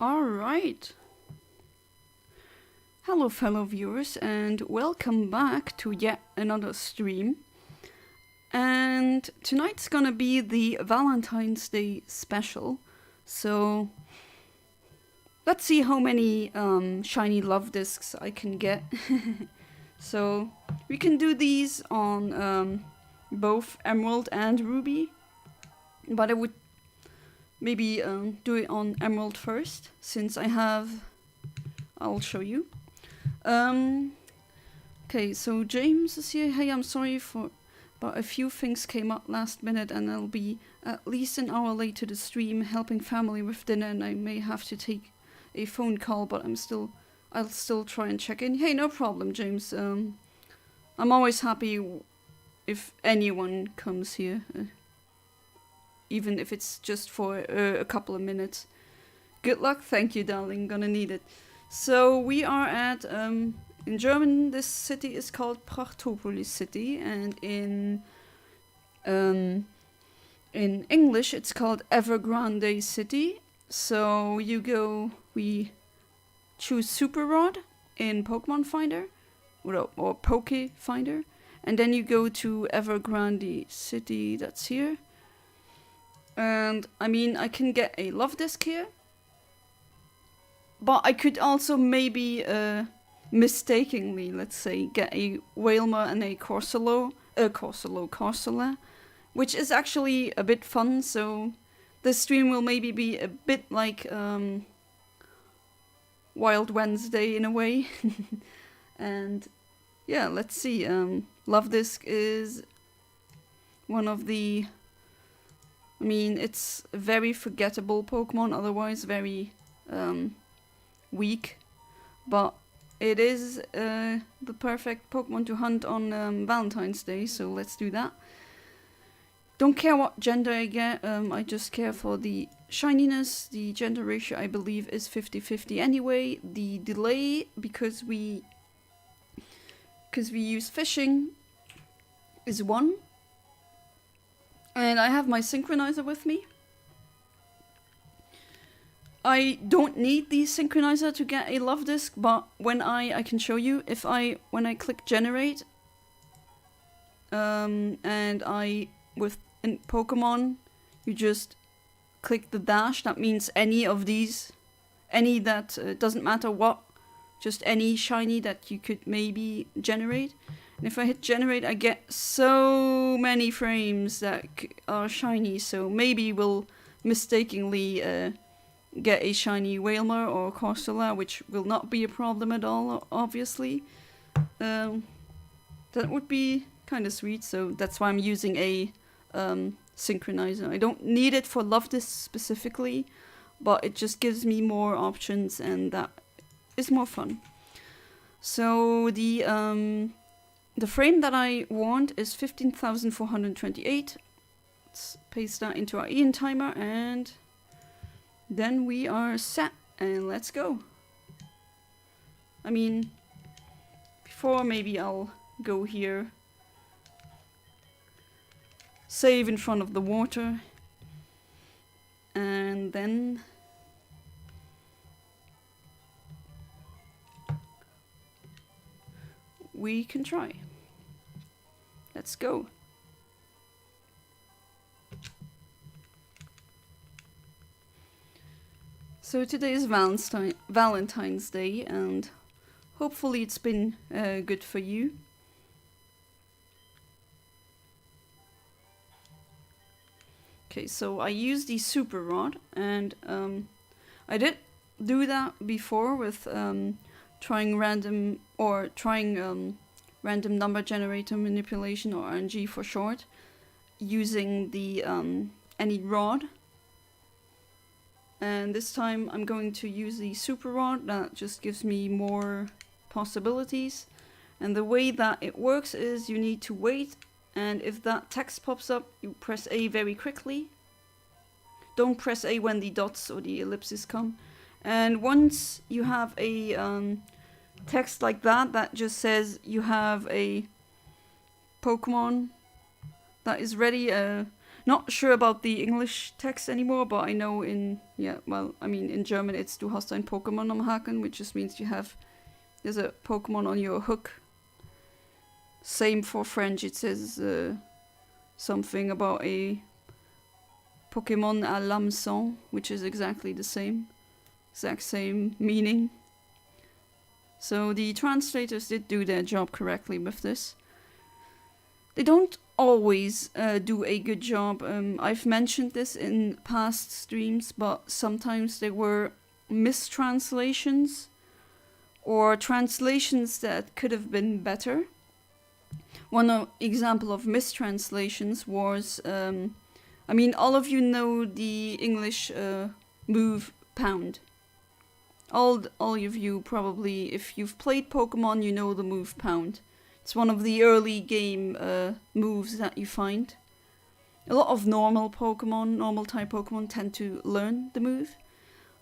Alright. Hello fellow viewers and welcome back to yet another stream. And tonight's gonna be the Valentine's Day special. So let's see how many shiny Luvdiscs I can get. So we can do these on both Emerald and Ruby. But I would maybe do it on Emerald first, since I'll show you. Okay, so James is here. Hey, I'm sorry but a few things came up last minute and I'll be at least an hour late to the stream helping family with dinner and I may have to take a phone call, but I'll still try and check in. Hey, no problem, James. I'm always happy if anyone comes here. Even if it's just for a couple of minutes. Good luck, thank you darling, gonna need it. So we are at, in German this city is called Prachtopolis City, and in English it's called Evergrande City. So we choose Super Rod in Pokemon Finder, or Pokéfinder, and then you go to Evergrande City, that's here. And I mean, I can get a Luvdisc here, but I could also maybe mistakenly, let's say, get a Wailmer and a Corsola, which is actually a bit fun. So this stream will maybe be a bit like Wild Wednesday in a way. And yeah, let's see. Luvdisc is one of the, I mean, it's a very forgettable Pokemon, otherwise very weak, but it is the perfect Pokemon to hunt on Valentine's Day, so let's do that. Don't care what gender I get, I just care for the shininess. The gender ratio I believe is 50-50 anyway. The delay, because we use fishing, is 1. And I have my synchronizer with me. I don't need the synchronizer to get a Luvdisc, but when I can show you, when I click generate, and in Pokemon, you just click the dash, that means any of these, any that, doesn't matter what, just any shiny that you could maybe generate. And if I hit generate, I get so many frames that are shiny, so maybe we'll mistakenly get a shiny Wailmer or Corsola, which will not be a problem at all, obviously. That would be kind of sweet, so that's why I'm using a synchronizer. I don't need it for Luvdisc specifically, but it just gives me more options and that is more fun. So the frame that I want is 15,428. Let's paste that into our Eontimer and then we are set and let's go. I mean, before maybe I'll go here, save in front of the water, and then we can try. Let's go. So today is Valentine's Day, and hopefully it's been good for you. Okay, so I used the Super Rod, and I did do that before with trying random number generator manipulation, or RNG for short, using the any rod. And this time I'm going to use the Super Rod. That just gives me more possibilities. And the way that it works is you need to wait, and if that text pops up, you press A very quickly. Don't press A when the dots or the ellipses come. And once you have a text like that just says you have a Pokemon that is ready, Not sure about the English text anymore, but I know in in German it's "Du hast ein Pokémon am Haken," which just means there's a Pokemon on your hook. Same for French, it says something about a Pokémon à l'hameçon, which is exactly the exact same meaning. So the translators did do their job correctly with this. They don't always do a good job. I've mentioned this in past streams, but sometimes there were mistranslations or translations that could have been better. One example of mistranslations was, all of you know the English move pound. All of you probably, if you've played Pokemon, you know the move pound. It's one of the early game moves that you find. A lot of normal type Pokemon tend to learn the move.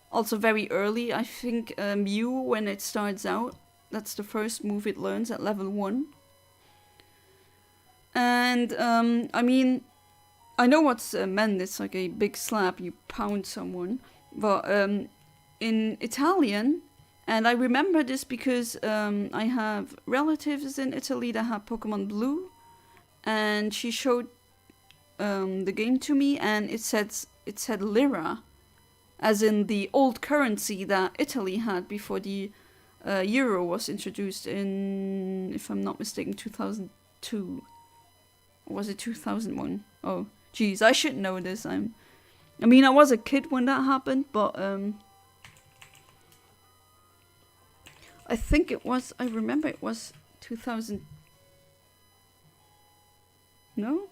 Also very early, I think Mew, when it starts out, that's the first move it learns at level 1. And, I know what's meant, it's like a big slap, you pound someone. But in Italian, and I remember this because I have relatives in Italy that have Pokemon Blue, and she showed the game to me, and it said lira, as in the old currency that Italy had before the euro was introduced in, if I'm not mistaken, 2002. Or was it 2001? Oh, geez, I should know this. I was a kid when that happened, but I remember it was 2000. No?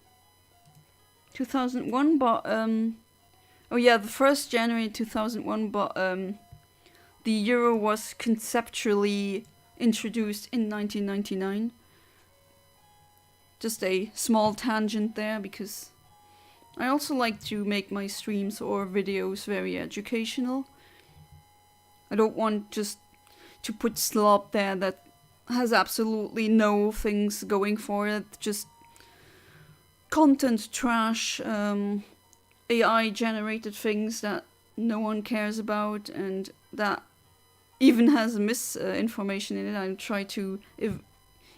2001, but the 1st January 2001, but the euro was conceptually introduced in 1999. Just a small tangent there, because I also like to make my streams or videos very educational. I don't want just to put slop there that has absolutely no things going for it, just content trash, AI generated things that no one cares about and that even has misinformation in it. I try to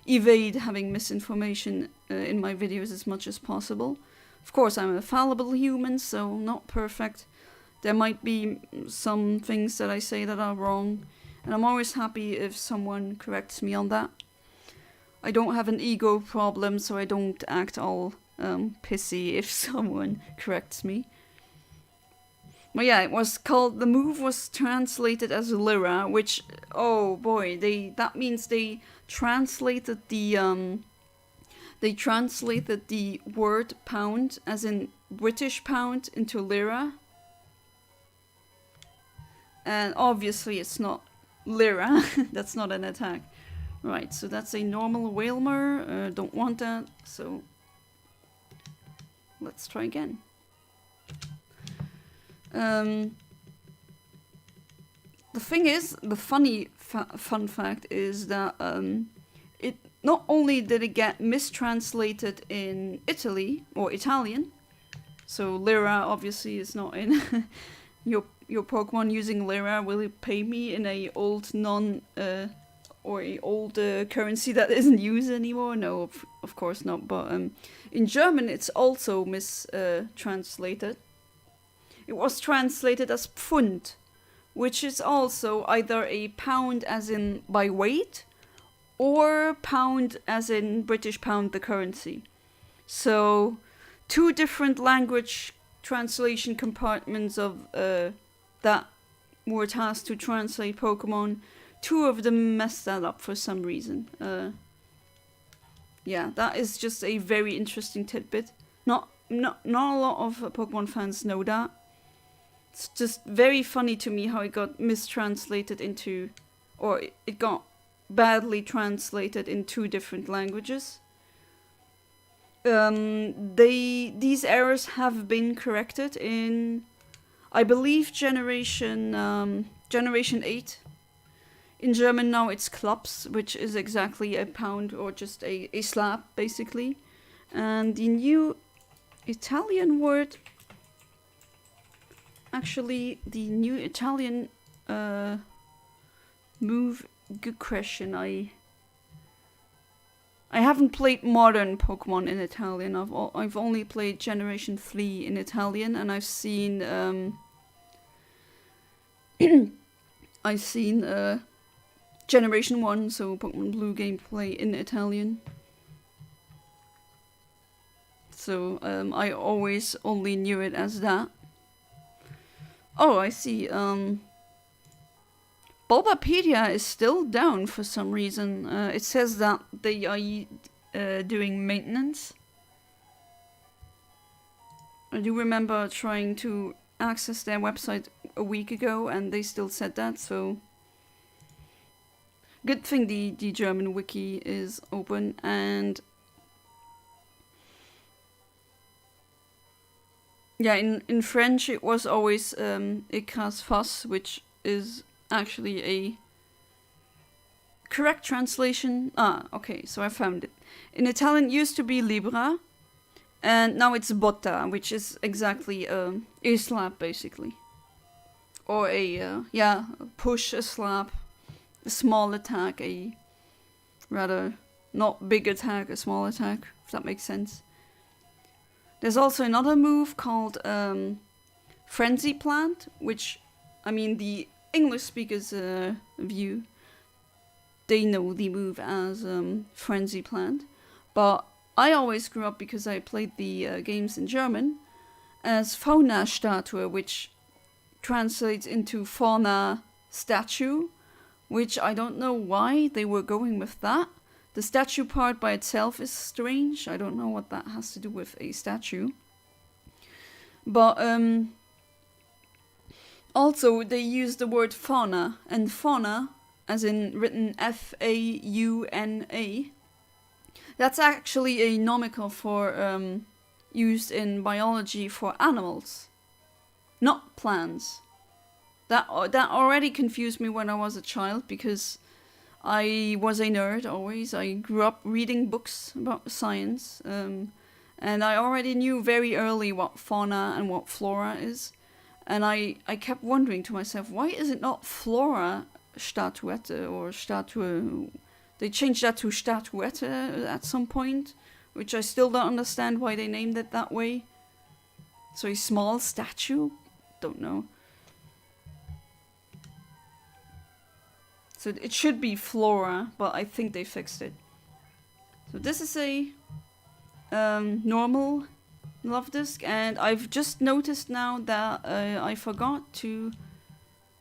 evade having misinformation in my videos as much as possible. Of course, I'm a fallible human, so not perfect. There might be some things that I say that are wrong, and I'm always happy if someone corrects me on that. I don't have an ego problem, so I don't act all pissy if someone corrects me. But yeah, the move was translated as lira, which, oh boy, that means they translated the word pound, as in British pound, into lira. And obviously it's not lira, that's not an attack. Right, so that's a normal Wailmer, don't want that, so let's try again. The thing is, the fun fact is that it not only did it get mistranslated in Italy or Italian, so lira obviously is not in your Pokemon using lira. Will it pay me in a old or a old currency that isn't used anymore? No, of course not. But in German, it's also mistranslated. It was translated as Pfund, which is also either a pound as in by weight, or pound as in British pound, the currency. So, two different language translation compartments of that were tasked to translate Pokemon. Two of them messed that up for some reason. Yeah, that is just a very interesting tidbit. Not a lot of Pokemon fans know that. It's just very funny to me how it got mistranslated into, or it got badly translated in two different languages. These errors have been corrected in, I believe, Generation 8. In German now it's Klaps, which is exactly a pound or just a slap, basically. And the new Italian word. Actually, the new Italian move. Good question. I haven't played modern Pokemon in Italian. I've only played Generation 3 in Italian, and I've seen Generation 1, so Pokemon Blue gameplay in Italian. So I always only knew it as that. Oh, I see. Bulbapedia is still down for some reason. It says that they are doing maintenance. I do remember trying to access their website a week ago and they still said that, so... Good thing the German wiki is open, and... Yeah, in French it was always Écrase Fosse, which is actually a correct translation. Ah, okay, so I found it. In Italian it used to be Libra, and now it's Botta, which is exactly a slap, basically. Or a push, a slap, a small attack, a rather not big attack, a small attack, if that makes sense. There's also another move called Frenzy Plant, which, I mean, the English speakers view, they know the move as Frenzy Plant, but I always grew up, because I played the games in German, as Fauna Statue, which translates into Fauna Statue, which I don't know why they were going with that. The statue part by itself is strange. I don't know what that has to do with a statue. But also they use the word fauna, and fauna, as in written Fauna, that's actually a nomical for used in biology for animals, not plants. That already confused me when I was a child, because I was a nerd always. I grew up reading books about science, and I already knew very early what fauna and what flora is. And I kept wondering to myself, why is it not Flora Statuette or Statue? They changed that to Statuette at some point, which I still don't understand why they named it that way. So a small statue? Don't know. So it should be Flora, but I think they fixed it. So this is a normal Luvdisc, and I've just noticed now that I forgot to...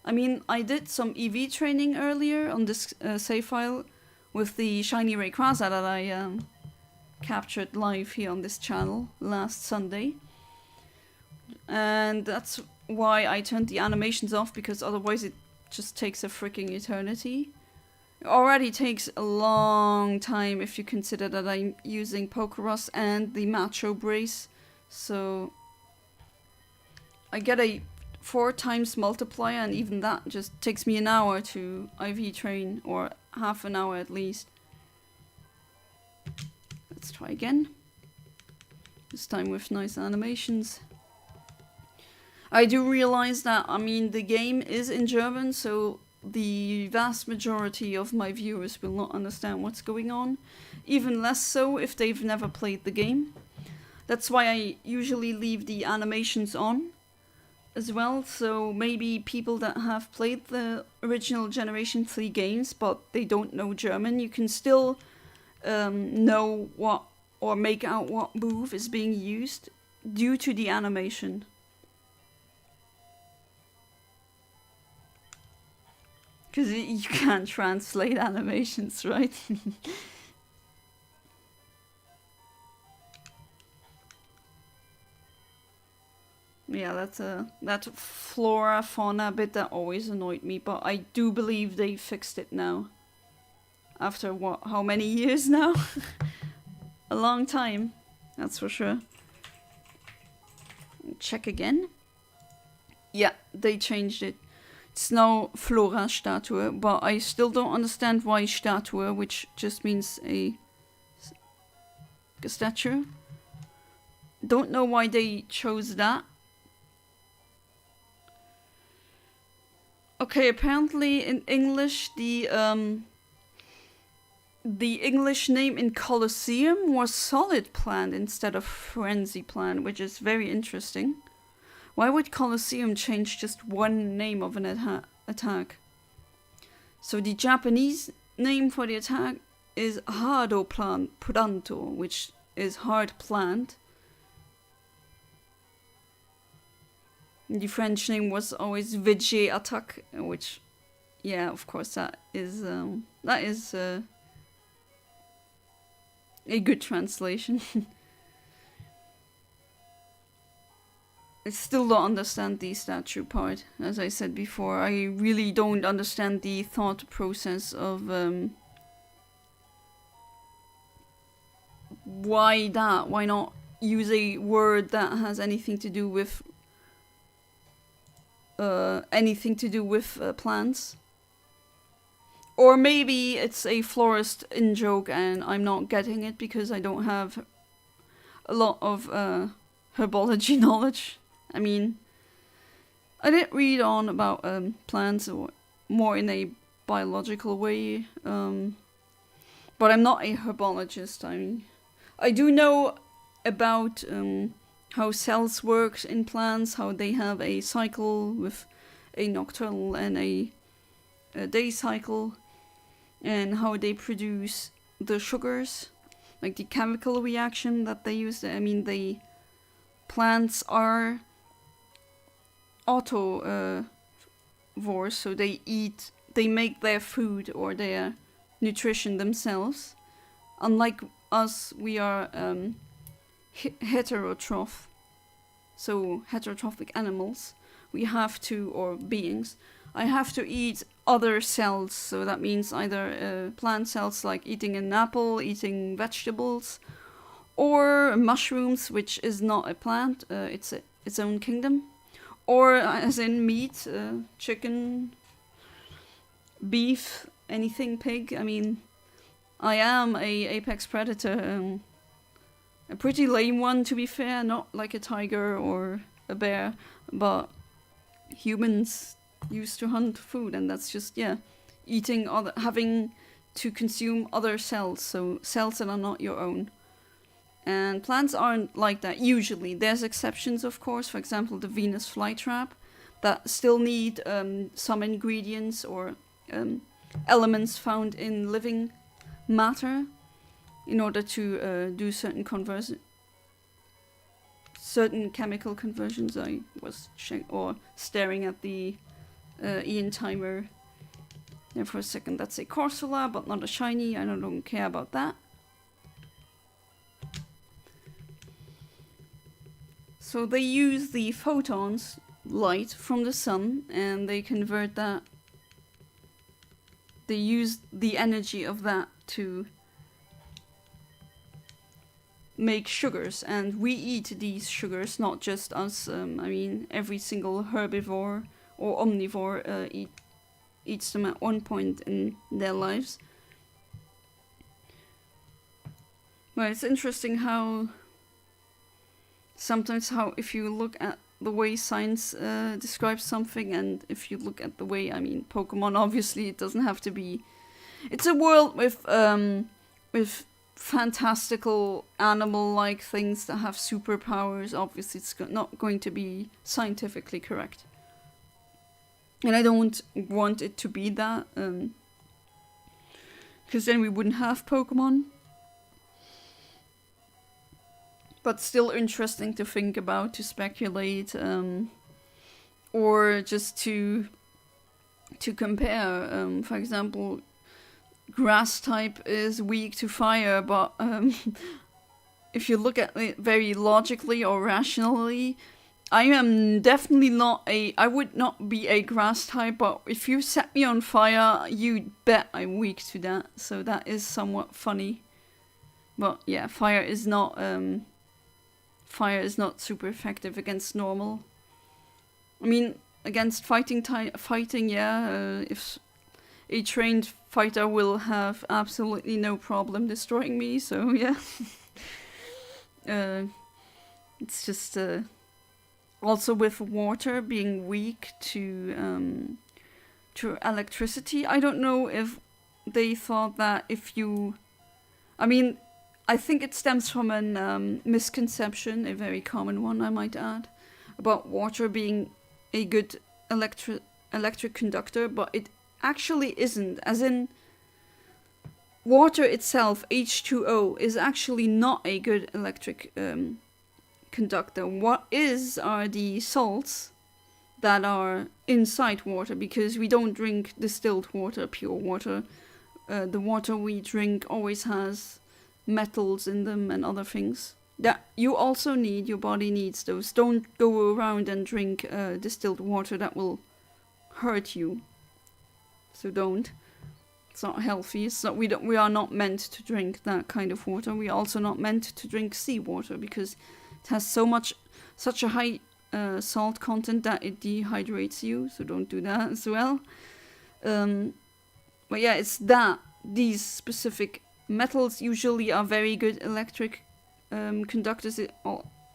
I mean, I did some EV training earlier on this save file with the shiny Rayquaza that I captured live here on this channel last Sunday. And that's why I turned the animations off, because otherwise it just takes a freaking eternity. It already takes a long time if you consider that I'm using Pokeros and the Macho Brace. So I get a 4 times multiplier, and even that just takes me an hour to IV train, or half an hour at least. Let's try again. This time with nice animations. I do realize that, I mean, the game is in German, so the vast majority of my viewers will not understand what's going on. Even less so if they've never played the game. That's why I usually leave the animations on as well, so maybe people that have played the original Generation 3 games but they don't know German, you can still know what, or make out what move is being used due to the animation. Because you can't translate animations, right? Yeah, that flora fauna bit that always annoyed me, but I do believe they fixed it now. After what? How many years now? A long time, that's for sure. Check again. Yeah, they changed it. It's now Flora Statue, but I still don't understand why Statue, which just means a statue. don't know why they chose that. Okay, apparently in English the English name in Colosseum was Solid Plant instead of Frenzy Plant, which is very interesting. Why would Colosseum change just one name of an attack? So the Japanese name for the attack is Hardo Planto, which is hard plant. The French name was always Veggie Attack, which, yeah, of course, that is a good translation. I still don't understand the statue part, as I said before. I really don't understand the thought process of why that? Why not use a word that has anything to do with plants? Or maybe it's a florist in joke and I'm not getting it because I don't have a lot of herbology knowledge. I mean, I did read on about plants or more in a biological way, but I'm not a herbologist. I mean, I do know about how cells work in plants, how they have a cycle with a nocturnal and a day cycle, and how they produce the sugars, like the chemical reaction that they use. I mean, the plants are autovores, so they make their food or their nutrition themselves. Unlike us, we are heterotroph, so heterotrophic animals. We have to, or beings, I have to eat other cells, so that means either plant cells like eating an apple, eating vegetables, or mushrooms, which is not a plant, it's its own kingdom, or as in meat, chicken, beef, anything, pig. I mean, I am a apex predator, a pretty lame one to be fair, not like a tiger or a bear, but humans used to hunt food, and that's just, yeah, eating other, having to consume other cells, so cells that are not your own. And plants aren't like that usually. There's exceptions, of course, for example the Venus flytrap, that still need some ingredients or elements found in living matter in order to do certain chemical conversions. I was staring at the Eontimer there for a second. That's a Corsola, but not a shiny. I don't care about that. So they use the photons, light from the sun, and they convert that. They use the energy of that to make sugars, and we eat these sugars, not just us. I mean, every single herbivore or omnivore eats them at one point in their lives. Well, it's interesting how sometimes if you look at the way science describes something, and if you look at the way, I mean, Pokemon, obviously it doesn't have to be. It's a world with fantastical animal-like things that have superpowers. Obviously, it's not going to be scientifically correct, and I don't want it to be that, because then we wouldn't have Pokemon. But still interesting to think about, to speculate, or just to compare. For example, grass type is weak to fire, but if you look at it very logically or rationally, I am definitely I would not be a grass type, but if you set me on fire, you'd bet I'm weak to that. So that is somewhat funny. But yeah, fire is not super effective against normal. I mean, against fighting, yeah, if a trained fighter will have absolutely no problem destroying me, so yeah. It's just also with water being weak to electricity. I don't know if they thought that if you... I mean, I think it stems from a misconception, a very common one, I might add, about water being a good electric conductor, but it actually isn't. As in, water itself, H2O, is actually not a good electric conductor. What is are the salts that are inside water, because we don't drink distilled water, pure water. The water we drink always has metals in them and other things that you also need. Your body needs those. Don't go around and drink distilled water. That will hurt you. So don't. It's not healthy. It's not. We are not meant to drink that kind of water. We are also not meant to drink seawater because it has such a high salt content that it dehydrates you. So don't do that as well. But yeah, it's that these specific metals usually are very good electric conductors.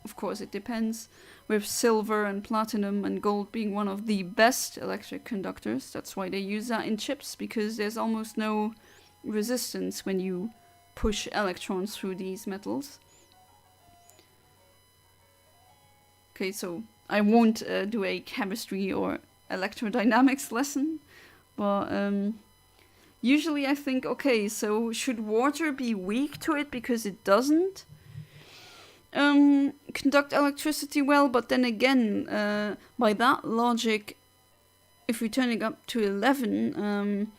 Of course, it depends. With silver and platinum and gold being one of the best electric conductors. That's why they use that in chips, because there's almost no resistance when you push electrons through these metals. Okay, so I won't do a chemistry or electrodynamics lesson, but usually I think, okay, so should water be weak to it because it doesn't conduct electricity well? But then again, by that logic, if we're turning up to 11,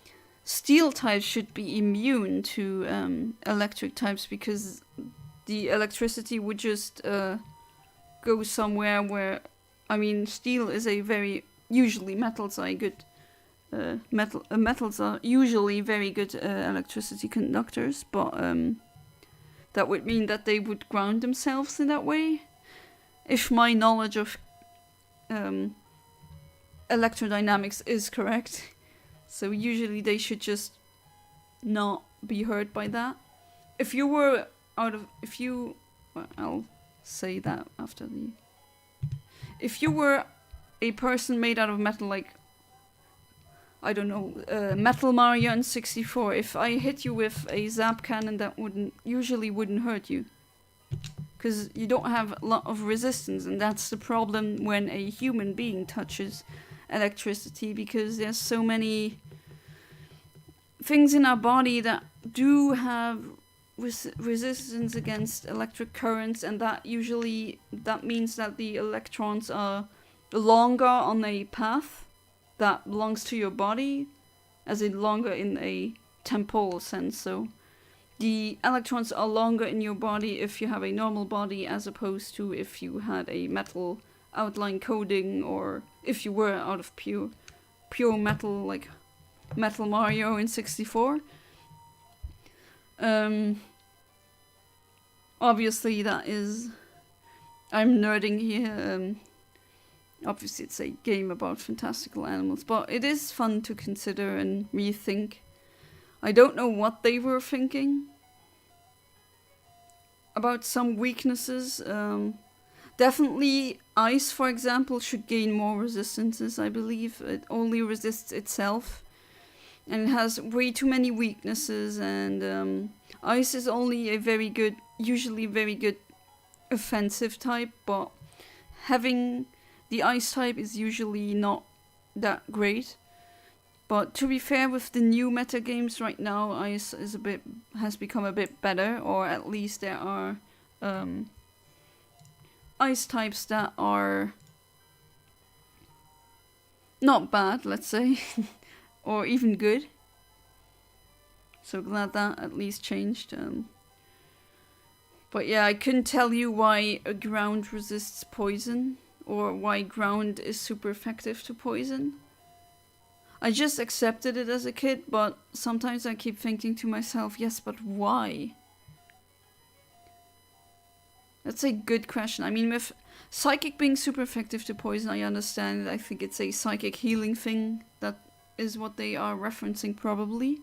steel types should be immune to electric types, because the electricity would just go somewhere where, I mean, steel is a very, usually metals are a good metals are usually very good electricity conductors, but that would mean that they would ground themselves in that way. If my knowledge of electrodynamics is correct, so usually they should just not be hurt by that. If you were well, I'll say that after the. If you were a person made out of metal, like, I don't know, Metal Mario in 64. If I hit you with a zap cannon, that usually wouldn't hurt you, because you don't have a lot of resistance, and that's the problem when a human being touches electricity, because there's so many things in our body that do have resistance against electric currents, and that means that the electrons are longer on a path that belongs to your body, as in longer in a temporal sense. So the electrons are longer in your body if you have a normal body, as opposed to if you had a metal outline coating, or if you were out of pure metal, like Metal Mario in 64. Obviously that is, I'm nerding here. Obviously it's a game about fantastical animals, but it is fun to consider and rethink. I don't know what they were thinking about some weaknesses. Definitely ice, for example, should gain more resistances, I believe. It only resists itself, and it has way too many weaknesses, and ice is only usually very good offensive type, but having the ice type is usually not that great. But to be fair, with the new meta games right now, ice has become a bit better, or at least there are ice types that are not bad, let's say, or even good. So glad that at least changed. But yeah, I couldn't tell you why a ground resists poison, or why ground is super effective to poison. I just accepted it as a kid, but sometimes I keep thinking to myself, yes, but why? That's a good question. I mean, with psychic being super effective to poison, I understand. I think it's a psychic healing thing. That is what they are referencing, probably.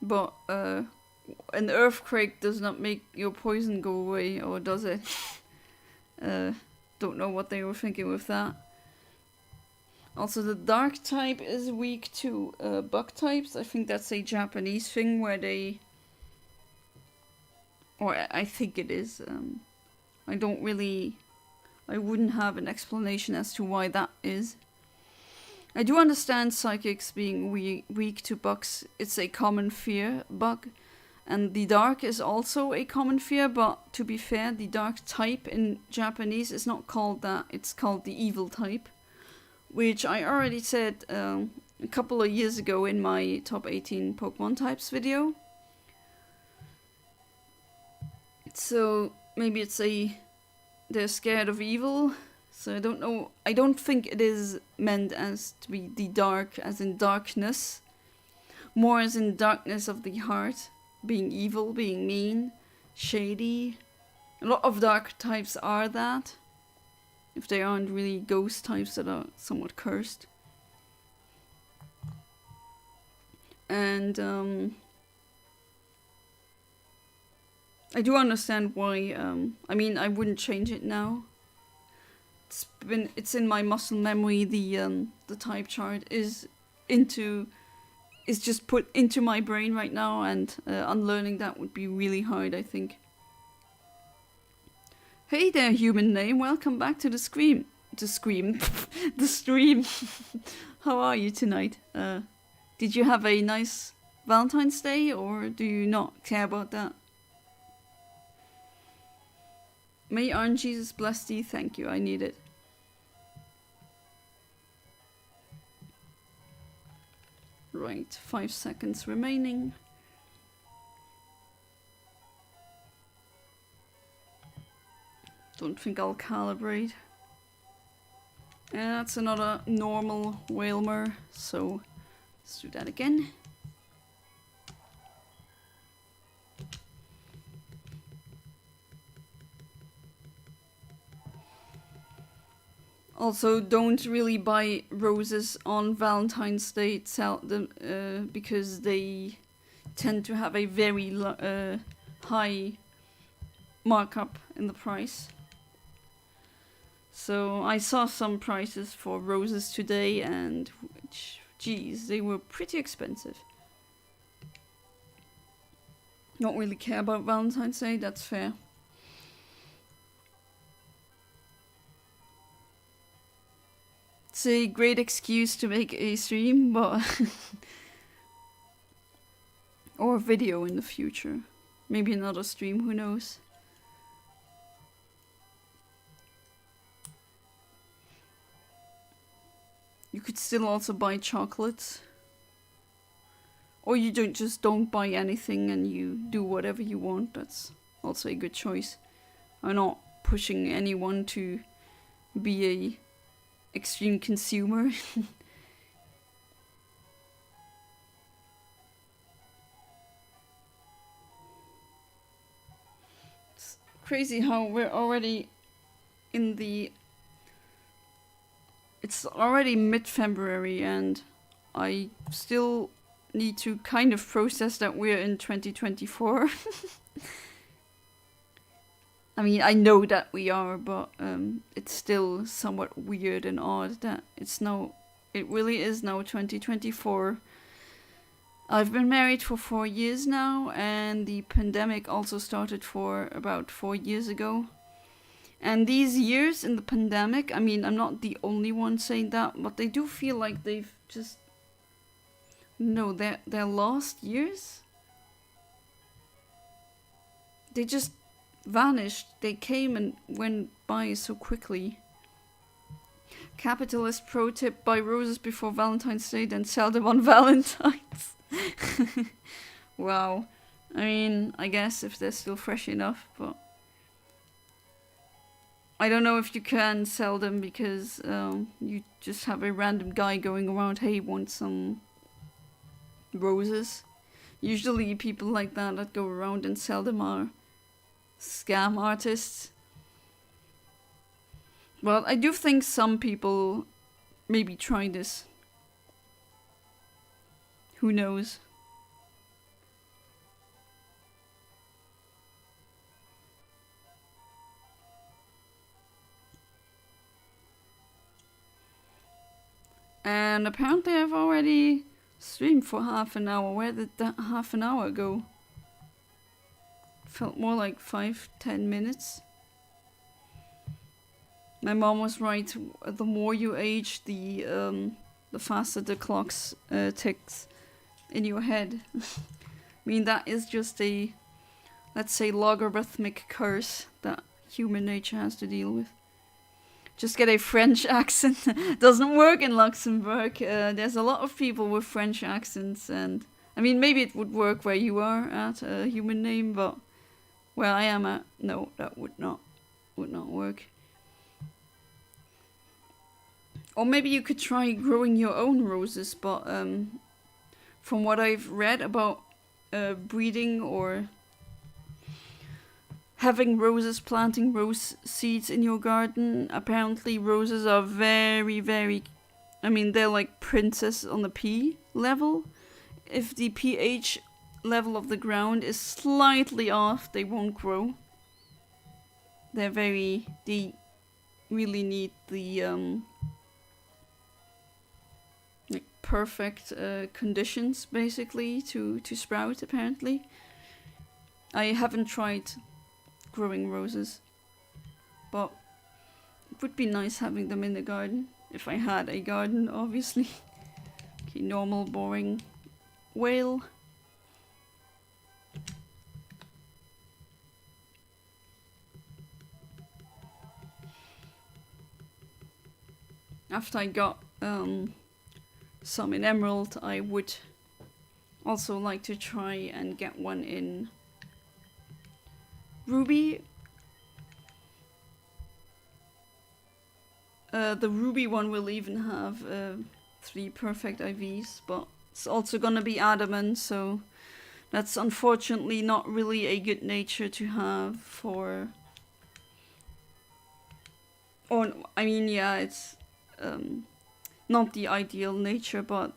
But an earthquake does not make your poison go away, or does it? Don't know what they were thinking with that. Also, the dark type is weak to bug types. I think that's a Japanese thing where they... Or I think it is. I don't really... I wouldn't have an explanation as to why that is. I do understand psychics being weak to bugs. It's a common fear bug. And the dark is also a common fear, but to be fair, the dark type in Japanese is not called that. It's called the evil type. Which I already said a couple of years ago in my top 18 Pokemon types video. So maybe it's they're scared of evil. So I don't know. I don't think it is meant as to be the dark as in darkness. More as in darkness of the heart. Being evil, being mean, shady. A lot of dark types are that. If they aren't really ghost types that are somewhat cursed. And I do understand why. I mean, I wouldn't change it now. It's in my muscle memory. The type chart is just put into my brain right now, and unlearning that would be really hard, I think. Hey there, human name. Welcome back to the stream. The stream. How are you tonight? Did you have a nice Valentine's Day, or do you not care about that? May RNG bless thee. Thank you. I need it. Right. 5 seconds remaining. Don't think I'll calibrate. And that's another normal Whalmer, so let's do that again. Also, don't really buy roses on Valentine's Day because they tend to have a very high markup in the price. So I saw some prices for roses today, and geez, they were pretty expensive. Don't really care about Valentine's Day, that's fair. It's a great excuse to make a stream, but or a video in the future. Maybe another stream, who knows. You could still also buy chocolates. Or you don't buy anything and you do whatever you want. That's also a good choice. I'm not pushing anyone to be a extreme consumer. It's crazy how we're already in the... It's already mid-February and I still need to kind of process that we're in 2024. I mean, I know that we are, but it's still somewhat weird and odd that it really is now 2024. I've been married for 4 years now, and the pandemic also started for about 4 years ago. And these years in the pandemic, I mean, I'm not the only one saying that, but they do feel like they've just... No, they're lost years. They just vanished. They came and went by so quickly. Capitalist pro tip: buy roses before Valentine's Day, then sell them on Valentine's. Wow. I mean, I guess if they're still fresh enough, but... I don't know if you can sell them because you just have a random guy going around, hey, want some roses? Usually people like that go around and sell them are scam artists. Well, I do think some people maybe try this. Who knows? And apparently I've already streamed for half an hour. Where did that half an hour go? Felt more like 5-10 minutes. My mom was right. The more you age, the faster the clocks ticks in your head. I mean, that is just a, let's say, logarithmic curse that human nature has to deal with. Just get a French accent. Doesn't work in Luxembourg. There's a lot of people with French accents, and I mean, maybe it would work where you are at, a human name, but where I am at, no, that would not work. Or maybe you could try growing your own roses, but from what I've read about breeding or having roses, planting rose seeds in your garden, apparently roses are very, very, I mean, they're like princess on the P level. If the pH level of the ground is slightly off, they won't grow. They really need the like perfect conditions basically to sprout, apparently. I haven't tried growing roses, but it would be nice having them in the garden, if I had a garden, obviously. Okay, normal, boring whale. After I got some in emerald, I would also like to try and get one in ruby. The ruby one will even have 3 perfect IVs, but it's also gonna be adamant, so that's unfortunately not really a good nature to have for... Or, I mean, yeah, it's not the ideal nature, but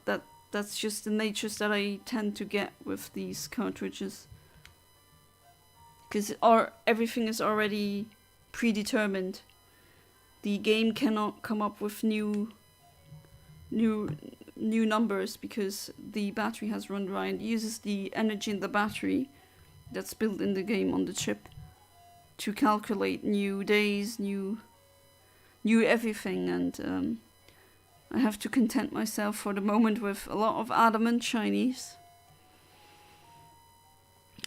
that's just the natures that I tend to get with these cartridges. Because everything is already predetermined. The game cannot come up with new numbers because the battery has run dry, and uses the energy in the battery that's built in the game on the chip to calculate new days, new everything, and I have to content myself for the moment with a lot of adamant shinies.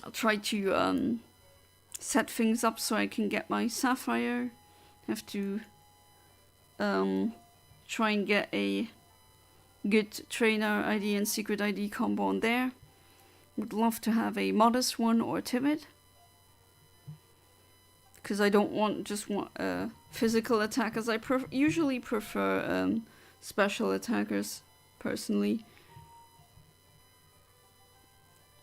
I'll try to set things up so I can get my sapphire. Have to try and get a good trainer ID and secret ID combo on there. Would love to have a modest one or timid, because I don't want physical attackers. I usually prefer special attackers, personally.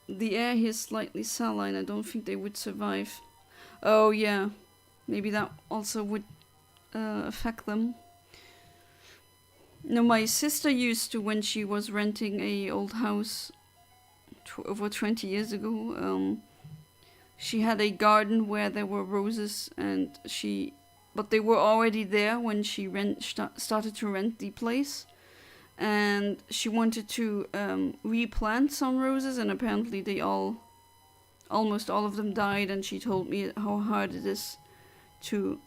The air here is slightly saline. I don't think they would survive. Oh yeah, maybe that also would affect them. No, my sister used to, when she was renting a old house over 20 years ago, she had a garden where there were roses, but they were already there when she started to rent the place, and she wanted to replant some roses, and apparently almost all of them died, and she told me how hard it is to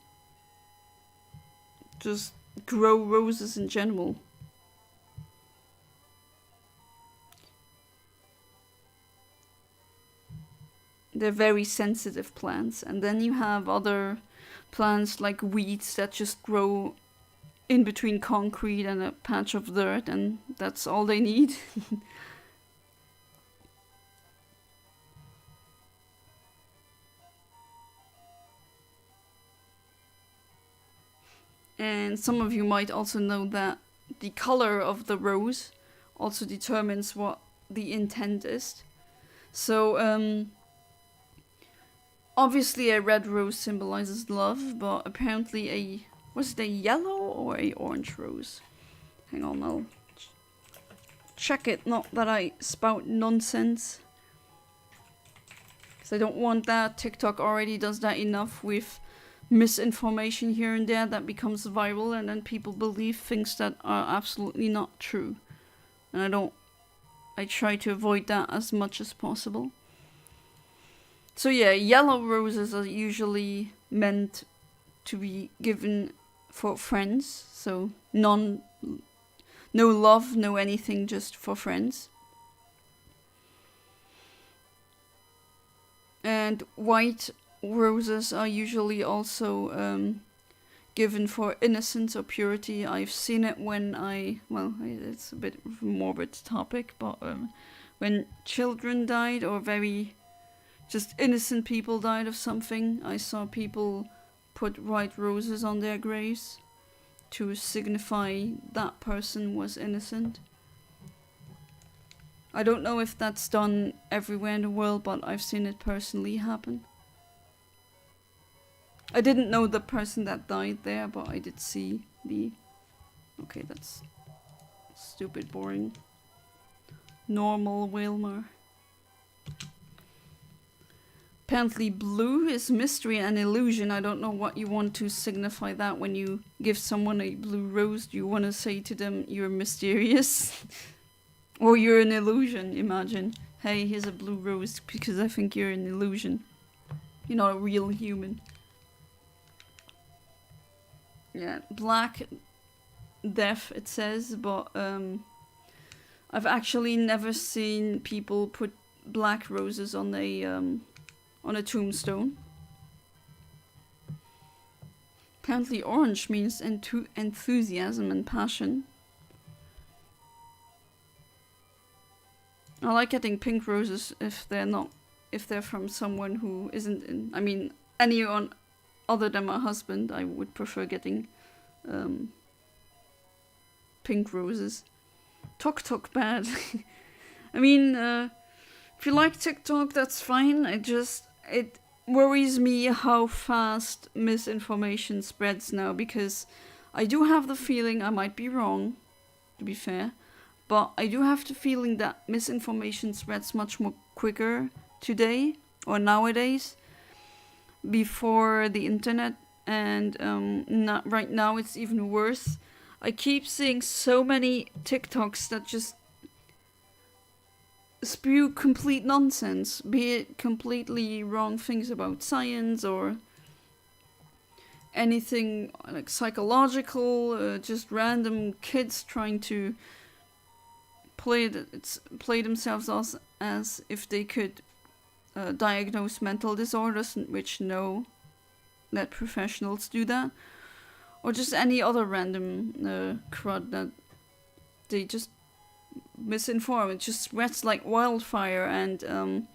just grow roses in general. They're very sensitive plants, and then you have other plants like weeds that just grow in between concrete and a patch of dirt, and that's all they need. And some of you might also know that the color of the rose also determines what the intent is. So, obviously a red rose symbolizes love, but apparently was it a yellow or a orange rose? Hang on, I'll check it, not that I spout nonsense. Because I don't want that. TikTok already does that enough with misinformation here and there that becomes viral, and then people believe things that are absolutely not true. And I try to avoid that as much as possible. So yeah, yellow roses are usually meant to be given for friends. So no love, no anything, just for friends. And white roses are usually also given for innocence or purity. I've seen it when it's a bit of a morbid topic, but when children died or very just innocent people died of something, I saw people put white roses on their graves to signify that person was innocent. I don't know if that's done everywhere in the world, but I've seen it personally happen. I didn't know the person that died there, but I did see the... Okay, that's stupid boring. Normal Wilmer. Apparently blue is mystery and illusion. I don't know what you want to signify that when you give someone a blue rose. Do you want to say to them, you're mysterious? Or you're an illusion, imagine. Hey, here's a blue rose because I think you're an illusion. You're not a real human. Yeah, black death it says, but I've actually never seen people put black roses on a tombstone. Apparently orange means enthusiasm and passion. I like getting pink roses if they're from someone who isn't in... I mean, anyone other than my husband, I would prefer getting pink roses. Tok bad. I mean, if you like TikTok, that's fine. It worries me how fast misinformation spreads now, because I do have the feeling, I might be wrong, to be fair, but I do have the feeling that misinformation spreads much more quicker today, or nowadays, before the internet, and not right now it's even worse. I keep seeing so many TikToks that just spew complete nonsense, be it completely wrong things about science or anything like psychological, just random kids trying to play themselves as if they could diagnose mental disorders, which no, that professionals do that, or just any other random crud that they just misinform. It just spreads like wildfire, and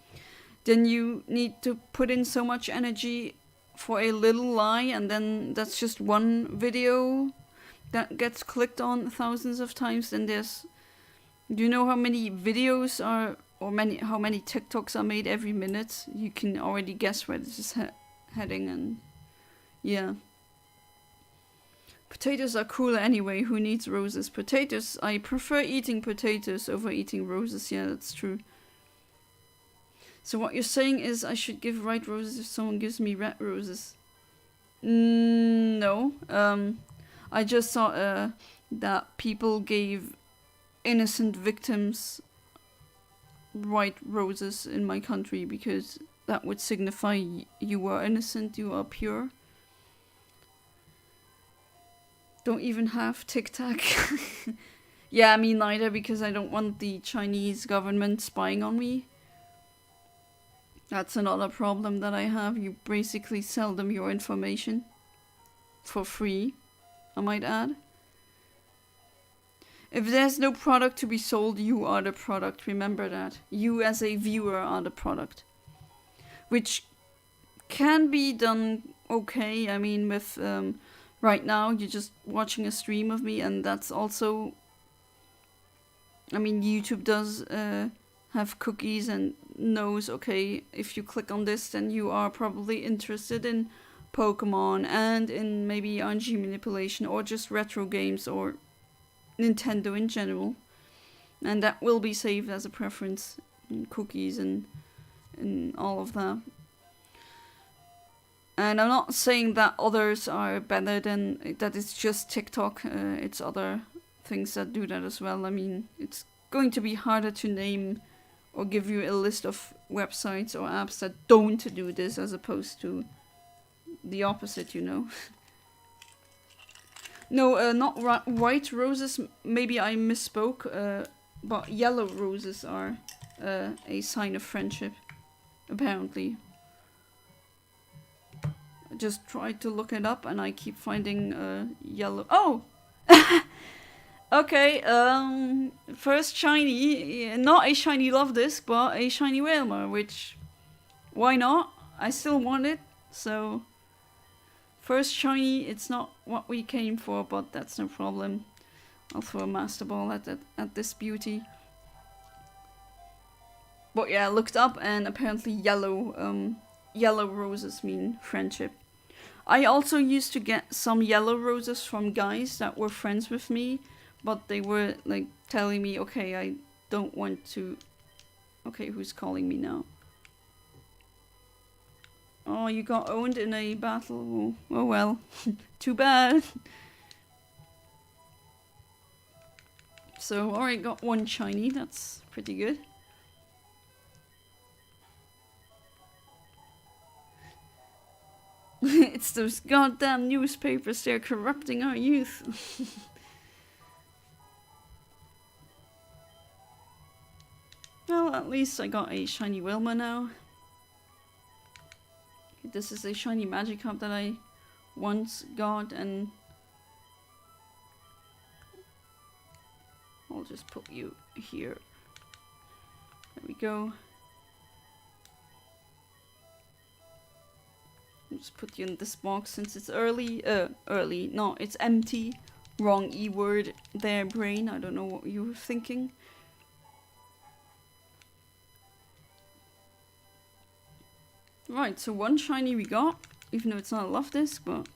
then you need to put in so much energy for a little lie, and then that's just one video that gets clicked on thousands of times. Then do you know how many videos are, or how many TikToks are made every minute? You can already guess where this is heading, and yeah. Potatoes are cooler anyway, who needs roses? Potatoes, I prefer eating potatoes over eating roses, yeah, that's true. So what you're saying is I should give white roses if someone gives me red roses? No. I just saw that people gave innocent victims white roses in my country, because that would signify you are innocent, you are pure. Don't even have TikTok. Yeah, me neither, because I don't want the Chinese government spying on me. That's another problem that I have. You basically sell them your information for free, I might add. If there's no product to be sold, you are the product. Remember that. You as a viewer are the product. Which can be done okay. I mean, with right now you're just watching a stream of me, and that's also... I mean, YouTube does have cookies and knows, okay, if you click on this, then you are probably interested in Pokemon and in maybe RNG manipulation or just retro games or Nintendo in general, and that will be saved as a preference in cookies and all of that. And I'm not saying that others are better than that. It's just TikTok. It's other things that do that as well. I mean, it's going to be harder to name or give you a list of websites or apps that don't do this as opposed to the opposite, you know. No, not white roses. Maybe I misspoke. But yellow roses are a sign of friendship, apparently. I just tried to look it up and I keep finding yellow. Oh! Okay, first shiny, not a shiny Luvdisc, but a shiny Whalmer, which, why not? I still want it, so first shiny, it's not what we came for, but that's no problem. I'll throw a Master Ball at this beauty. But yeah, I looked up and apparently yellow roses mean friendship. I also used to get some yellow roses from guys that were friends with me, but they were like telling me, okay, I don't want to... Okay, who's calling me now? Oh, you got owned in a battle. Oh well, too bad. So, alright, got one shiny, that's pretty good. It's those goddamn newspapers, they're corrupting our youth. Well, at least I got a shiny Wilma now. This is a shiny Magikarp that I once got, and I'll just put you here. There we go. I'll just put you in this box since it's early. No, it's empty. Wrong E word there, brain. I don't know what you were thinking. Right, so one shiny we got, even though it's not a Luvdisc, but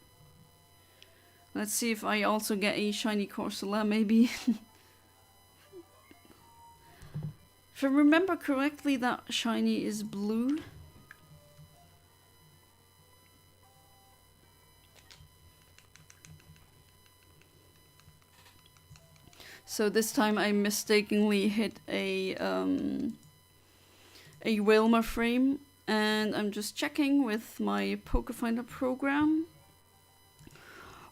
let's see if I also get a shiny Corsola, maybe. If I remember correctly, that shiny is blue. So this time I mistakenly hit a Whalmer frame. And I'm just checking with my Pokéfinder program.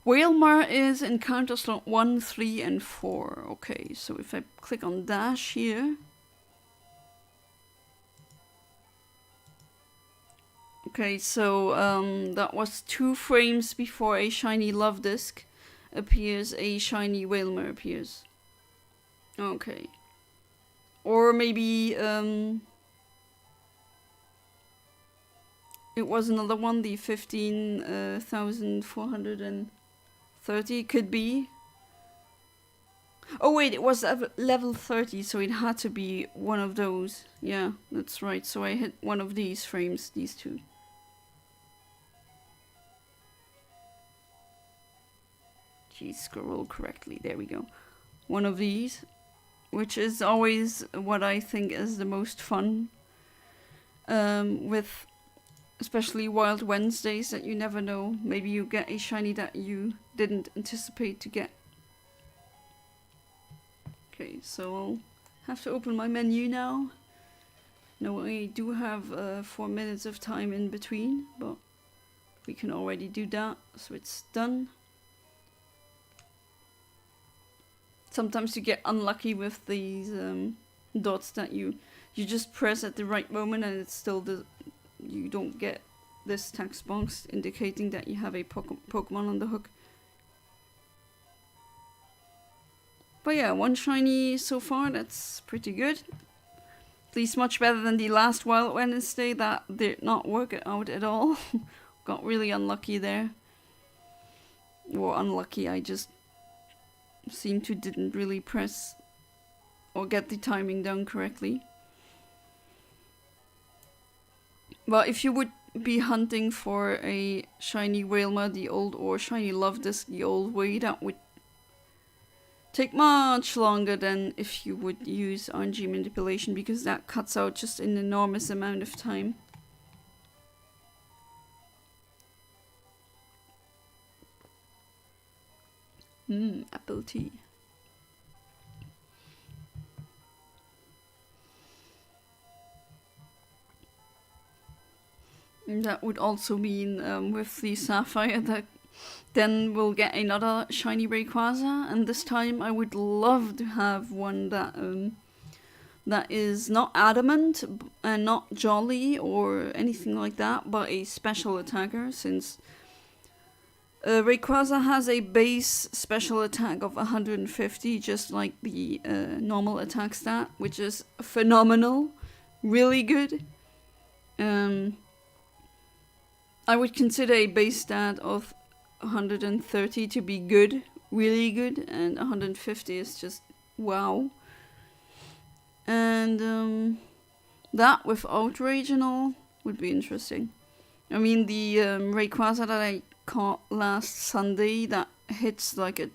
Whalmer is in counter slot 1, 3, and 4. Okay, so if I click on dash here. Okay, so that was 2 frames before a shiny Luvdisc appears, a shiny Whalmer appears. Okay. Or maybe it was another one, the 15,430 could be. Oh wait, it was level 30, so it had to be one of those. Yeah, that's right. So I hit one of these frames, these 2. Geez, scroll correctly. There we go. One of these, which is always what I think is the most fun. With especially Wild Wednesdays, that you never know. Maybe you get a shiny that you didn't anticipate to get. Okay, so I'll have to open my menu now. No, I do have 4 minutes of time in between, but we can already do that, so it's done. Sometimes you get unlucky with these dots that you just press at the right moment and it's still you don't get this text box indicating that you have a Pokemon on the hook. But yeah, one shiny so far, that's pretty good. At least much better than the last Wild Wednesday that did not work out at all. Got really unlucky there. Or unlucky, I just seemed to didn't really press or get the timing down correctly. Well, if you would be hunting for a shiny Whalmer the old or shiny Luvdisc the old way, that would take much longer than if you would use RNG manipulation, because that cuts out just an enormous amount of time. Apple tea. And that would also mean with the Sapphire that then we'll get another shiny Rayquaza, and this time I would love to have one that that is not adamant and not jolly or anything like that, but a special attacker, since Rayquaza has a base special attack of 150, just like the normal attack stat, which is phenomenal, really good. I would consider a base stat of 130 to be good, really good, and 150 is just wow. And that with Outrage and all would be interesting. I mean, the Rayquaza that I caught last Sunday, that hits like a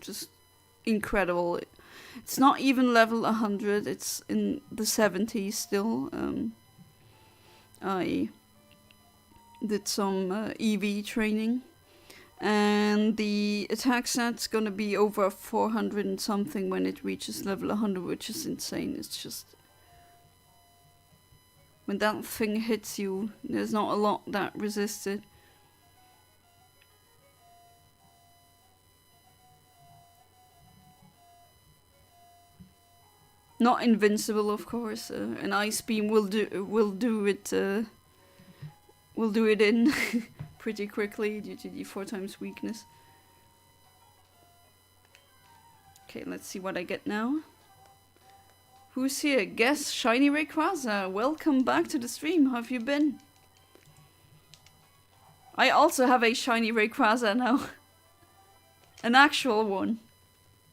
just incredible. It's not even level 100, it's in the 70s still. I did some EV training, and the attack stat's gonna be over 400 and something when it reaches level 100, which is insane. It's just, when that thing hits you, there's not a lot that resists it. Not invincible, of course. An Ice Beam will do it in pretty quickly due to the 4 times weakness. Okay, let's see what I get now. Who's here? Guess Shiny Rayquaza. Welcome back to the stream. How have you been? I also have a Shiny Rayquaza now. An actual one.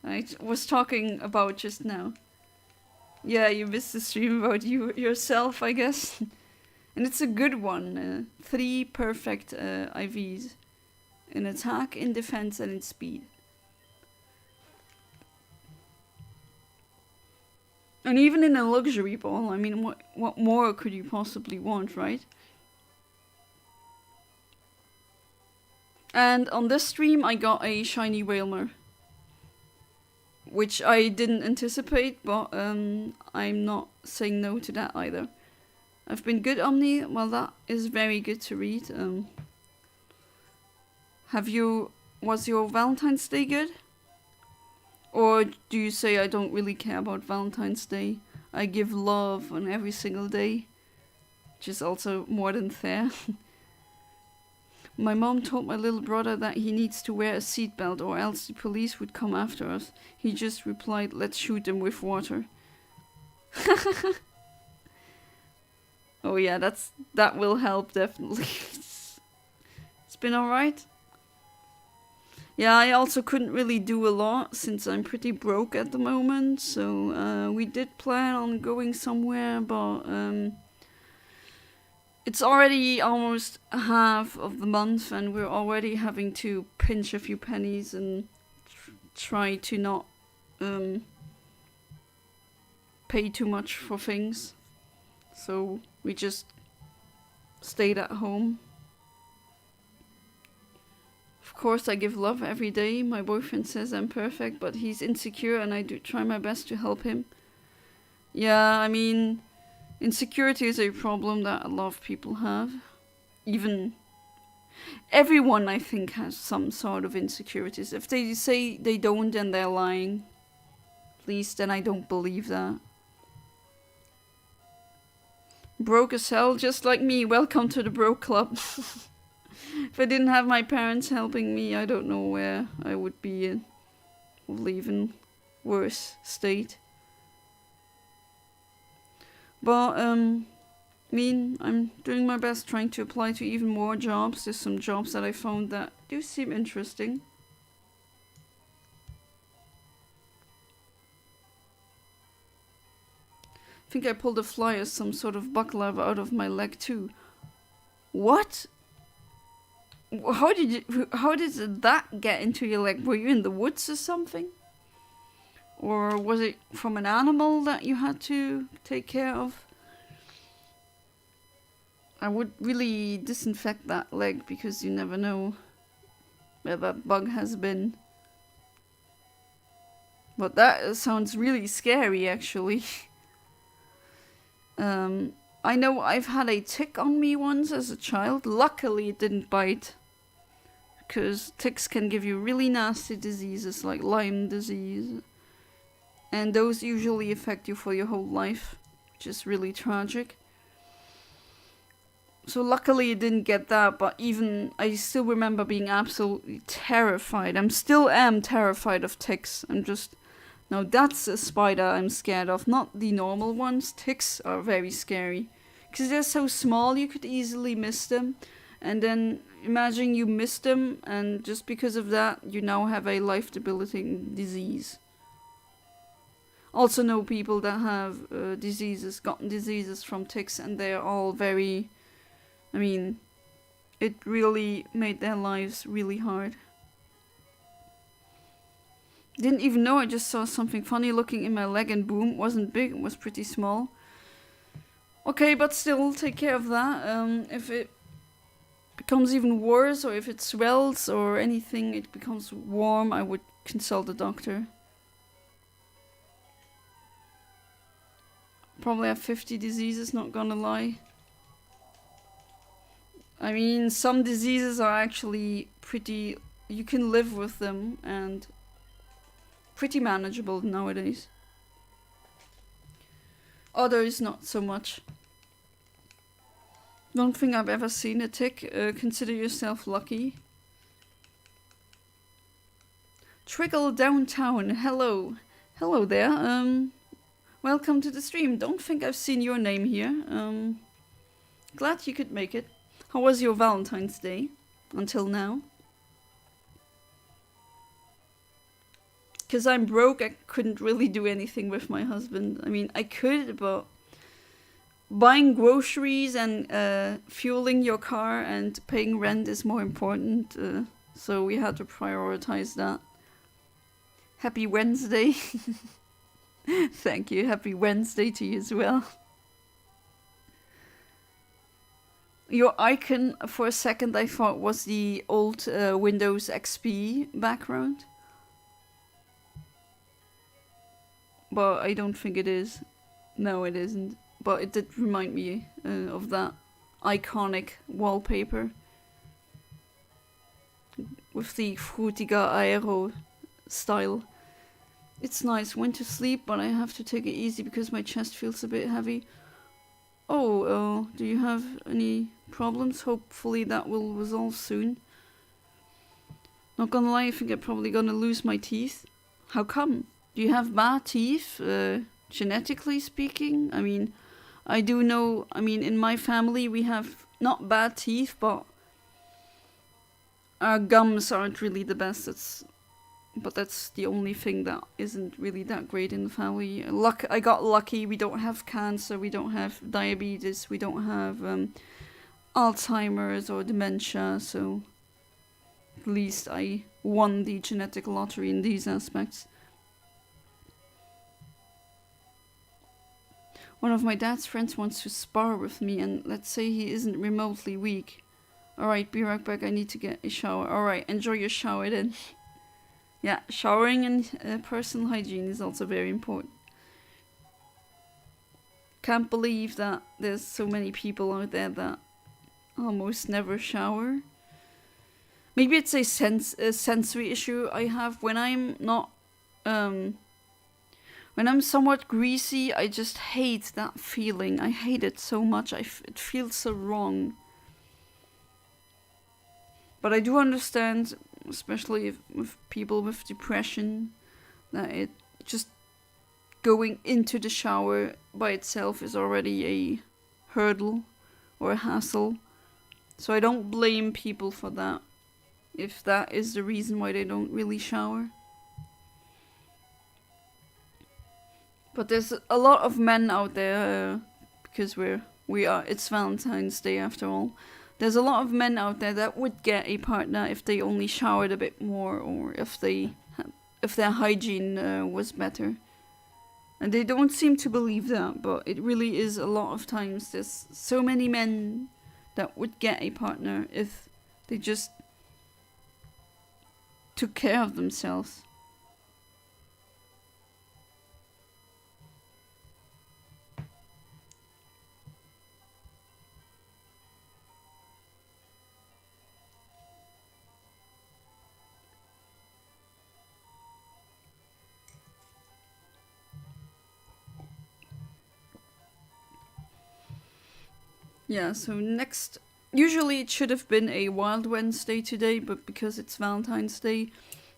I was talking about just now. Yeah, you missed the stream about you yourself, I guess. And it's a good one. 3 perfect IVs. In attack, in defense, and in speed. And even in a luxury ball, I mean, what more could you possibly want, right? And on this stream, I got a shiny Wailmer. Which I didn't anticipate, but I'm not saying no to that either. I've been good, Omni. Well, that is very good to read. Was your Valentine's Day good? Or do you say I don't really care about Valentine's Day? I give love on every single day. Which is also more than fair. My mom told my little brother that he needs to wear a seatbelt or else the police would come after us. He just replied, let's shoot them with water. Oh yeah, that will help definitely. It's been alright. Yeah, I also couldn't really do a lot since I'm pretty broke at the moment. So we did plan on going somewhere, but it's already almost half of the month and we're already having to pinch a few pennies and try to not pay too much for things. So we just stayed at home. Of course, I give love every day. My boyfriend says I'm perfect, but he's insecure and I do try my best to help him. Yeah, I mean, insecurity is a problem that a lot of people have. Even everyone, I think, has some sort of insecurities. If they say they don't, then they're lying. At least then I don't believe that. Broke as hell, just like me. Welcome to the broke club. If I didn't have my parents helping me, I don't know where I would be in. Probably even worse state. But, I mean, I'm doing my best trying to apply to even more jobs. There's some jobs that I found that do seem interesting. I think I pulled a fly as some sort of baklava out of my leg too. What? How did that get into your leg? Were you in the woods or something? Or was it from an animal that you had to take care of? I would really disinfect that leg because you never know where that bug has been. But that sounds really scary, actually. I know I've had a tick on me once as a child. Luckily, it didn't bite. Because ticks can give you really nasty diseases like Lyme disease. And those usually affect you for your whole life, which is really tragic. So luckily it didn't get that, but even I still remember being absolutely terrified. I still am terrified of ticks. No, that's a spider I'm scared of, not the normal ones. Ticks are very scary. Because they're so small, you could easily miss them. And then imagine you missed them, and just because of that, you now have a life-debilitating disease. Also know people that have gotten diseases from ticks, and they're all very... I mean, it really made their lives really hard. Didn't even know, I just saw something funny looking in my leg and boom, it wasn't big, it was pretty small. Okay, but still, take care of that. If it becomes even worse, or if it swells or anything, it becomes warm, I would consult a doctor. Probably have 50 diseases, not gonna lie. I mean, some diseases are actually pretty... You can live with them and pretty manageable nowadays. Others, not so much. Don't think I've ever seen a tick. Consider yourself lucky. Trickle Downtown, hello. Hello there. Welcome to the stream. Don't think I've seen your name here. Glad you could make it. How was your Valentine's Day until now? Because I'm broke, I couldn't really do anything with my husband. I mean, I could, but buying groceries and fueling your car and paying rent is more important. So we had to prioritize that. Happy Wednesday. Thank you. Happy Wednesday to you as well. Your icon, for a second, I thought was the old Windows XP background. But I don't think it is. No, it isn't. But it did remind me of that iconic wallpaper. With the Frutiger Aero style. It's nice. Went to sleep, but I have to take it easy because my chest feels a bit heavy. Oh, do you have any problems? Hopefully that will resolve soon. Not gonna lie, I think I'm probably gonna lose my teeth. How come? Do you have bad teeth, genetically speaking? I mean, I do know, in my family we have not bad teeth, but our gums aren't really the best. But that's the only thing that isn't really that great in the family. I got lucky. We don't have cancer. We don't have diabetes. We don't have Alzheimer's or dementia. So at least I won the genetic lottery in these aspects. One of my dad's friends wants to spar with me, and let's say he isn't remotely weak. Alright, be right back. I need to get a shower. Alright, enjoy your shower then. Yeah, showering and personal hygiene is also very important. Can't believe that there's so many people out there that almost never shower. Maybe it's a sensory issue I have when I'm not... when I'm somewhat greasy, I just hate that feeling. I hate it so much. It feels so wrong. But I do understand, especially with people with depression, that it just going into the shower by itself is already a hurdle or a hassle. So I don't blame people for that, if that is the reason why they don't really shower. But there's a lot of men out there, because it's Valentine's Day after all. There's a lot of men out there that would get a partner if they only showered a bit more, or if their hygiene was better. And they don't seem to believe that, but it really is a lot of times. There's so many men that would get a partner if they just took care of themselves. Yeah, so next... Usually it should have been a Wild Wednesday today, but because it's Valentine's Day,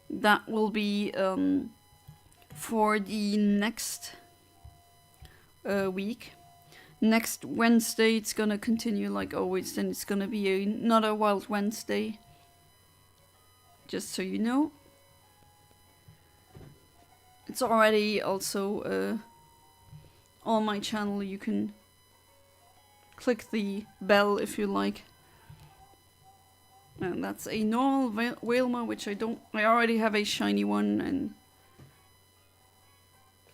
that will be for the next week. Next Wednesday it's gonna continue like always, then it's gonna be another Wild Wednesday. Just so you know. It's already also on my channel. You can click the bell if you like. And that's a normal Whalmer, which I already have a shiny one, and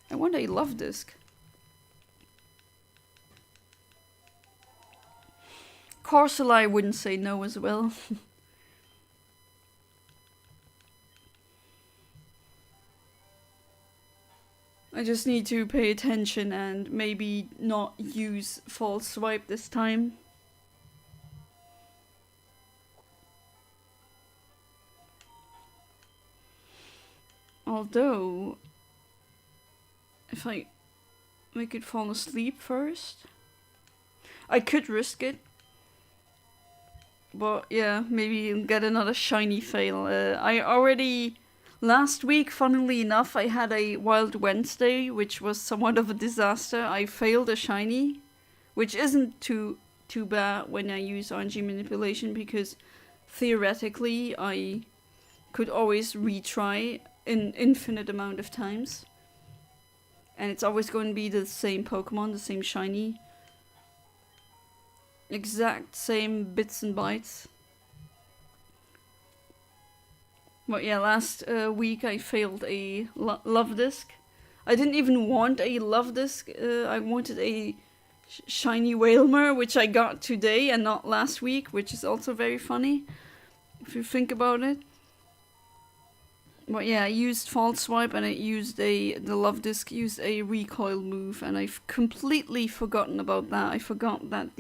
I want a Luvdisc. Corsola I wouldn't say no as well. I just need to pay attention and maybe not use false swipe this time. Although, if I make it fall asleep first, I could risk it. But yeah, maybe get another shiny fail. I already... Last week, funnily enough, I had a Wild Wednesday, which was somewhat of a disaster. I failed a shiny, which isn't too bad when I use RNG manipulation, because theoretically I could always retry an infinite amount of times. And it's always going to be the same Pokemon, the same shiny. Exact same bits and bytes. But yeah, last week I failed a Luvdisc. I didn't even want a Luvdisc. I wanted a shiny Whalmer, which I got today and not last week, which is also very funny if you think about it. But yeah, I used false swipe and the Luvdisc used a recoil move, and I've completely forgotten about that. I forgot that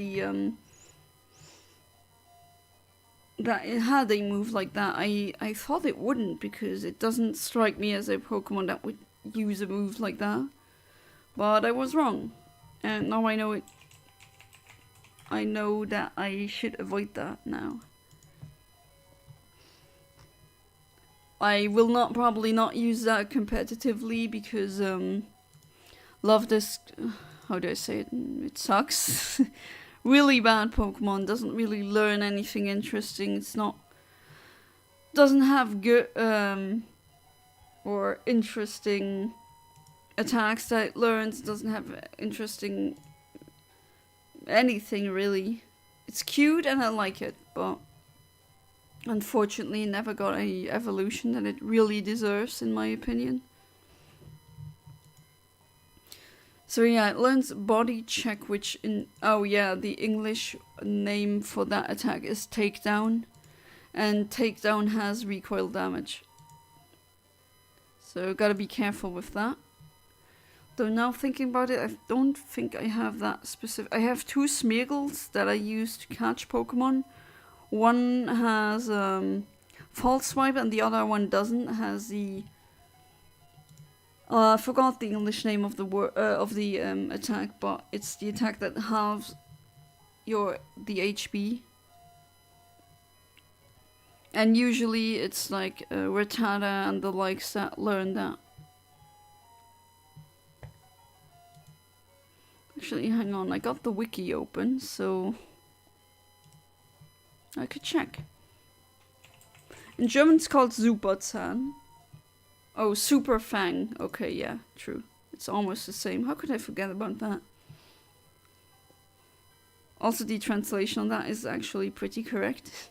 that it had a move like that. I thought it wouldn't, because it doesn't strike me as a Pokemon that would use a move like that. But I was wrong. And now I know it. I know that I should avoid that now. I will probably not use that competitively, because Luvdisc, how do I say it? It sucks. Really bad Pokemon, doesn't really learn anything interesting. Doesn't have good or interesting attacks that it learns. Doesn't have interesting anything really. It's cute and I like it, but unfortunately never got a evolution that it really deserves, in my opinion. So yeah, it learns Body Check, which the English name for that attack is Takedown. And Takedown has recoil damage. So gotta be careful with that. Though now thinking about it, I don't think I have that specific... I have two Smeargles that I use to catch Pokemon. One has False Swipe and the other one doesn't. Has the... I forgot the English name of the attack, but it's the attack that halves the HP. And usually it's like Rattata and the likes that learn that. Actually, hang on, I got the wiki open, so I could check. In German it's called Superzahn. Oh, Super Fang. Okay, yeah, true. It's almost the same. How could I forget about that? Also, the translation on that is actually pretty correct.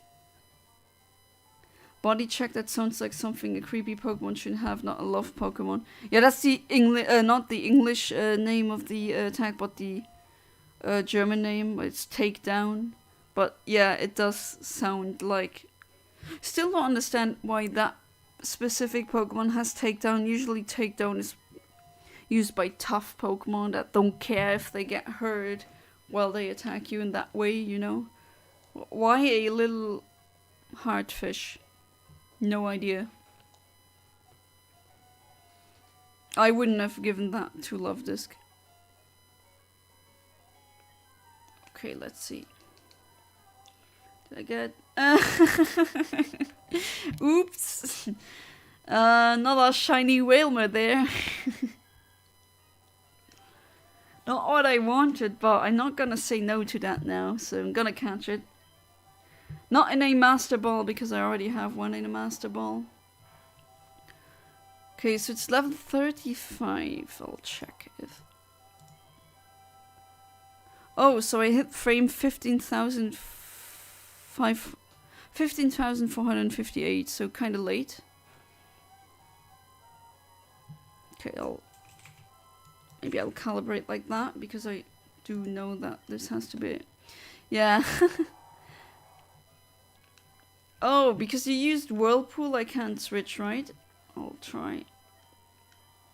Body Check, that sounds like something a creepy Pokemon should have, not a love Pokemon. Yeah, that's the not the English name of the attack, but the German name. It's Takedown. But yeah, it does sound like... Still don't understand why that specific Pokemon has Takedown. Usually Takedown is used by tough Pokemon that don't care if they get hurt while they attack you in that way, you know? Why a little Heartfish? No idea. I wouldn't have given that to Luvdisc. Okay, let's see. Did I get... Oops! Not a shiny Whalmer there. Not what I wanted, but I'm not gonna say no to that now, so I'm gonna catch it. Not in a Master Ball, because I already have one in a Master Ball. Okay, so it's level 35. I'll check if... Oh, so I hit frame 15,458, so kind of late. Okay, maybe I'll calibrate like that, because I do know that this has to be... Yeah. Oh, because you used Whirlpool, I can't switch, right? I'll try.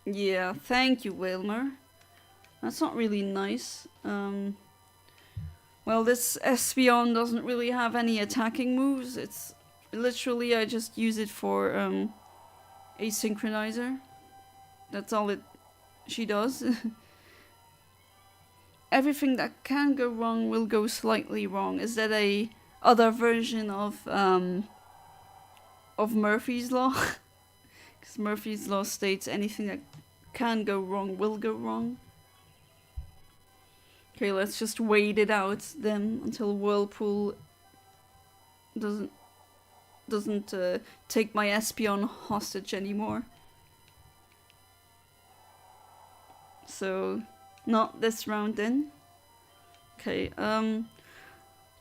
Yeah, thank you, Whalmer. That's not really nice. Well, this Espeon doesn't really have any attacking moves. It's literally, I just use it for a synchronizer. That's all she does. Everything that can go wrong will go slightly wrong. Is that a other version of Murphy's Law? Because Murphy's Law states anything that can go wrong will go wrong. Okay, let's just wait it out then until Whirlpool doesn't take my Espeon hostage anymore. So, not this round then. Okay,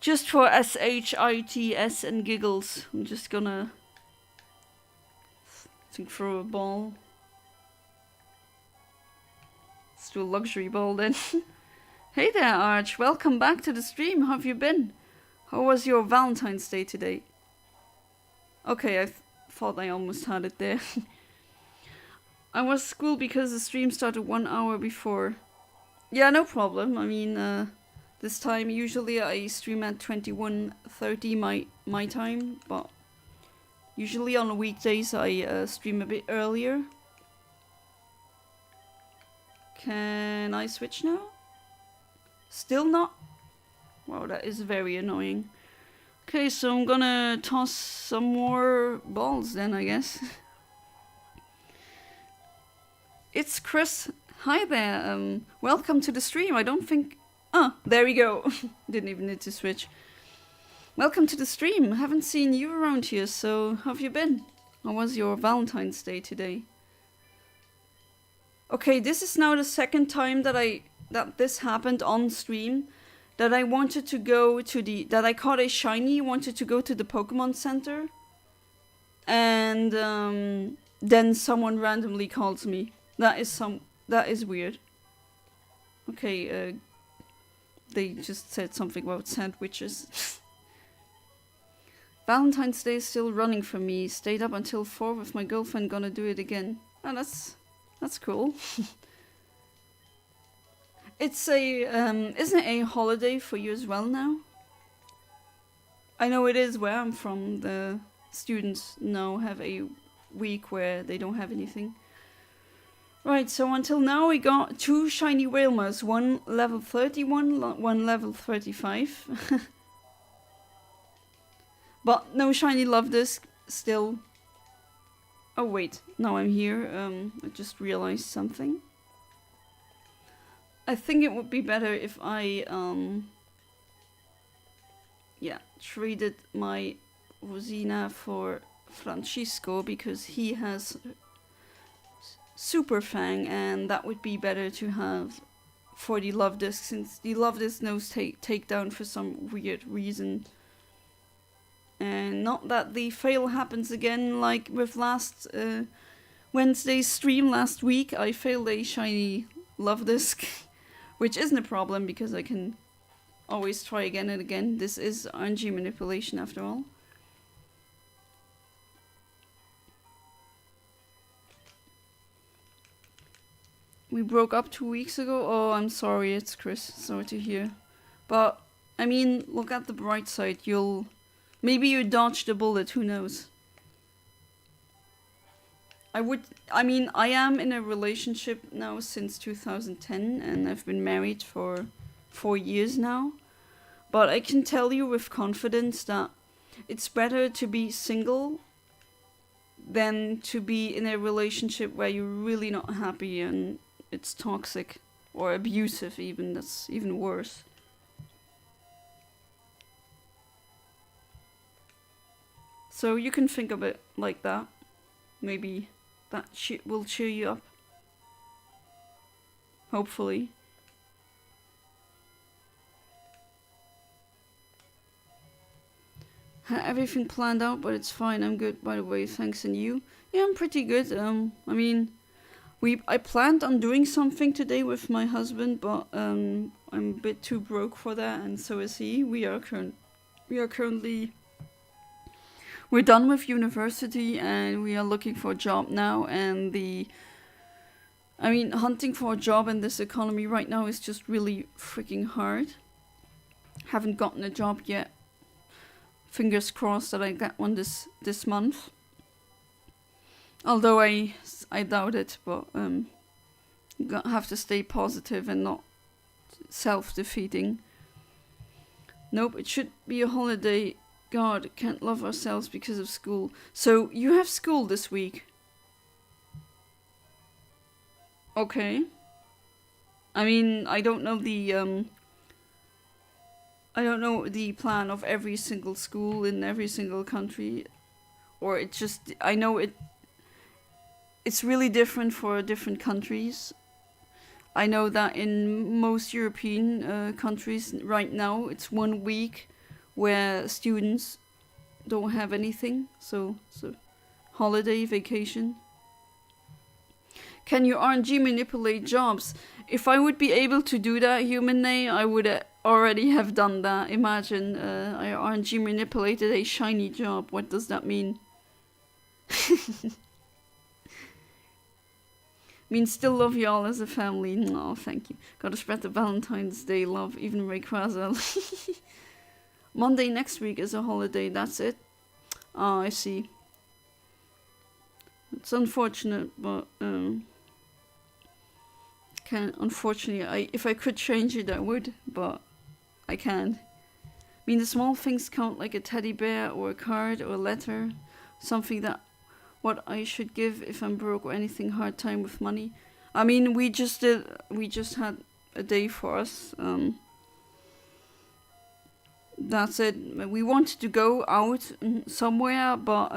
just for SHITS and giggles, I'm just gonna throw a ball. Let's do a luxury ball then. Hey there, Arch. Welcome back to the stream. How have you been? How was your Valentine's Day today? Okay, I thought I almost had it there. I was at school because the stream started 1 hour before. Yeah, no problem. I mean, this time usually I stream at 21:30 my time, but usually on weekdays I stream a bit earlier. Can I switch now? Still not? Wow, that is very annoying. Okay, so I'm gonna toss some more balls then, I guess. It's Chris. Hi there. Welcome to the stream. I don't think... Oh, there we go. Didn't even need to switch. Welcome to the stream. Haven't seen you around here, so how have you been? How was your Valentine's Day today? Okay, this is now the second time that this happened on stream, that I wanted to go to that I caught a shiny, wanted to go to the Pokemon Center, and then someone randomly calls me. That is weird. Okay, they just said something about sandwiches. Valentine's Day is still running for me. Stayed up until 4 with my girlfriend, gonna do it again. Oh, that's cool. It's isn't it a holiday for you as well now? I know it is where I'm from. The students now have a week where they don't have anything. Right, so until now we got 2 shiny Whalmers, one level 31, one level 35. But no shiny Luvdisc still. Oh wait, now I'm here. I just realized something. I think it would be better if I traded my Rosina for Francisco, because he has Super Fang, and that would be better to have for the Luvdisc, since the Luvdisc knows takedown for some weird reason. And not that the fail happens again, like with last Wednesday's stream last week. I failed a shiny Luvdisc, which isn't a problem because I can always try again and again. This is RNG manipulation after all. We broke up 2 weeks ago. Oh, I'm sorry, it's Chris. Sorry to hear. But, I mean, look at the bright side. Maybe you dodged a bullet, who knows? I am in a relationship now since 2010, and I've been married for 4 years now. But I can tell you with confidence that it's better to be single than to be in a relationship where you're really not happy and it's toxic or abusive even. That's even worse. So you can think of it like that. Maybe that shit will cheer you up. Hopefully. Had everything planned out, but it's fine. I'm good, by the way. Thanks, and you? Yeah, I'm pretty good. I mean, I planned on doing something today with my husband, but I'm a bit too broke for that, and so is he. We're done with university, and we are looking for a job now. And hunting for a job in this economy right now is just really freaking hard. Haven't gotten a job yet. Fingers crossed that I get one this month. Although I doubt it, but you have to stay positive and not self-defeating. Nope, it should be a holiday. God, can't love ourselves because of school. So you have school this week? Okay. I mean, I don't know the plan of every single school in every single country, or I know it's really different for different countries. I know that in most European countries right now it's 1 week where students don't have anything, so holiday, vacation. Can you RNG manipulate jobs? If I would be able to do that, Human Name, I would already have done that. Imagine I RNG manipulated a shiny job. What does that mean? Means still love y'all as a family. No, thank you. Gotta spread the Valentine's Day love, even Rayquaza. Monday next week is a holiday, that's it? Oh, I see. It's unfortunate, but unfortunately, if I could change it, I would, but I can't. I mean, the small things count, like a teddy bear or a card or a letter, something that what I should give if I'm broke or anything hard time with money. I mean, we just had a day for us. That's it. We wanted to go out somewhere, but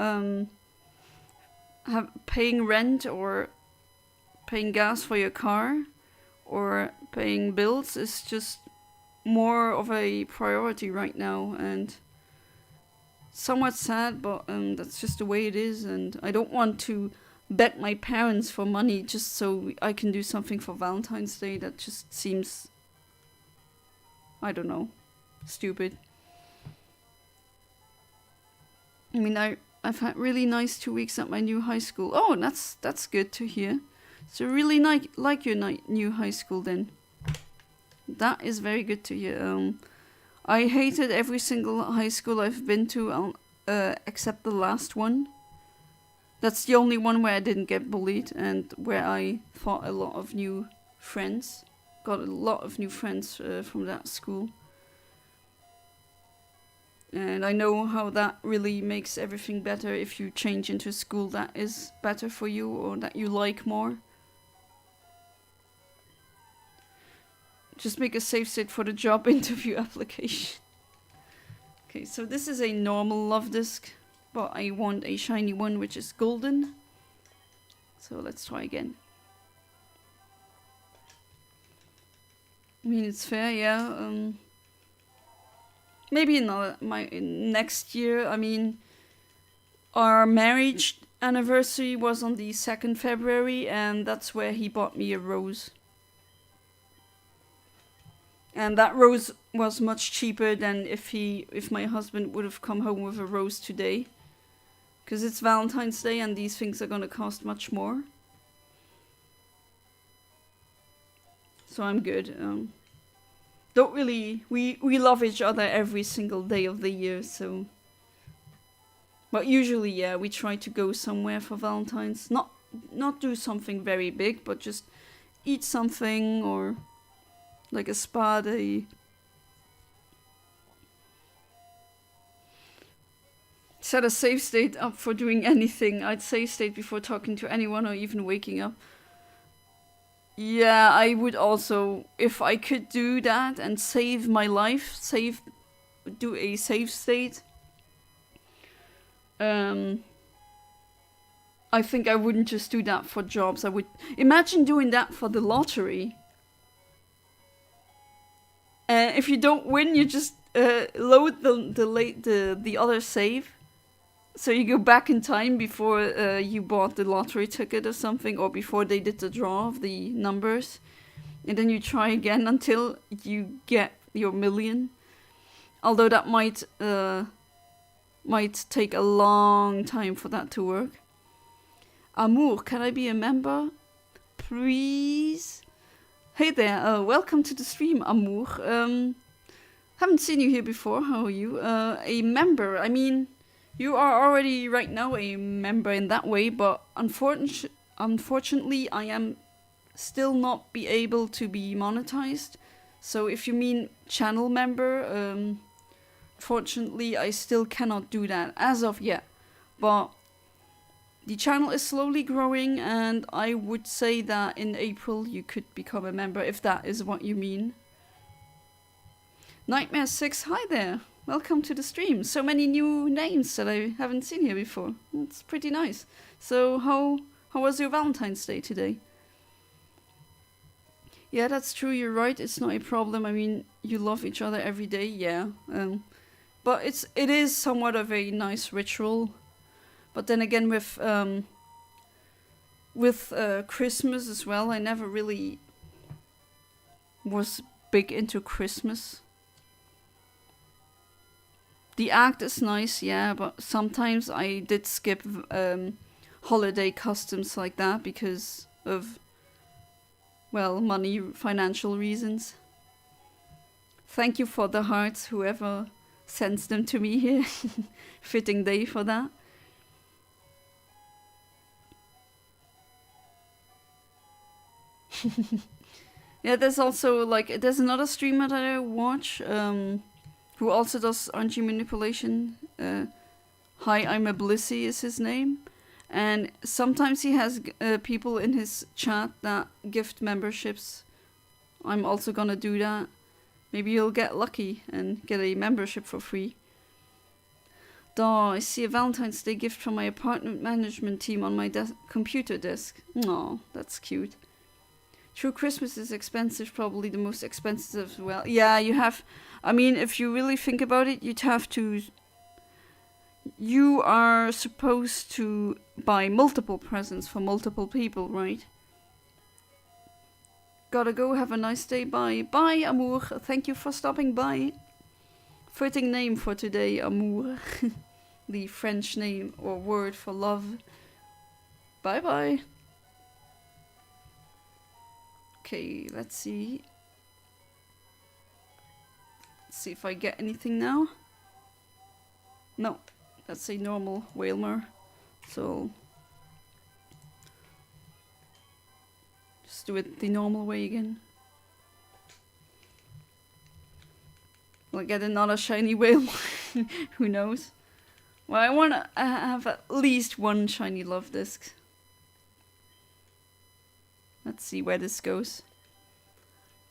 paying rent or paying gas for your car or paying bills is just more of a priority right now, and somewhat sad, but that's just the way it is. And I don't want to beg my parents for money just so I can do something for Valentine's Day. That just seems, I don't know, stupid. I mean, I've had really nice 2 weeks at my new high school. Oh, that's good to hear. So really like your new high school then. That is very good to hear. I hated every single high school I've been to, except the last one. That's the only one where I didn't get bullied and where I fought a lot of new friends. Got a lot of new friends from that school. And I know how that really makes everything better if you change into a school that is better for you or that you like more. Just make a safe set for the job interview application. Okay, so this is a normal Luvdisc, but I want a shiny one which is golden. So let's try again. I mean, it's fair, yeah. Maybe next year. I mean, our marriage anniversary was on the 2nd February, and that's where he bought me a rose. And that rose was much cheaper than if my husband would have come home with a rose today. Because it's Valentine's Day and these things are gonna cost much more. So I'm good. Don't really, we love each other every single day of the year, so. But usually, yeah, we try to go somewhere for Valentine's. Not do something very big, but just eat something or like a spa day. Set a save state up for doing anything. I'd save state before talking to anyone or even waking up. Yeah, I would also, if I could do that and save my life, do a save state. I think I wouldn't just do that for jobs. I would imagine doing that for the lottery. If you don't win, you just load the other save. So you go back in time before you bought the lottery ticket or something, or before they did the draw of the numbers. And then you try again until you get your million. Although that might take a long time for that to work. Amour, can I be a member? Please? Hey there, welcome to the stream, Amour. Haven't seen you here before, how are you? A member, I mean... You are already right now a member in that way, but unfortunately I am still not be able to be monetized. So if you mean channel member, fortunately I still cannot do that as of yet. But the channel is slowly growing, and I would say that in April you could become a member if that is what you mean. Nightmare 6, hi there. Welcome to the stream. So many new names that I haven't seen here before. It's pretty nice. So how was your Valentine's Day today? Yeah, that's true. You're right. It's not a problem. I mean, you love each other every day. Yeah. But it is somewhat of a nice ritual. But then again, with Christmas as well, I never really was big into Christmas. The act is nice, yeah, but sometimes I did skip holiday customs like that because of, well, money, financial reasons. Thank you for the hearts, whoever sends them to me here. Fitting day for that. Yeah, there's also, like, there's another streamer that I watch, who also does RNG manipulation. Hi, I'm a Blissy is his name. And sometimes he has people in his chat that gift memberships. I'm also gonna do that. Maybe you'll get lucky and get a membership for free. Duh, I see a Valentine's Day gift from my apartment management team on my computer desk. Aw, that's cute. True, Christmas is expensive, probably the most expensive as well. Yeah, you have... I mean, if you really think about it, you'd have to... You are supposed to buy multiple presents for multiple people, right? Gotta go, have a nice day, bye. Bye, Amour, thank you for stopping by. Fitting name for today, Amour. The French name or word for love. Bye bye. Okay, let's see. Let's see if I get anything now. No, that's a normal Whalmer. So just do it the normal way again. Will I get another shiny whale? Who knows? Well, I want to have at least one shiny Luvdisc. Let's see where this goes.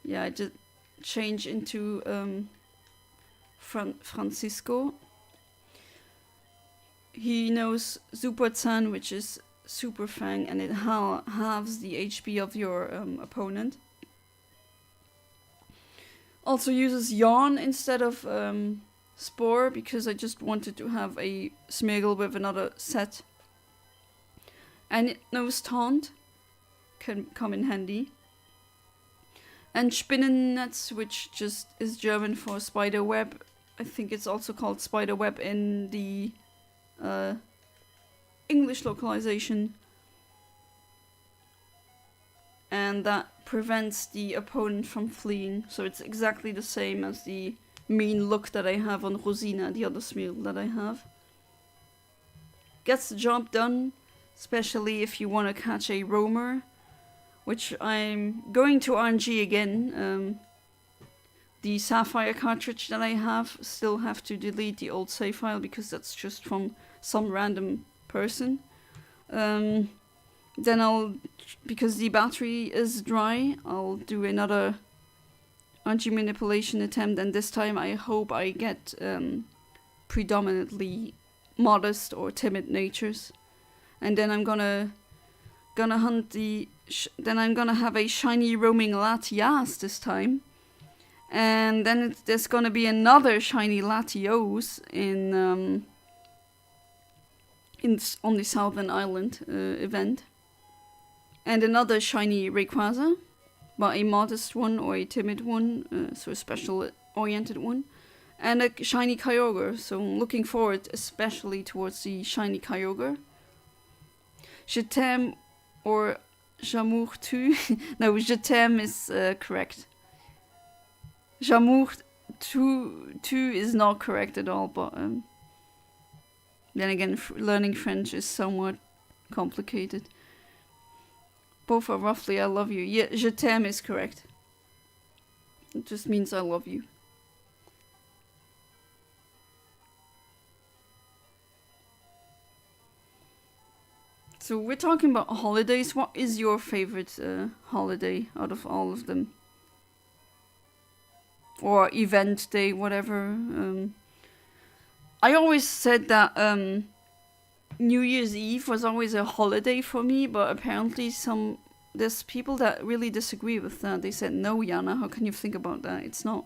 Yeah, I just change into Francisco. He knows Super-Zan, which is Super Fang, and it halves the HP of your opponent. Also uses Yawn instead of Spore, because I just wanted to have a Smeargle with another set. And it knows Taunt, can come in handy. And Spinnennetz, which just is German for spider web. I think it's also called spider web in the English localization. And that prevents the opponent from fleeing. So it's exactly the same as the mean look that I have on Rosina, the other Smeargle that I have. Gets the job done, especially if you want to catch a roamer, which I'm going to RNG again. the Sapphire cartridge that I have. Still have to delete the old save file because that's just from some random person. Then because the battery is dry, I'll do another RNG manipulation attempt, and this time I hope I get predominantly modest or timid natures. And then I'm gonna hunt then I'm gonna have a shiny roaming Latias this time. And then there's gonna be another shiny Latios on the Southern Island event. And another shiny Rayquaza, but a modest one or a timid one, so a special oriented one. And a shiny Kyogre, so I'm looking forward especially towards the shiny Kyogre. Je t'aime or J'amour tu. No, Je t'aime is correct. J'amour tu is not correct at all, but then again, learning French is somewhat complicated. Both are roughly I love you. Yeah, Je t'aime is correct. It just means I love you. So we're talking about holidays. What is your favorite holiday out of all of them? Or event day, whatever. I always said that New Year's Eve was always a holiday for me, but apparently there's people that really disagree with that. They said, no, Yana, how can you think about that? It's not.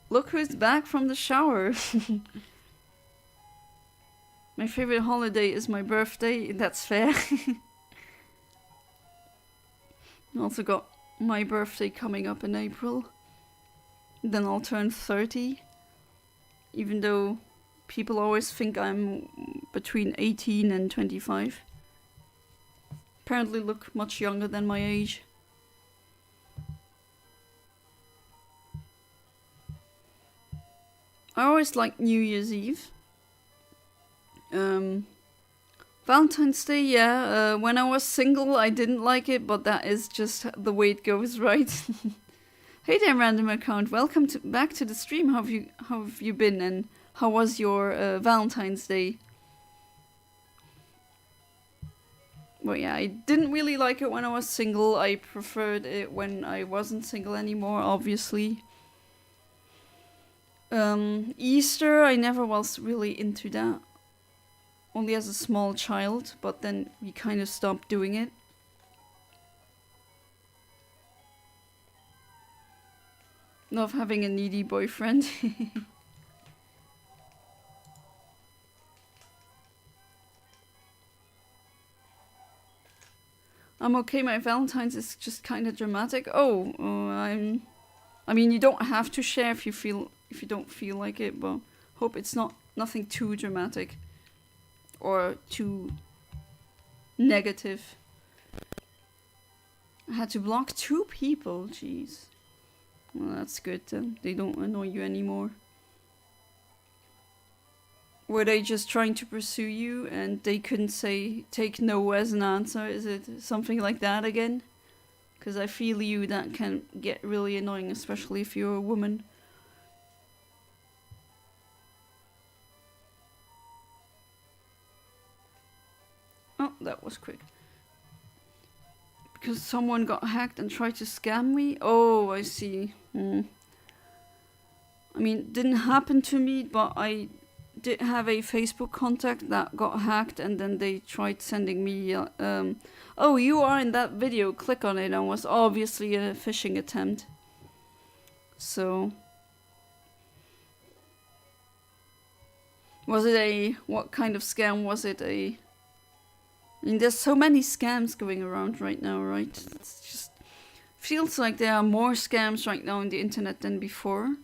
Look who's back from the shower. My favorite holiday is my birthday, that's fair. I also got my birthday coming up in April. Then I'll turn 30. Even though people always think I'm between 18 and 25. Apparently look much younger than my age. I always liked New Year's Eve. Valentine's Day, yeah. When I was single, I didn't like it, but that is just the way it goes, right? Hey there, random account. Welcome back to the stream. How have you been, and how was your Valentine's Day? Well, yeah, I didn't really like it when I was single. I preferred it when I wasn't single anymore, obviously. Easter, I never was really into that. Only as a small child, but then we kind of stopped doing it. Love having a needy boyfriend. I'm okay, my Valentine's is just kind of dramatic. Oh, I mean, you don't have to share if you don't feel like it, but hope it's nothing too dramatic. Or too negative. I had to block 2 people, jeez. Well, that's good then. They don't annoy you anymore. Were they just trying to pursue you and they couldn't take no as an answer? Is it something like that again? Because I feel you, that can get really annoying, especially if you're a woman. Oh, that was quick. Because someone got hacked and tried to scam me? Oh, I see. I mean, it didn't happen to me, but I did have a Facebook contact that got hacked, and then they tried sending me, oh, you are in that video, click on it, and was obviously a phishing attempt. So... was it what kind of scam was it? I mean, there's so many scams going around right now, right? It's just feels like there are more scams right now on the internet than before.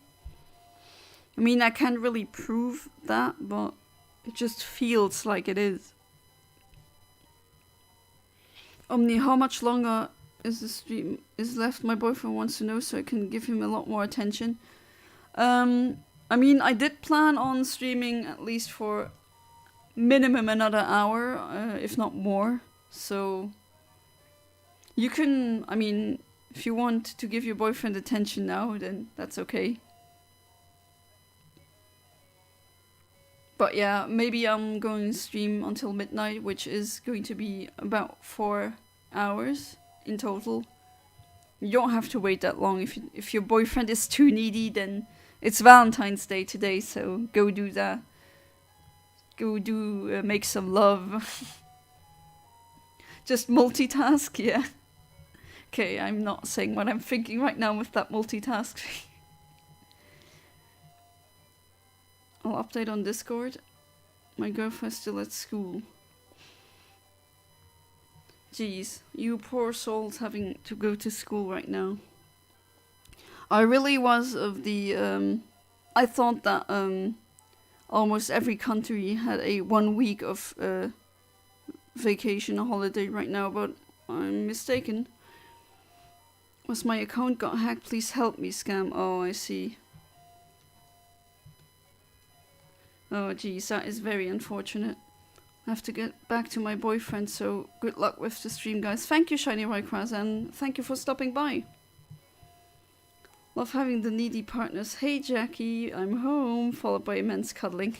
I mean, I can't really prove that, but it just feels like it is. Omni, how much longer is the stream left? My boyfriend wants to know so I can give him a lot more attention. I mean, I did plan on streaming at least for minimum another hour, if not more. So You can, I mean, if you want to give your boyfriend attention now, then that's okay. But yeah, maybe I'm going to stream until midnight, which is going to be about 4 hours in total. You don't have to wait that long. If your boyfriend is too needy, then it's Valentine's Day today, so go do that. Go do, make some love. Just multitask, yeah. Okay, I'm not saying what I'm thinking right now with that multitask. I'll update on Discord. My girlfriend's still at school. Jeez, you poor souls having to go to school right now. I really was of the, I thought that, almost every country had a 1 week of, vacation, a holiday right now, but I'm mistaken. Was my account got hacked? Please help me, scam. Oh, I see. Oh, geez, that is very unfortunate. I have to get back to my boyfriend, so good luck with the stream, guys. Thank you, Shiny Rayquaza, and thank you for stopping by. Love having the needy partners. Hey, Jackie, I'm home, followed by immense cuddling.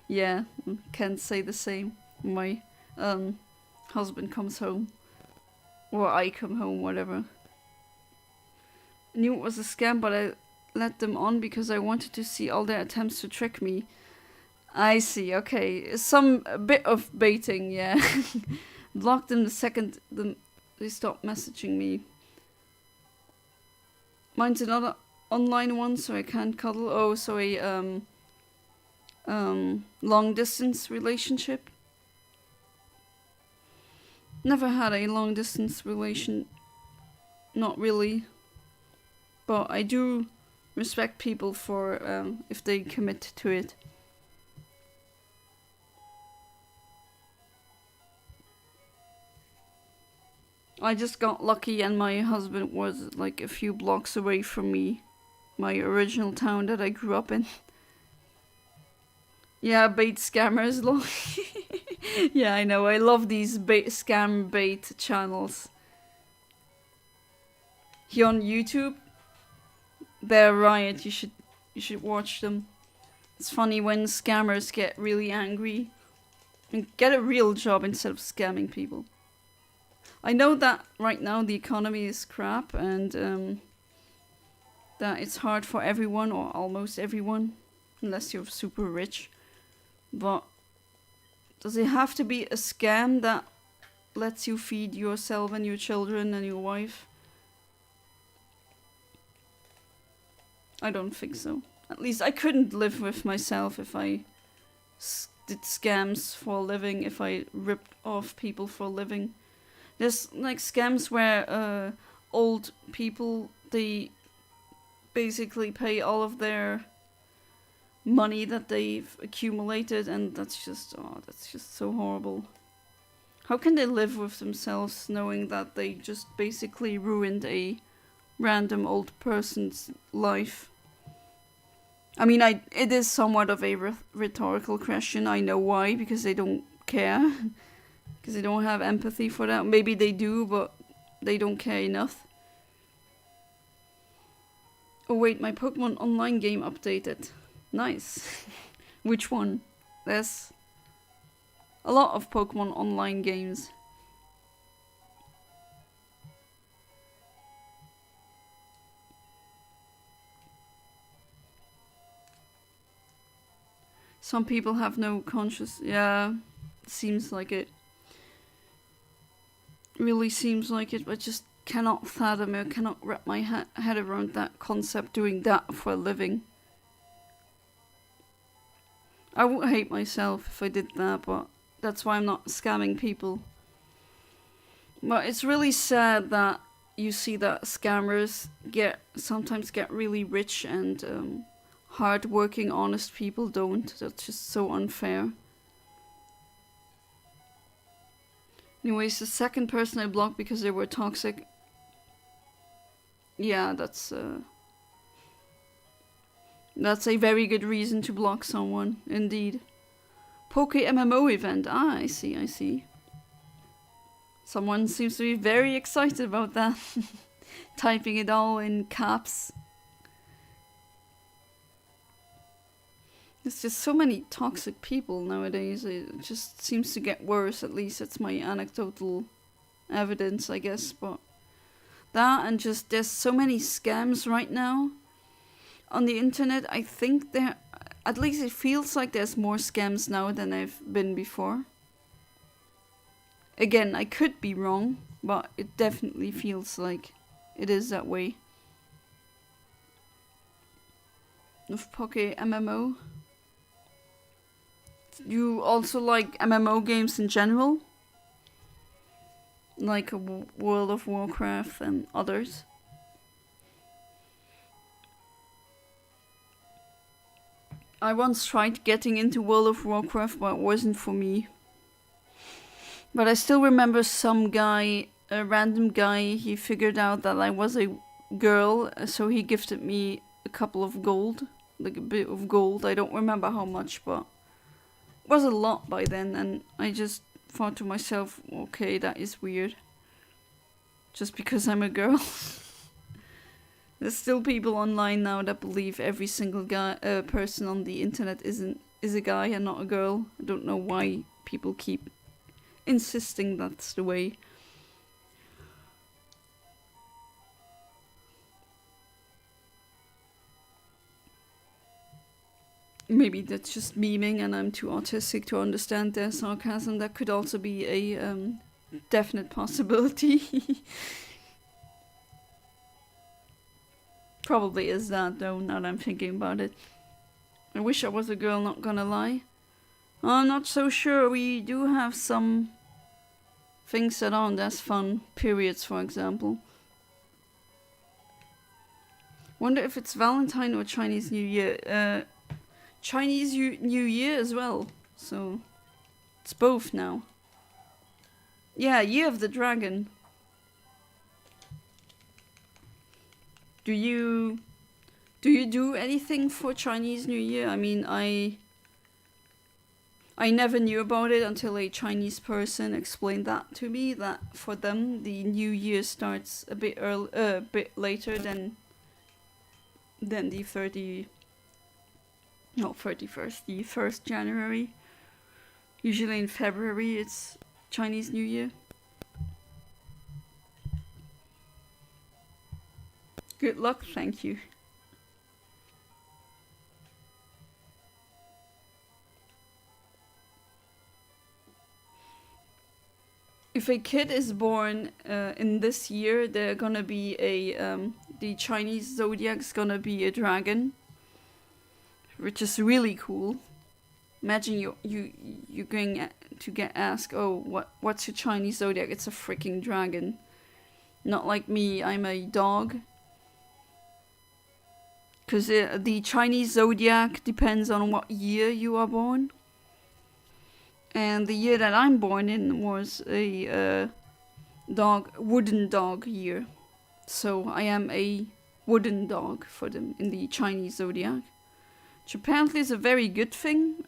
Yeah, can't say the same. My husband comes home. Or I come home, whatever. I knew it was a scam, but I let them on because I wanted to see all their attempts to trick me. I see, okay. Some bit of baiting, yeah. Blocked them the second they stopped messaging me. Mine's another online one, so I can't cuddle. Oh, so a long distance relationship. Never had a long distance relation. Not really. But I do respect people for if they commit to it. I just got lucky and my husband was like a few blocks away from me. My original town that I grew up in. Yeah, bait scammers. Yeah, I know. I love these scam bait channels. Here on YouTube. Bear Riot, you should watch them. It's funny when scammers get really angry and get a real job instead of scamming people. I know that right now the economy is crap and that it's hard for everyone or almost everyone, unless you're super rich. But does it have to be a scam that lets you feed yourself and your children and your wife? I don't think so. At least I couldn't live with myself if I did scams for a living, if I ripped off people for a living. There's like scams where old people, they basically pay all of their money that they've accumulated, and that's just so horrible. How can they live with themselves knowing that they just basically ruined a random old person's life? I mean, it is somewhat of a rhetorical question. I know why, because they don't care. Because they don't have empathy for that. Maybe they do, but they don't care enough. Oh wait, my Pokemon Online game updated. Nice. Which one? There's a lot of Pokemon Online games. Some people have no conscious... Yeah, seems like it. Really seems like it. I just cannot fathom it. I cannot wrap my head around that concept, doing that for a living. I would hate myself if I did that, but that's why I'm not scamming people. But it's really sad that you see that scammers sometimes get really rich and hard-working, honest people don't. That's just so unfair. Anyways, the second person I blocked because they were toxic. Yeah, that's a very good reason to block someone, indeed. Poke MMO event. Ah, I see. Someone seems to be very excited about that. Typing it all in caps. There's just so many toxic people nowadays. It just seems to get worse. At least that's my anecdotal evidence, I guess. But that, and just there's so many scams right now on the internet. I think there, at least it feels like there's more scams now than I've been before. Again, I could be wrong, but it definitely feels like it is that way. Of Poke MMO. You also like MMO games in general? Like World of Warcraft and others? I once tried getting into World of Warcraft, but it wasn't for me. But I still remember some guy, a random guy, he figured out that I was a girl, so he gifted me a couple of gold, like a bit of gold. I don't remember how much, but it was a lot by then, and I just thought to myself, okay, that is weird. Just because I'm a girl. There's still people online now that believe every single person on the internet is a guy and not a girl. I don't know why people keep insisting that's the way. Maybe that's just memeing and I'm too autistic to understand their sarcasm. That could also be a definite possibility. Probably is that though, now that I'm thinking about it. I wish I was a girl, not gonna lie. I'm not so sure. We do have some things that aren't as fun. Periods, for example. Wonder if it's Valentine or Chinese New Year. Chinese New Year as well. So it's both now. Yeah, Year of the Dragon. Do you do anything for Chinese New Year? I mean, I never knew about it until a Chinese person explained that to me, that for them the New Year starts a bit later than the 31st, the 1st January. Usually in February it's Chinese New Year. Good luck, thank you. If a kid is born in this year, they're gonna be the Chinese zodiac's gonna be a dragon, which is really cool. Imagine you're going to get asked, oh, what's your Chinese zodiac? It's a freaking dragon. Not like me, I'm a dog. Because the Chinese zodiac depends on what year you are born. And the year that I'm born in was a wooden dog year. So I am a wooden dog for them in the Chinese zodiac. Which apparently is a very good thing.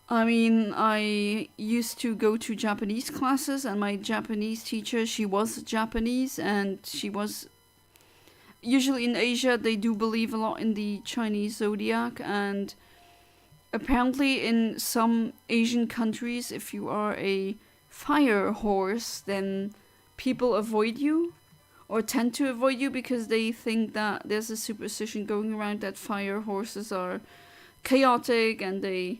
I mean, I used to go to Japanese classes, and my Japanese teacher, she was Japanese, and she was... Usually in Asia, they do believe a lot in the Chinese zodiac, and apparently in some Asian countries, if you are a fire horse, then people avoid you, or tend to avoid you, because they think that there's a superstition going around that fire horses are chaotic, and they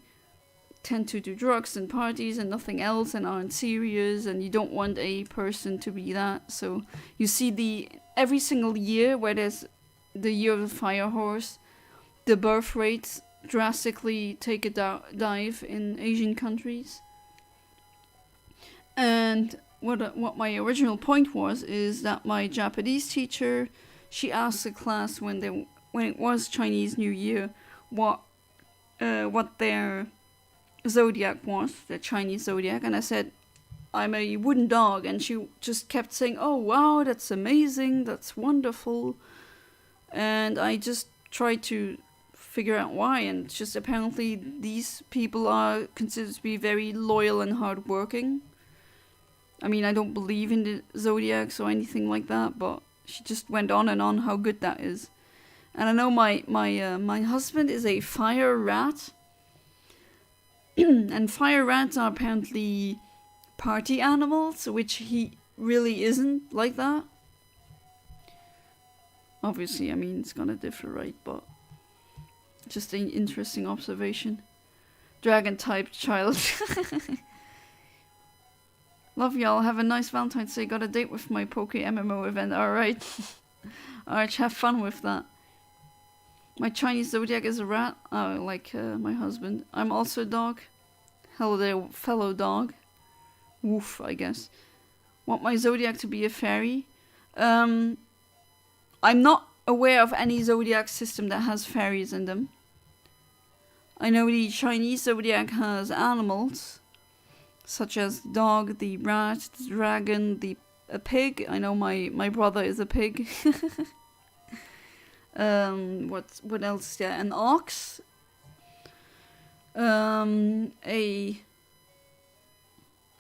tend to do drugs and parties and nothing else, and aren't serious, and you don't want a person to be that. So you see every single year where there's the year of the fire horse, the birth rates drastically take a dive in Asian countries. And what my original point was is that my Japanese teacher, she asked the class when it was Chinese New Year what their zodiac was, the Chinese zodiac, and I said I'm a wooden dog, and she just kept saying, oh wow, that's amazing, that's wonderful. And I just tried to figure out why, and just apparently these people are considered to be very loyal and hardworking. I mean, I don't believe in the zodiacs or anything like that, but she just went on and on how good that is. And I know my husband is a fire rat. And fire rats are apparently party animals, which he really isn't like that. Obviously, I mean, it's gonna differ, right? But just an interesting observation. Dragon type child. Love y'all. Have a nice Valentine's Day. Got a date with my Poke MMO event. Alright. Alright, have fun with that. My Chinese zodiac is a rat. Like my husband. I'm also a dog. Hello there, fellow dog. Woof, I guess. Want my zodiac to be a fairy? I'm not aware of any zodiac system that has fairies in them. I know the Chinese zodiac has animals, such as the dog, the rat, the dragon, a pig. I know my brother is a pig. What else? Yeah, an ox. A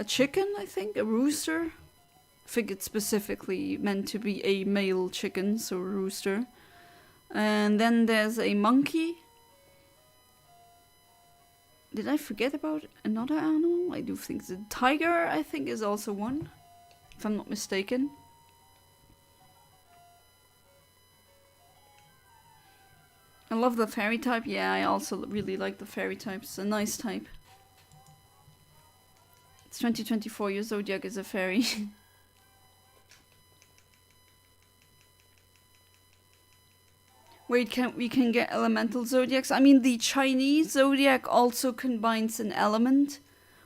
chicken, I think, a rooster. I think it's specifically meant to be a male chicken, so rooster. And then there's a monkey. Did I forget about another animal? I do think the tiger, I think, is also one, if I'm not mistaken. I love the fairy type. Yeah, I also really like the fairy type. It's a nice type. It's 2024, your zodiac is a fairy. Wait, we can get elemental zodiacs? I mean, the Chinese zodiac also combines an element,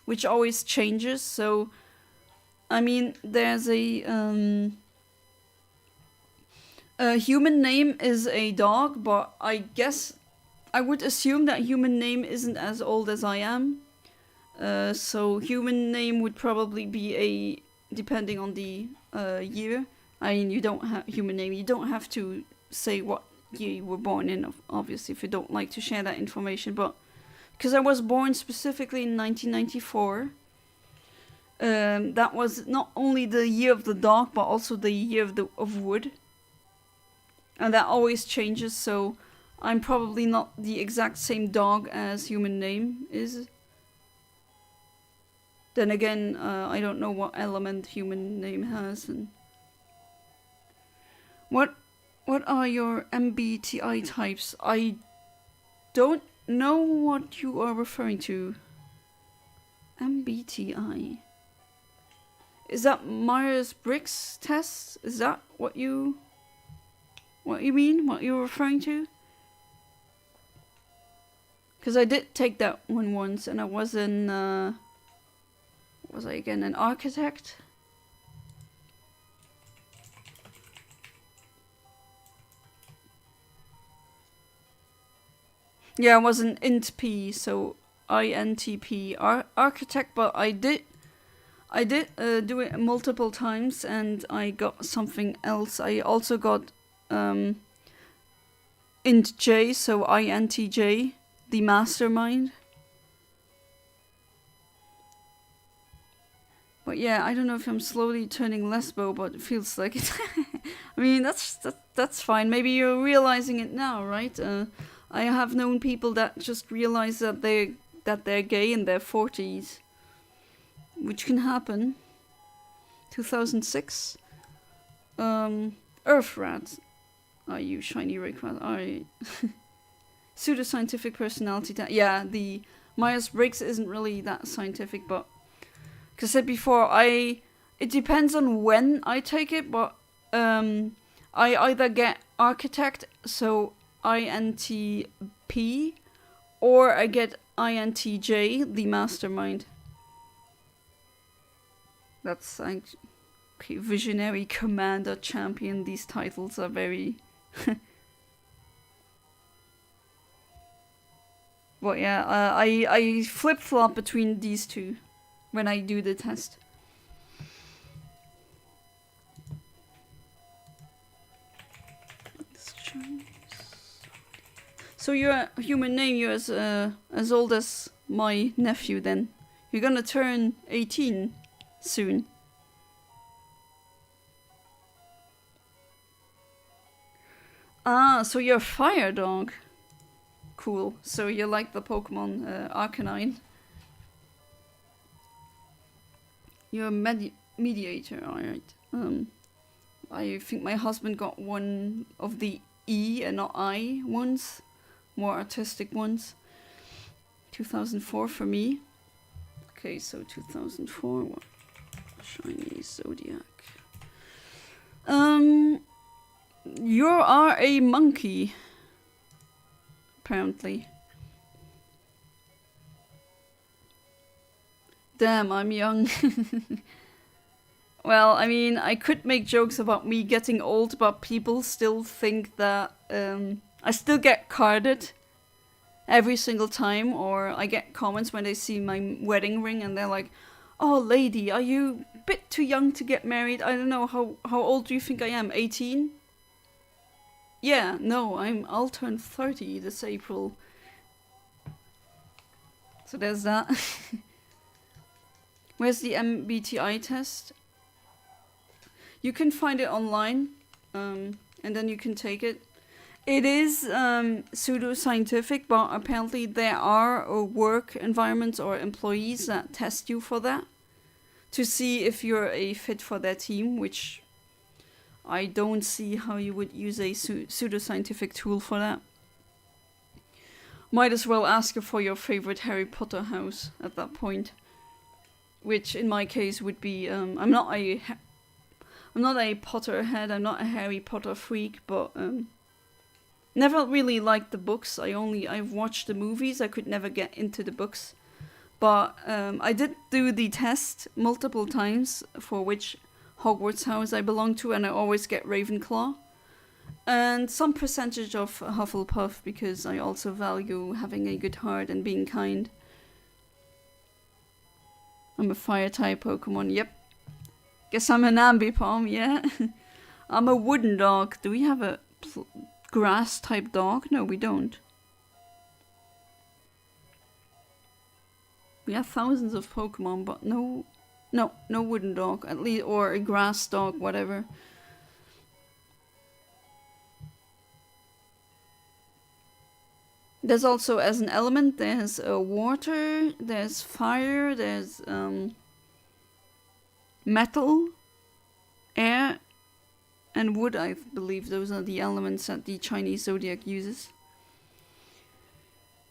which always changes. So, I mean, there's a human name is a dog, but I guess I would assume that human name isn't as old as I am. So human name would probably be depending on the year. I mean, you don't have human name. You don't have to say what year you were born in, obviously, if you don't like to share that information. But because I was born specifically in 1994, that was not only the year of the dog, but also the year of wood. And that always changes, so I'm probably not the exact same dog as human name is. Then again, I don't know what element human name has. And what are your MBTI types? I don't know what you are referring to. MBTI. Is that Myers-Briggs test? Is that what you mean? What you're referring to? Because I did take that one once, and I was in, what was I again? An architect? Yeah, I was an INTP, so INTP architect, but I did do it multiple times, and I got something else. I also got INTJ, so INTJ, the mastermind. But yeah, I don't know if I'm slowly turning lesbo, but it feels like it. I mean, that's fine. Maybe you're realizing it now, right? I have known people that just realize that they're gay in their 40s, which can happen. 2006. Earth rat. Are you shiny Rayquaza? Are you? Pseudoscientific personality. Yeah, the Myers-Briggs isn't really that scientific, but because I said before, it depends on when I take it, but I either get architect, so INTP, or I get INTJ, the mastermind. That's like okay, visionary, commander, champion. These titles are very. But yeah, I flip flop between these two when I do the test. So your human name, you're as old as my nephew then. You're gonna turn 18 soon. Ah, so you're a fire dog. Cool. So you like the Pokemon Arcanine. You're a mediator, alright. I think my husband got one of the E and not I ones. More artistic ones. 2004 for me. Okay, so 2004. What? Shiny Zodiac. You are a monkey. Apparently. Damn, I'm young. Well, I mean, I could make jokes about me getting old, but people still think that I still get carded every single time, or I get comments when they see my wedding ring and they're like, "Oh, lady, are you a bit too young to get married? I don't know, how old do you think I am? 18? Yeah, no, I'll turn 30 this April. So there's that. Where's the MBTI test? You can find it online, and then you can take it. It is pseudo-scientific, but apparently there are work environments or employees that test you for that to see if you're a fit for their team, which I don't see how you would use a pseudo-scientific tool for that. Might as well ask her for your favorite Harry Potter house at that point, which in my case would be I'm not a Potterhead, I'm not a Harry Potter freak, but never really liked the books. I've watched the movies, I could never get into the books. But I did do the test multiple times for which Hogwarts house I belong to, and I always get Ravenclaw. And some percentage of Hufflepuff, because I also value having a good heart and being kind. I'm a fire type Pokemon, yep. Guess I'm an Ambipom, yeah. I'm a wooden dog. Do we have a grass type dog? No, we don't. We have thousands of Pokemon, but no wooden dog, at least, or a grass dog, whatever. There's also, as an element, there's water, there's fire, there's metal, air, and wood. I believe those are the elements that the Chinese zodiac uses.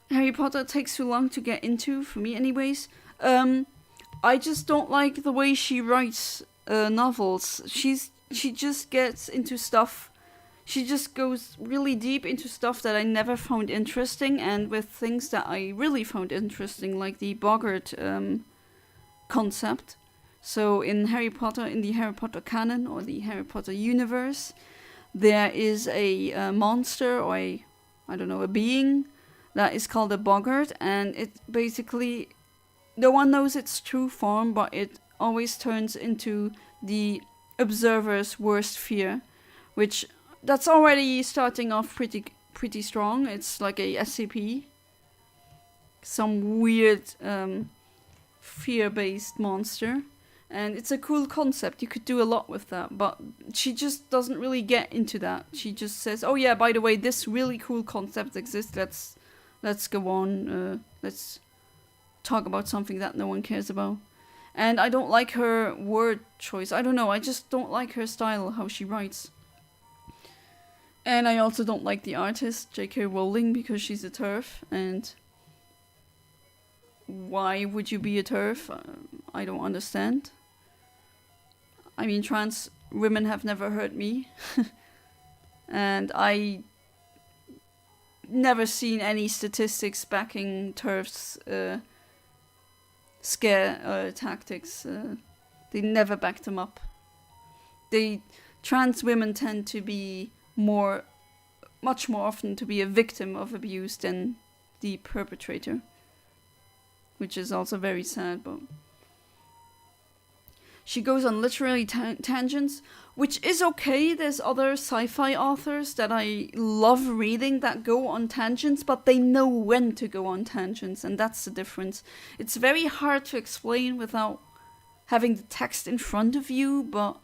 Harry Potter takes too long to get into, for me anyways. I just don't like the way she writes novels. She just gets into stuff. She just goes really deep into stuff that I never found interesting, and with things that I really found interesting, like the boggart concept. So in the Harry Potter canon, or the Harry Potter universe, there is a monster, or a being that is called a boggart, and it basically, no one knows its true form, but it always turns into the observer's worst fear, which that's already starting off pretty strong. It's like a SCP, some weird fear-based monster, and it's a cool concept. You could do a lot with that, but she just doesn't really get into that. She just says, "Oh yeah, by the way, this really cool concept exists. Let's go on. Let's talk about something that no one cares about." And I don't like her word choice. I don't know. I just don't like her style, how she writes. And I also don't like the artist, J.K. Rowling, because she's a TERF, and why would you be a TERF? I don't understand. I mean, trans women have never hurt me, and I never seen any statistics backing TERFs' scare tactics. They never backed them up. Trans women tend to be much more often to be a victim of abuse than the perpetrator, which is also very sad. But she goes on literary tangents, which is okay. There's other sci-fi authors that I love reading that go on tangents, but they know when to go on tangents, and that's the difference. It's very hard to explain without having the text in front of you, but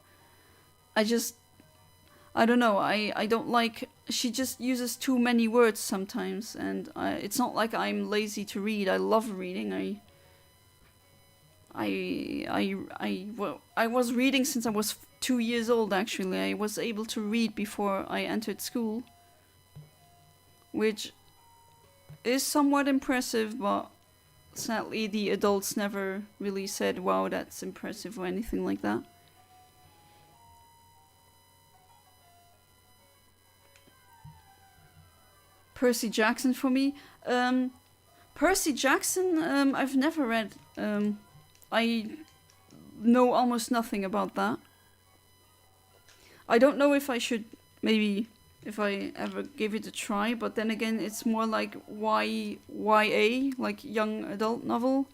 I don't know, I don't like, she just uses too many words sometimes, and it's not like I'm lazy to read. I love reading. Well, I was reading since I was 2 years old, actually. I was able to read before I entered school, which is somewhat impressive, but sadly the adults never really said, wow, that's impressive or anything like that. Percy Jackson for me. Percy Jackson, I've never read. I know almost nothing about that. I don't know if I should, maybe, if I ever give it a try, but then again, it's more like YA, like young adult novel.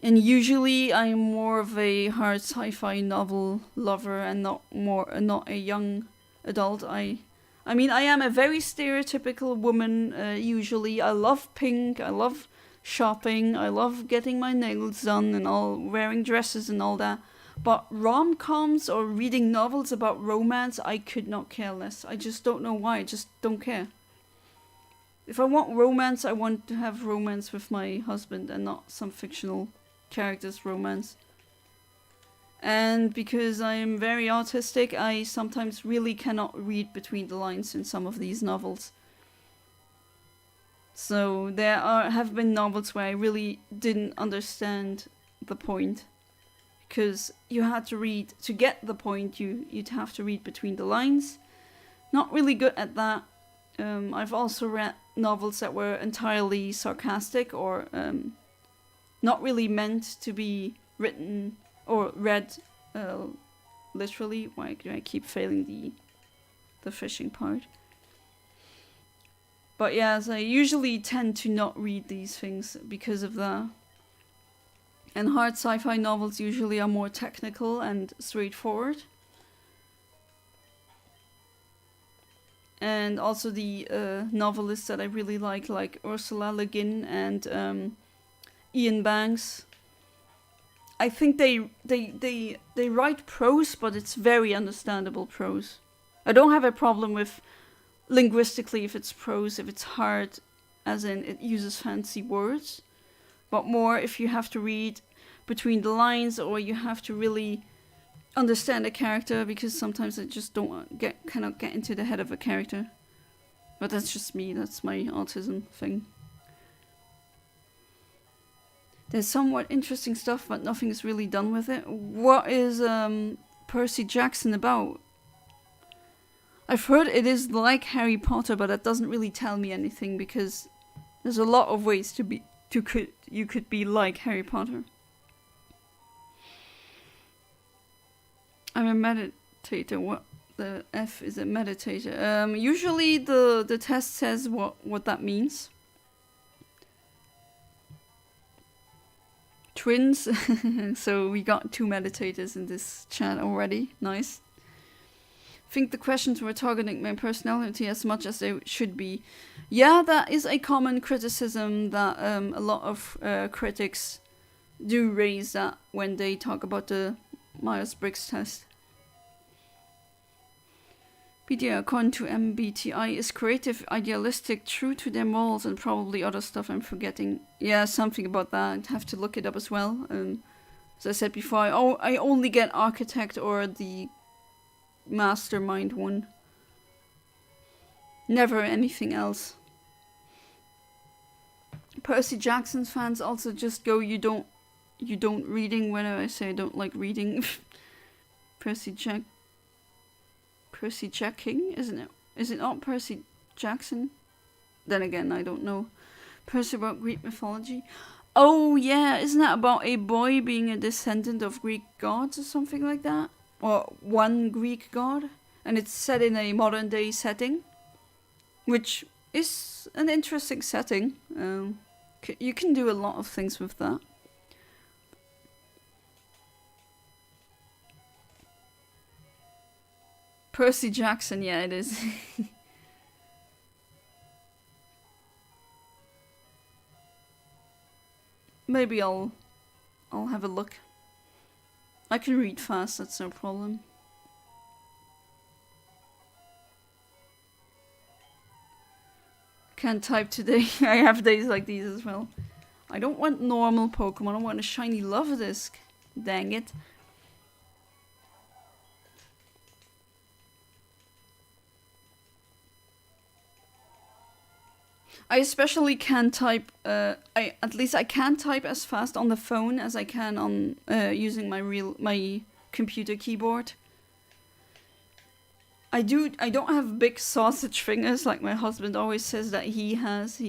And usually I'm more of a hard sci-fi novel lover and not a young adult. I mean, I am a very stereotypical woman, usually. I love pink, I love shopping, I love getting my nails done and all, wearing dresses and all that. But rom-coms or reading novels about romance, I could not care less. I just don't know why, I just don't care. If I want romance, I want to have romance with my husband and not some fictional character's romance. And because I am very autistic, I sometimes really cannot read between the lines in some of these novels. So there have been novels where I really didn't understand the point. Because you had to read, to get the point, you'd have to read between the lines. Not really good at that. I've also read novels that were entirely sarcastic or not really meant to be written or read literally. Why do I keep failing the fishing part? But yes, I usually tend to not read these things because of that. And hard sci-fi novels usually are more technical and straightforward. And also the novelists that I really like Ursula Le Guin and Ian Banks. I think they write prose, but it's very understandable prose. I don't have a problem with linguistically if it's prose, if it's hard, as in it uses fancy words, but more if you have to read between the lines or you have to really understand a character, because sometimes I just cannot get into the head of a character. But that's just me, that's my autism thing. There's somewhat interesting stuff, but nothing is really done with it. What is Percy Jackson about? I've heard it is like Harry Potter, but that doesn't really tell me anything, because there's a lot of ways you could be like Harry Potter. I'm a meditator. What the F is a meditator? Usually the test says what that means. Twins. So we got 2 meditators in this chat already. Nice. I think the questions were targeting my personality as much as they should be. Yeah, that is a common criticism that a lot of critics do raise, that when they talk about the Myers-Briggs test. PDA, according to MBTI, is creative, idealistic, true to their morals, and probably other stuff I'm forgetting. Yeah, something about that. I'd have to look it up as well. As I said before, I only get architect or the mastermind one. Never anything else. Percy Jackson's fans also just go, you don't reading. Whenever I say I don't like reading. Percy Jackson, isn't it? Is it not Percy Jackson? Then again, I don't know. Percy about Greek mythology. Oh yeah, isn't that about a boy being a descendant of Greek gods or something like that? Or one Greek god? And it's set in a modern day setting, which is an interesting setting. You can do a lot of things with that. Percy Jackson, yeah, it is. Maybe I'll have a look. I can read fast, that's no problem. Can't type today. I have days like these as well. I don't want normal Pokemon, I want a shiny Luvdisc. Dang it. I especially can't type, at least I can't type as fast on the phone as I can on using my computer keyboard. I don't have big sausage fingers like my husband always says that he has.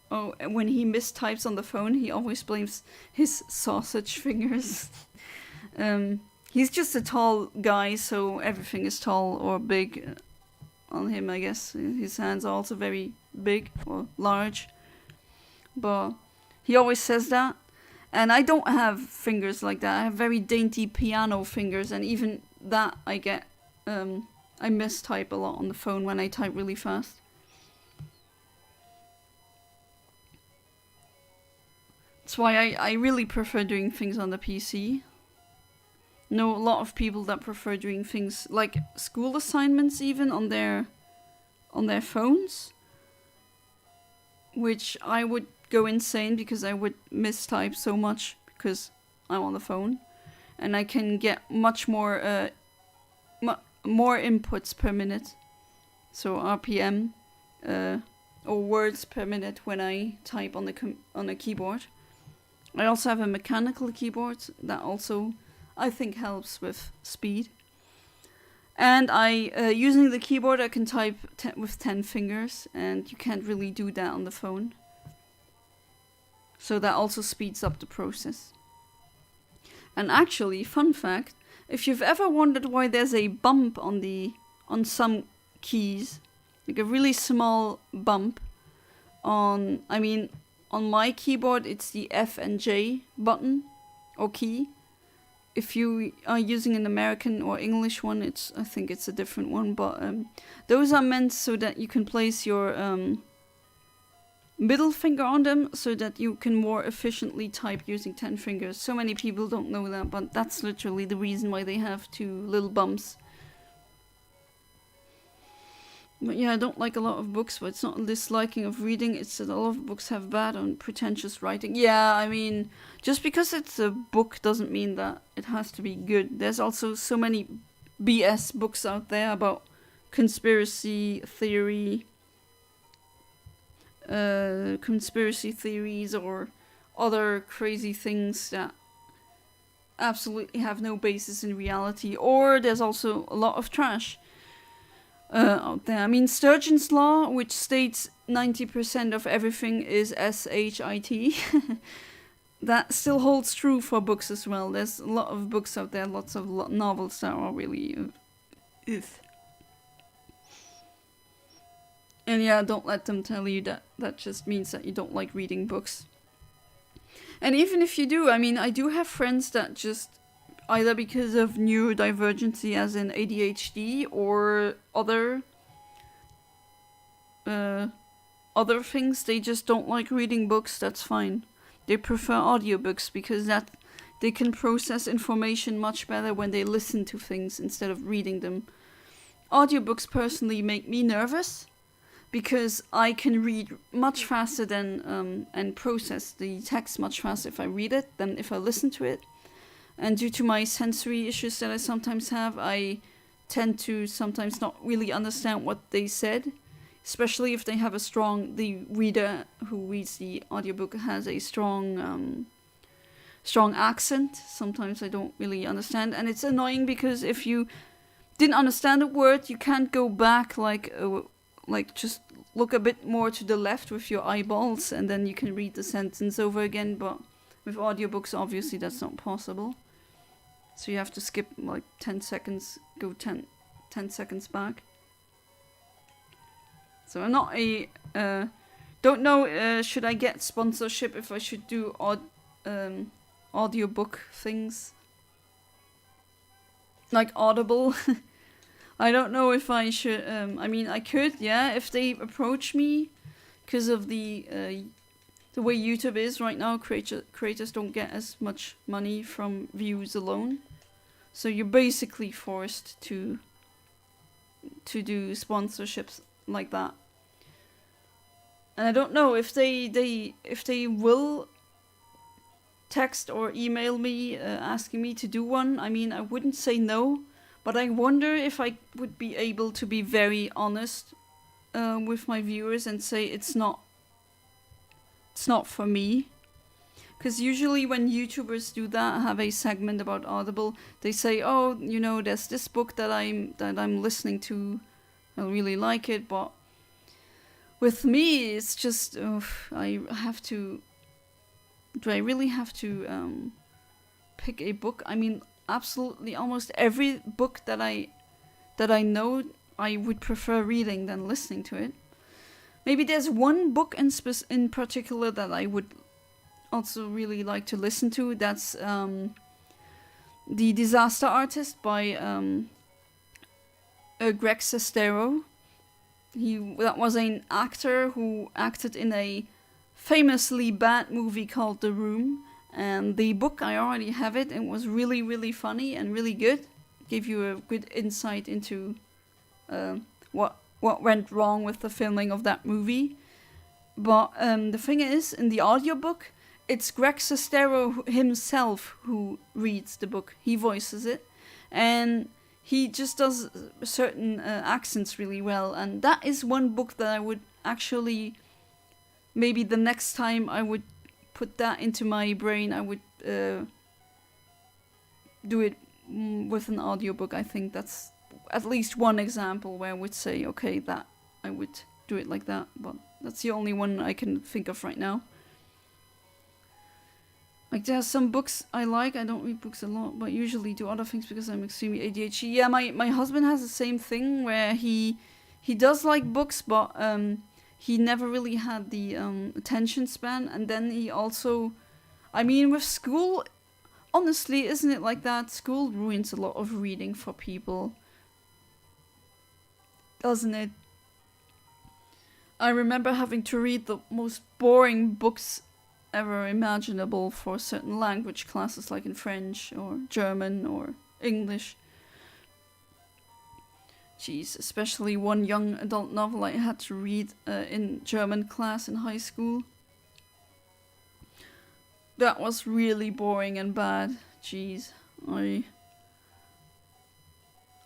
When he mistypes on the phone, he always blames his sausage fingers. He's just a tall guy, so everything is tall or big on him, I guess. His hands are also very big or large. But he always says that. And I don't have fingers like that. I have very dainty piano fingers, and even that I get... I mistype a lot on the phone when I type really fast. That's why I really prefer doing things on the PC. Know a lot of people that prefer doing things like school assignments even on their phones, which I would go insane because I would mistype so much because I'm on the phone, and I can get much more more inputs per minute, so RPM or words per minute when I type on a keyboard. I also have a mechanical keyboard that also I think helps with speed. And using the keyboard I can type with 10 fingers, and you can't really do that on the phone. So that also speeds up the process. And actually, fun fact, if you've ever wondered why there's a bump on some keys, like a really small bump on my keyboard it's the F and J button or key. If you are using an American or English one, I think it's a different one, but those are meant so that you can place your middle finger on them so that you can more efficiently type using 10 fingers. So many people don't know that, but that's literally the reason why they have two little bumps. But yeah, I don't like a lot of books, but it's not a disliking of reading, it's that a lot of books have bad and pretentious writing. Yeah, I mean, just because it's a book doesn't mean that it has to be good. There's also so many BS books out there about conspiracy theories or other crazy things that absolutely have no basis in reality. Or there's also a lot of trash out there. I mean, Sturgeon's Law, which states 90% of everything is SHIT, that still holds true for books as well. There's a lot of books out there, lots of novels that are really... And yeah, don't let them tell you that that just means that you don't like reading books. And even if you do, I mean, I do have friends that just, either because of neurodivergency as in ADHD or other things, they just don't like reading books. That's fine. They prefer audiobooks because that they can process information much better when they listen to things instead of reading them. Audiobooks personally make me nervous, because I can read much faster than and process the text much faster if I read it than if I listen to it. And due to my sensory issues that I sometimes have, I tend to sometimes not really understand what they said, especially if they have the reader who reads the audiobook has a strong accent. Sometimes I don't really understand, and it's annoying because if you didn't understand a word, you can't go back like just look a bit more to the left with your eyeballs and then you can read the sentence over again. But with audiobooks, obviously that's not possible. So you have to skip like 10 seconds, go 10 seconds back. So I'm not don't know, should I get sponsorship if I should do audiobook things? Like Audible. I don't know if I should, I mean, I could, yeah, if they approach me, because of the way YouTube is right now, creators don't get as much money from views alone. So you're basically forced to do sponsorships like that. And I don't know if they will text or email me asking me to do one. I mean, I wouldn't say no, but I wonder if I would be able to be very honest with my viewers and say it's not for me. Because usually when YouTubers do that, have a segment about Audible, they say, oh, you know, there's this book that I'm listening to, I really like it, but with me, it's just, I have to, do I really have to pick a book? I mean, absolutely almost every book that I know, I would prefer reading than listening to it. Maybe there's one book in particular that I would also really like to listen to. That's The Disaster Artist by Greg Sestero. That was an actor who acted in a famously bad movie called The Room. And the book, I already have it, and it was really, really funny and really good. Gave you a good insight into what went wrong with the filming of that movie. But the thing is, in the audiobook, it's Greg Sestero himself who reads the book. He voices it. And he just does certain accents really well. And that is one book that I would actually, maybe the next time I would put that into my brain, I would do it with an audiobook. I think that's at least one example where I would say, okay, that I would do it like that. But that's the only one I can think of right now. Like, there are some books I like. I don't read books a lot, but usually do other things because I'm extremely ADHD. Yeah, my husband has the same thing where he does like books, but he never really had the attention span. And then he also, I mean, with school, honestly, isn't it like that? School ruins a lot of reading for people, doesn't it? I remember having to read the most boring books ever imaginable for certain language classes, like in French or German or English. Jeez, especially one young adult novel I had to read in German class in high school. That was really boring and bad. Jeez,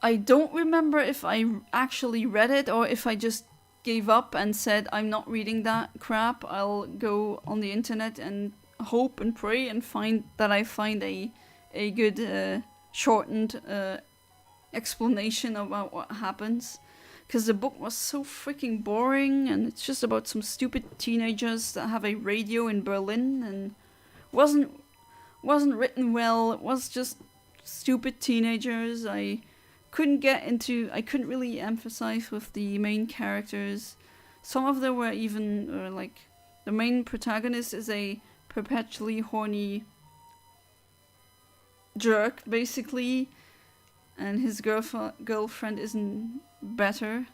I don't remember if I actually read it or if I just gave up and said, I'm not reading that crap. I'll go on the internet and hope and pray and find a good shortened explanation about what happens. Because the book was so freaking boring, and it's just about some stupid teenagers that have a radio in Berlin, and wasn't written well. It was just stupid teenagers. I couldn't really emphasize with the main characters. Some of them were even, like, the main protagonist is a perpetually horny jerk, basically, and his girlfriend isn't better.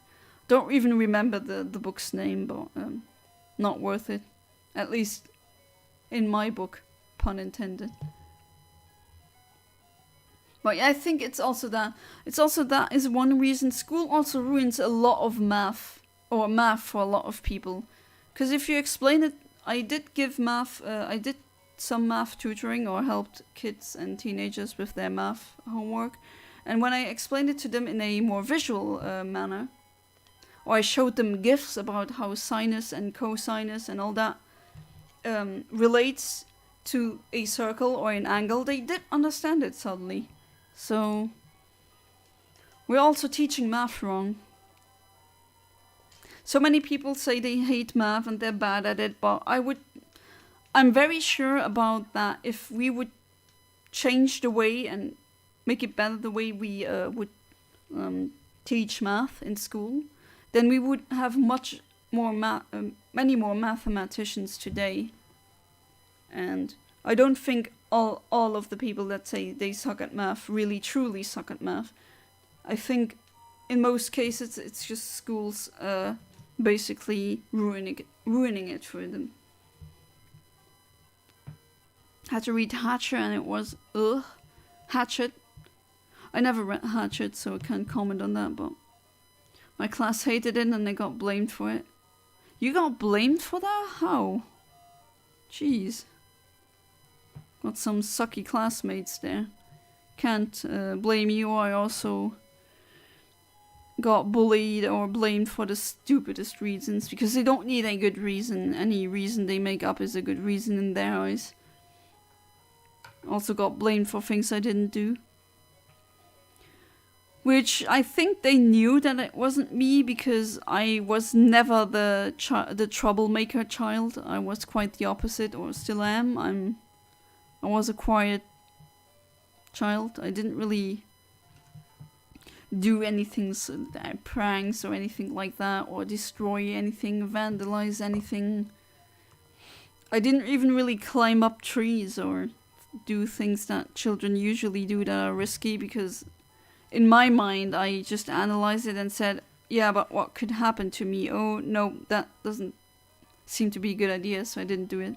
Don't even remember the book's name, but not worth it. At least in my book, pun intended. But yeah, I think it's also that is one reason school also ruins a lot of math for a lot of people. Because if you explain it, I did give math, I did some math tutoring or helped kids and teenagers with their math homework. And when I explained it to them in a more visual manner, or I showed them GIFs about how sinus and cosinus and all that relates to a circle or an angle, they did understand it suddenly. So, we're also teaching math wrong. So many people say they hate math and they're bad at it, but I'm very sure about that. If we would change the way and make it better the way we would teach math in school, then we would have many more mathematicians today. And I don't think all of the people that say they suck at math really truly suck at math. I think in most cases it's just schools basically ruining it for them. Had to read Hatchet and it was Hatchet. I never read Hatchet, so I can't comment on that, but my class hated it and they got blamed for it. You got blamed for that? How? Jeez. Got some sucky classmates there. Can't blame you. I also got bullied or blamed for the stupidest reasons, because they don't need a good reason. Any reason they make up is a good reason in their eyes. Also got blamed for things I didn't do. Which I think they knew that it wasn't me, because I was never the troublemaker child. I was quite the opposite, or still am. I was a quiet child. I didn't really do anything, pranks or anything like that, or destroy anything, vandalize anything. I didn't even really climb up trees or do things that children usually do that are risky, because in my mind I just analyzed it and said, yeah, but what could happen to me? Oh no, that doesn't seem to be a good idea, so I didn't do it.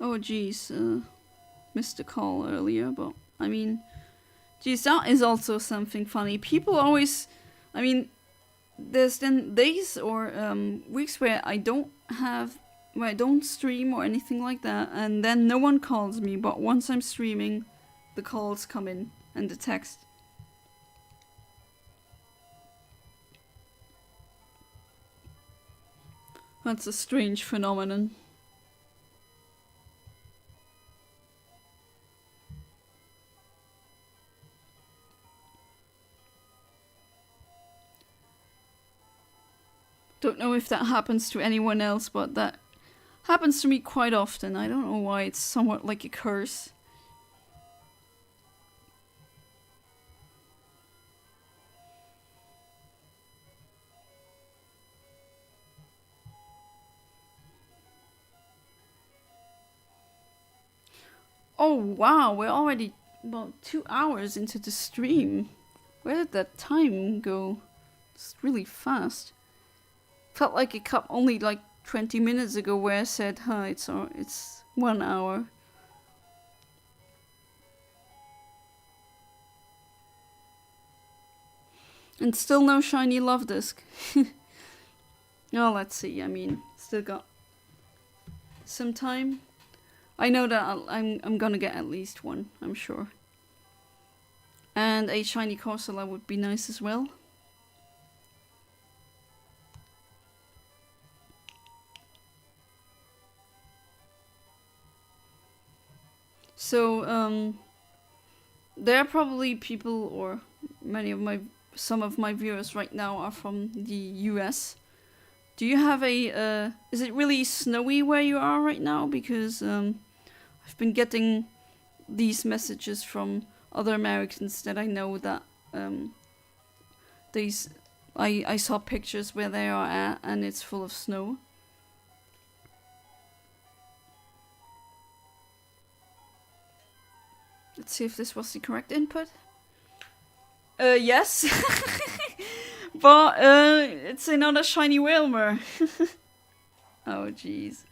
Oh geez, missed a call earlier, but I mean, geez, that is also something funny. People always, I mean, there's then days or weeks where I don't stream or anything like that, and then no one calls me, but once I'm streaming, the calls come in and the text. That's a strange phenomenon. Don't know if that happens to anyone else, but that happens to me quite often. I don't know why, it's somewhat like a curse. Oh wow, we're already about 2 hours into the stream. Where did that time go? It's really fast. Felt like it cut only like 20 minutes ago where I said, it's 1 hour. And still no shiny Luvdisc. Oh, let's see, I mean, still got some time. I know that I'm gonna get at least one, I'm sure. And a shiny Corsola would be nice as well. So, there are probably people, or some of my viewers right now are from the US. Do you have is it really snowy where you are right now? Because, I've been getting these messages from other Americans that I know that, I saw pictures where they are at and it's full of snow. Let's see if this was the correct input. Yes. But, it's another shiny Whalmer. Oh, jeez.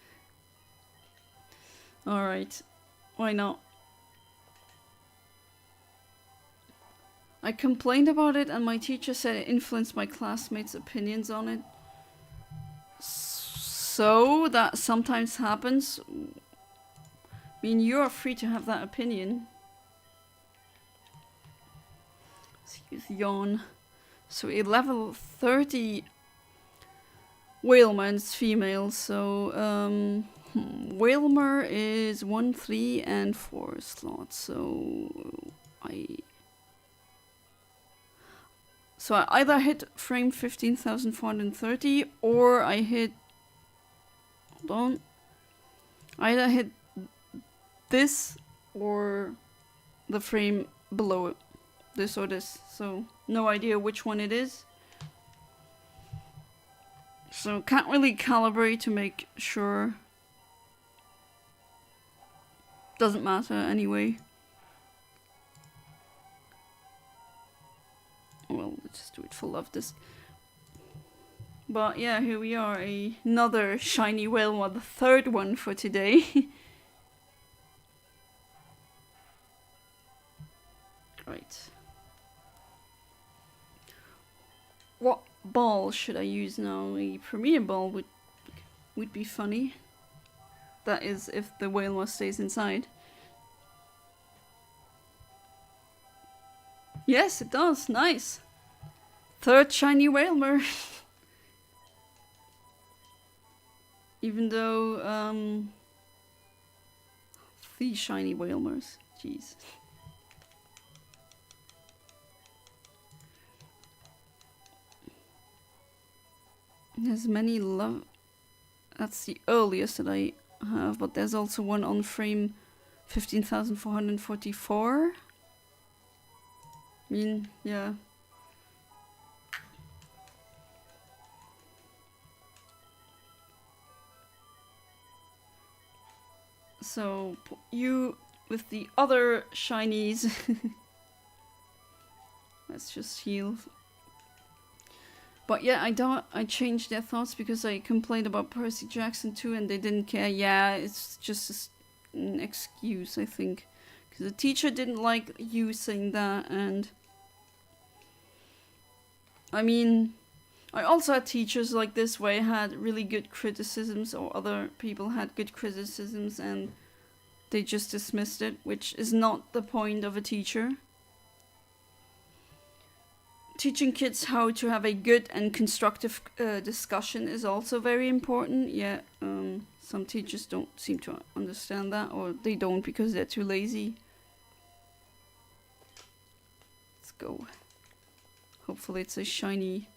Alright. Why not? I complained about it and my teacher said it influenced my classmates' opinions on it. So, that sometimes happens. I mean, you are free to have that opinion. Yawn. So a level 30 Whalmer is female, so Whalmer is 1, 3 and 4 slots, so I either hit frame 15,430 or I hit, hold on, I either hit this or the frame below it. This or this, so no idea which one it is. So can't really calibrate to make sure. Doesn't matter anyway. Well, let's just do it for Luvdisc. But yeah, here we are, another shiny Whalmer, the third one for today. Right. What ball should I use now? A Premier ball would be funny. That is, if the whale stays inside. Yes, it does. Nice. Third shiny Whalmer. Even though, 3 shiny Whalmers. Jeez. There's many love. That's the earliest that I have, but there's also one on frame 15,444. I mean, yeah. So you with the other shinies. Let's just heal. But yeah, I changed their thoughts because I complained about Percy Jackson too, and they didn't care. Yeah, it's just an excuse, I think, because the teacher didn't like you saying that, and I mean, I also had teachers like this where I had really good criticisms, or other people had good criticisms, and they just dismissed it, which is not the point of a teacher. Teaching kids how to have a good and constructive discussion is also very important. Yeah, some teachers don't seem to understand that, or they don't because they're too lazy. Let's go. Hopefully it's a shiny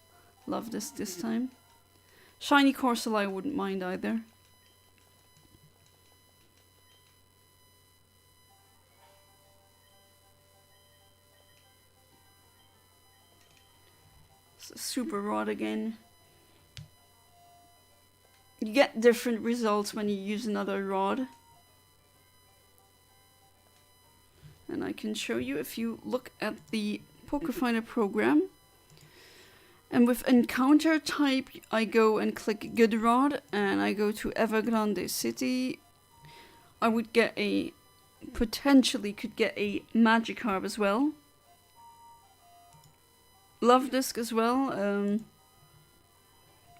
Luvdisc this time. Shiny Corsola I wouldn't mind either. Super rod again. You get different results when you use another rod. And I can show you if you look at the Pokéfinder program. And with encounter type, I go and click good rod, and I go to Evergrande City. I would get a, potentially could get a Magikarp as well. Luvdisc as well.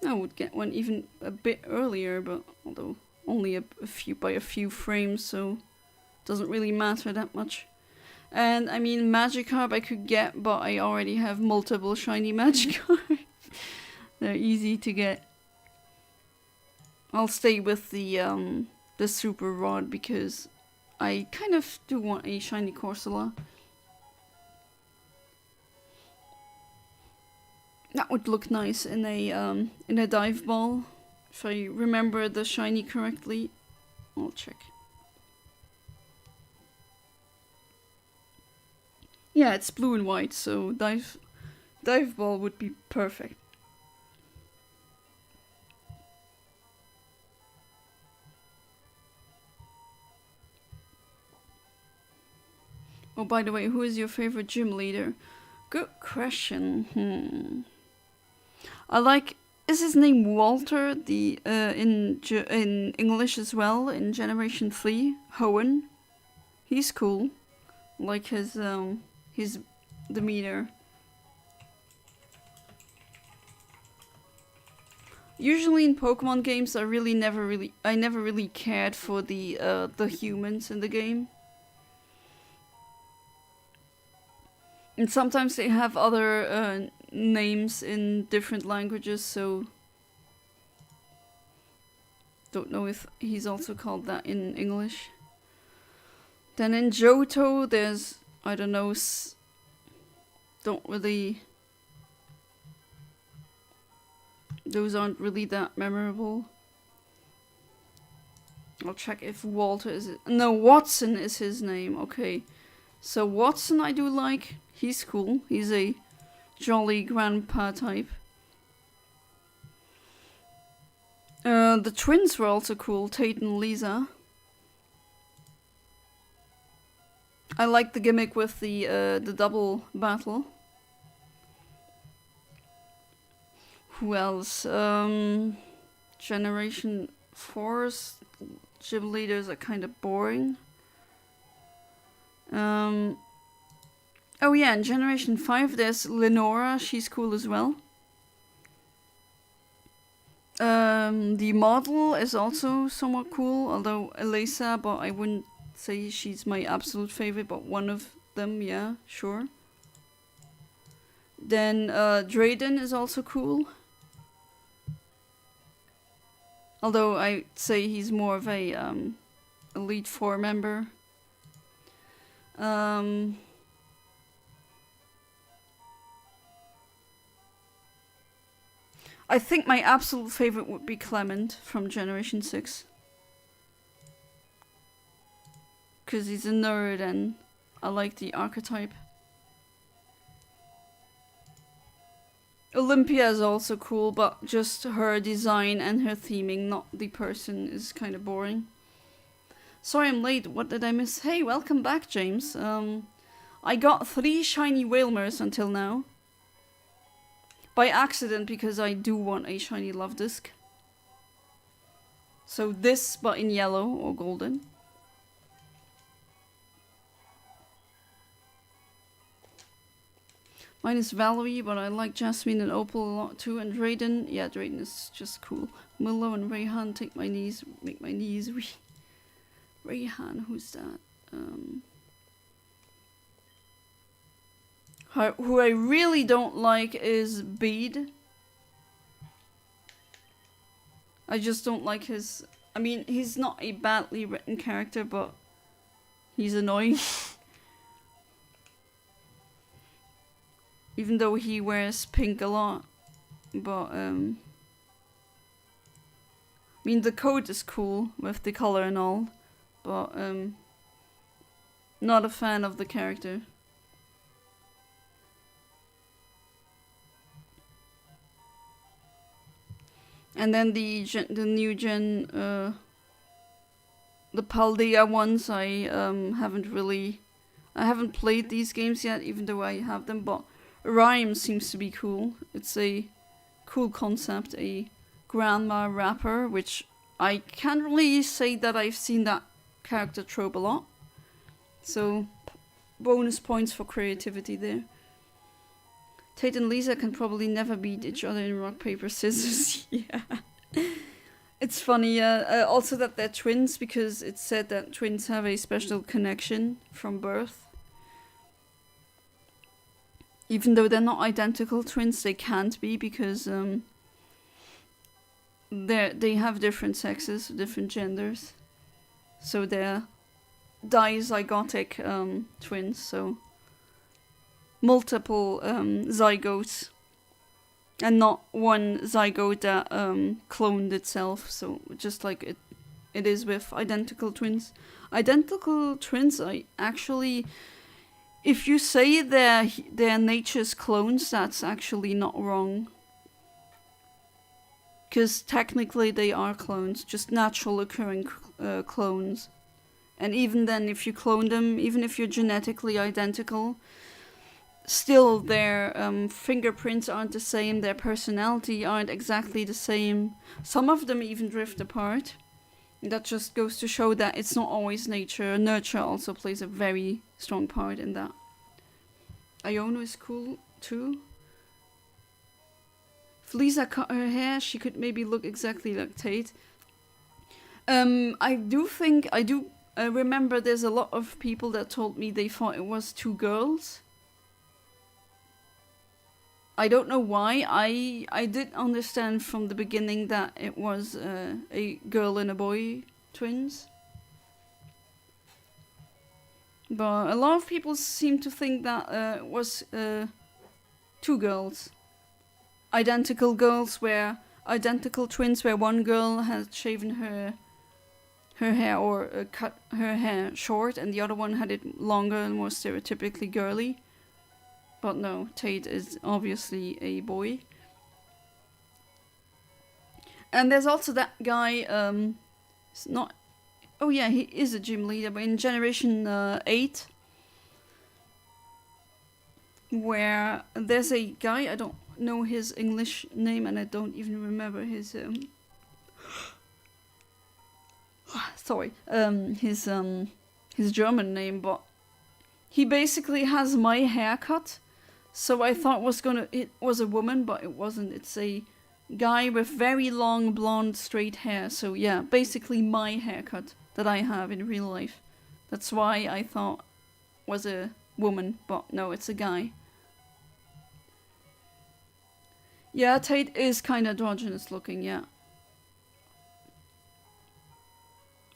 I would get one even a bit earlier, but although only a few by a few frames, so doesn't really matter that much. And I mean, Magikarp I could get, but I already have multiple shiny Magikarp. They're easy to get. I'll stay with the super rod because I kind of do want a shiny Corsola. That would look nice in a dive ball, if I remember the shiny correctly. I'll check. Yeah, it's blue and white, so dive ball would be perfect. Oh, by the way, who is your favorite gym leader? Good question. I like. Is his name Walter? The in English as well in Generation 3, Hoenn. He's cool. Like his demeanor. Usually in Pokemon games, I never really cared for the humans in the game. And sometimes they have other names in different languages, so don't know if he's also called that in English. Then in Johto, there's, I don't know, don't really, those aren't really that memorable. I'll check if Walter is it. No, Watson is his name. Okay, so Watson I do like. He's cool. He's a jolly grandpa type. The twins were also cool, Tate and Lisa. I like the gimmick with the double battle. Who else? Generation 4's gym leaders are kind of boring. Oh yeah, in Generation 5 there's Lenora, she's cool as well. The model is also somewhat cool, although Elisa, but I wouldn't say she's my absolute favorite, but one of them, yeah, sure. Then Drayden is also cool. Although I'd say he's more of a Elite Four member. I think my absolute favorite would be Clement from Generation 6. Because he's a nerd and I like the archetype. Olympia is also cool, but just her design and her theming, not the person, is kind of boring. Sorry I'm late, what did I miss? Hey, welcome back, James. I got 3 shiny Whalmers until now. By accident, because I do want a shiny Luvdisc. So this, but in yellow or golden. Mine is Valerie, but I like Jasmine and Opal a lot too. And Drayden, yeah, Drayden is just cool. Willow and Rayhan, take my knees, make my knees weak. Rayhan, who's that? Who I really don't like is Bede. I just don't like his... I mean, he's not a badly written character, but he's annoying. Even though he wears pink a lot. But, I mean, the coat is cool with the color and all. But, not a fan of the character. And then the new gen, the Paldea ones, I haven't played these games yet, even though I have them, but Rhyme seems to be cool. It's a cool concept, a grandma rapper, which I can't really say that I've seen that character trope a lot. So, bonus points for creativity there. Tate and Lisa can probably never beat each other in rock, paper, scissors. Yeah. It's funny, also that they're twins, because it's said that twins have a special connection from birth. Even though they're not identical twins, they can't be, because they have different sexes, different genders. So they're dizygotic twins, so multiple zygotes, and not one zygote that cloned itself. So just like it is with identical twins. Identical twins, I actually, if you say they're nature's clones, that's actually not wrong. Because technically they are clones, just natural occurring clones. And even then, if you clone them, even if you're genetically identical, still their fingerprints aren't the same, their personality aren't exactly the same. Some of them even drift apart. That just goes to show that it's not always nature. Nurture also plays a very strong part in that. Iono is cool too. If Lisa cut her hair, she could maybe look exactly like Tate. I do remember there's a lot of people that told me they thought it was 2 girls. I don't know why. I did understand from the beginning that it was a girl and a boy twins. But a lot of people seem to think that it was 2 girls. Identical girls, where identical twins, where one girl had shaven her hair or cut her hair short, and the other one had it longer and more stereotypically girly. But no, Tate is obviously a boy. And there's also that guy, it's not... Oh yeah, he is a gym leader, but in Generation 8, where there's a guy, I don't know his English name, and I don't even remember his... sorry, his German name, but He basically has my haircut, so I thought it was a woman, but it wasn't. It's a guy with very long blonde straight hair. So yeah, basically my haircut that I have in real life. That's why I thought was a woman, but no, it's a guy. Yeah, Tate is kind of androgynous looking, yeah.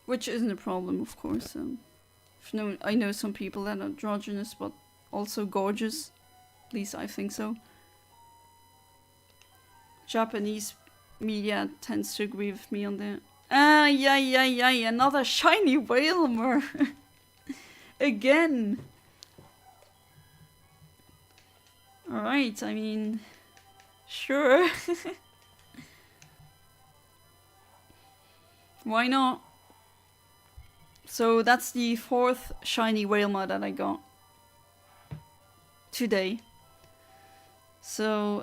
Which isn't a problem, of course. I know some people that are androgynous, but also gorgeous. At least I think so. Japanese media tends to agree with me on that. Ah, yeah, another shiny Whalmer. Again. Alright, I mean... Sure. Why not? So that's the 4th shiny Whalmer that I got today. So,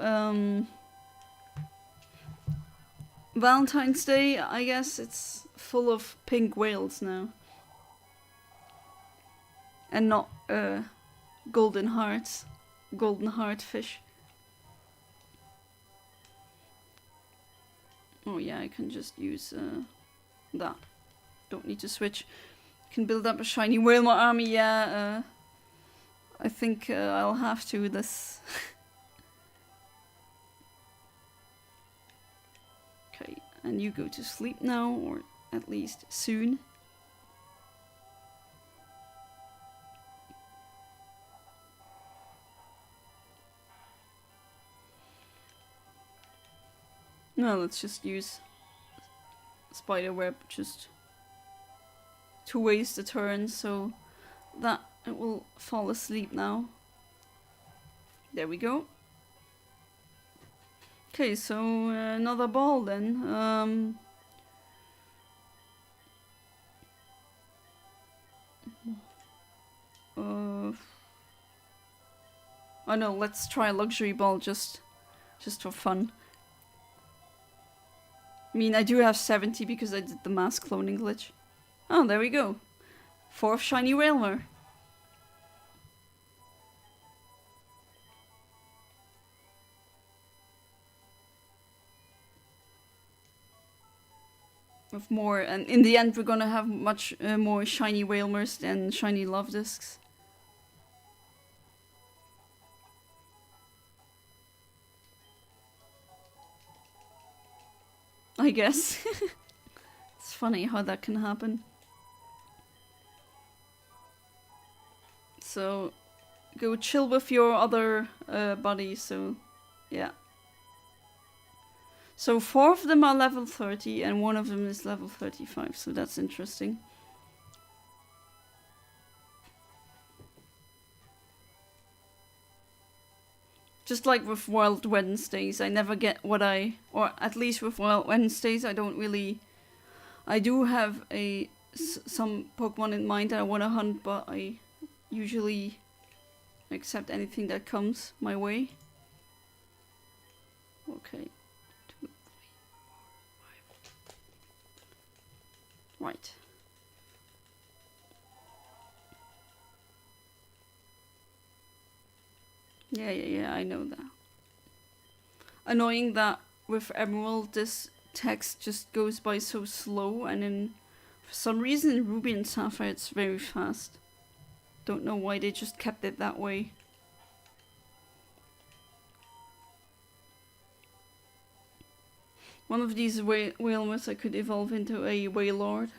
Valentine's Day, I guess it's full of pink whales now. And not golden hearts. Golden heart fish. Oh yeah, I can just use that. Don't need to switch. Can build up a shiny Whalmer army, yeah. I think I'll have to this. Okay, and you go to sleep now, or at least soon. No, let's just use spiderweb just to waste a turn, so that it will fall asleep now. There we go. Okay, so another ball then. Oh no, let's try a luxury ball just for fun. I mean, I do have 70 because I did the mass cloning glitch. Oh, there we go. 4th shiny Whalmer. With more, and in the end we're gonna have much more shiny Whalmers than shiny Luvdiscs. I guess. It's funny how that can happen. So, go chill with your other buddies, so yeah. So 4 of them are level 30 and 1 of them is level 35, so that's interesting. Just like with Wild Wednesdays, I never get what or at least with Wild Wednesdays, I don't really... I do have some Pokemon in mind that I want to hunt, but I usually accept anything that comes my way. Okay. 2, 3, 4, 5. Right. Yeah, I know that. Annoying that with Emerald this text just goes by so slow, and then for some reason in Ruby and Sapphire it's very fast. Don't know why they just kept it that way. One of these Whalmers I could evolve into a Wailord.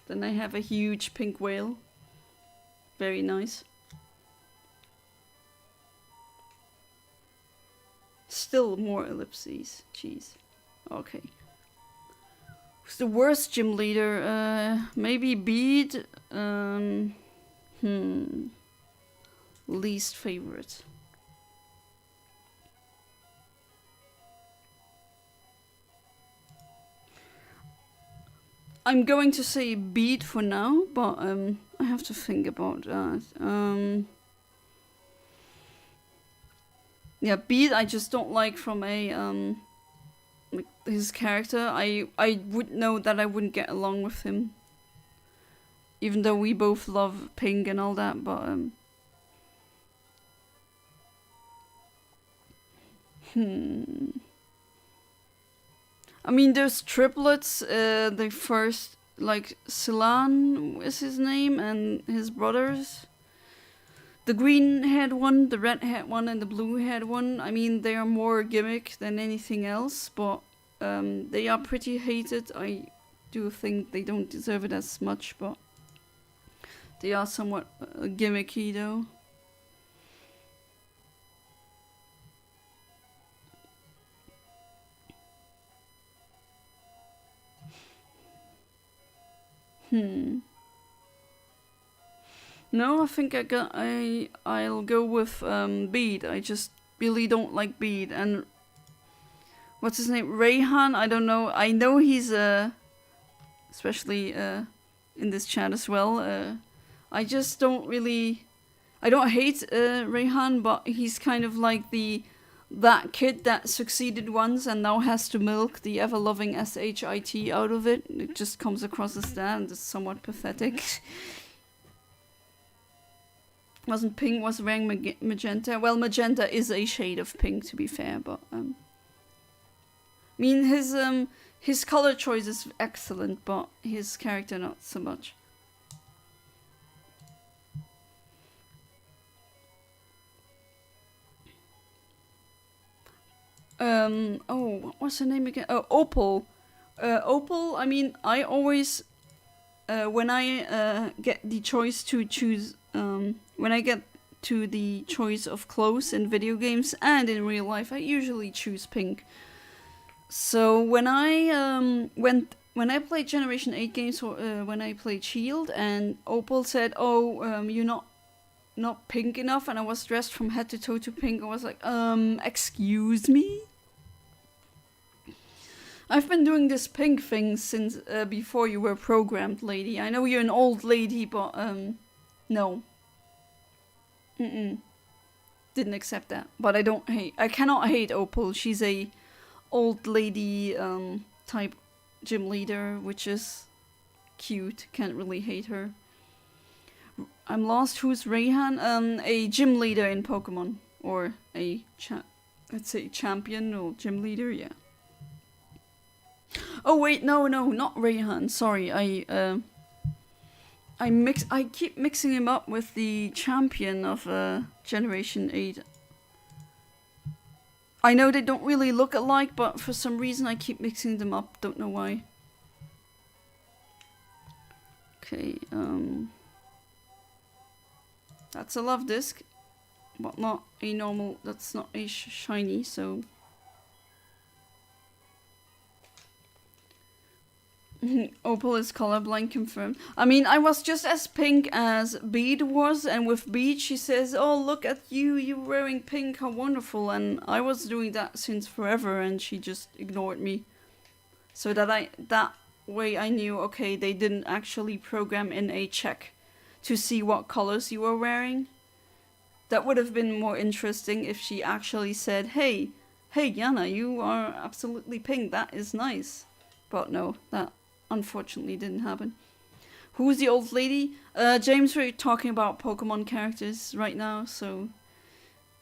Then I have a huge pink whale. Very nice. Still more ellipses. Jeez. Okay. Who's the worst gym leader? Maybe Bede. Least favorite. I'm going to say Bede for now, but I have to think about that. Yeah, Bede I just don't like from a like his character. I would know that I wouldn't get along with him. even though we both love pink and all that, but I mean, there's triplets. The first, like, Silan is his name, and his brothers. The green-haired one, the red-haired one, and the blue-haired one. I mean, they are more gimmick than anything else, but they are pretty hated. I do think they don't deserve it as much, but they are somewhat gimmicky, though. No, I think I'll go with Bead. I just really don't like Bead. And what's his name? Rayhan? I don't know. I know he's especially in this chat as well. I just don't really. I don't hate Rayhan, but he's kind of like that kid that succeeded once and now has to milk the ever-loving SHIT out of it. It just comes across as that, and it's somewhat pathetic. Wasn't pink, was wearing magenta. Well, magenta is a shade of pink, to be fair, but I mean, his color choice is excellent, but his character not so much. Oh, what's her name again? Oh, Opal. Opal, I mean, I always, when I get the choice to choose, when I get to the choice of clothes in video games and in real life, I usually choose pink. So when I when I played Generation 8 games, or when I played Shield, and Opal said, "Oh, you're not pink enough," and I was dressed from head to toe to pink, I was like, excuse me? I've been doing this pink thing since before you were programmed, lady. I know you're an old lady, but no. Didn't accept that. But I cannot hate Opal. She's a old lady type gym leader, which is cute. Can't really hate her. I'm lost. Who's Rayhan? A gym leader in Pokemon, or let's say champion or gym leader. Yeah. Oh wait, no, not Rayhan. Sorry, I keep mixing him up with the champion of Generation 8. I know they don't really look alike, but for some reason I keep mixing them up. Don't know why. Okay, that's a Luvdisc, but not a normal. That's not a shiny, so. Opal is colorblind confirmed. I mean, I was just as pink as Bead was, and with Bead she says, "Oh, look at you, you're wearing pink, how wonderful," and I was doing that since forever, and she just ignored me. So that way I knew, okay, they didn't actually program in a check to see what colors you were wearing. That would have been more interesting if she actually said, hey Yana, you are absolutely pink, that is nice. But no, that unfortunately didn't happen. Who's the old lady? James, we're talking about Pokemon characters right now, so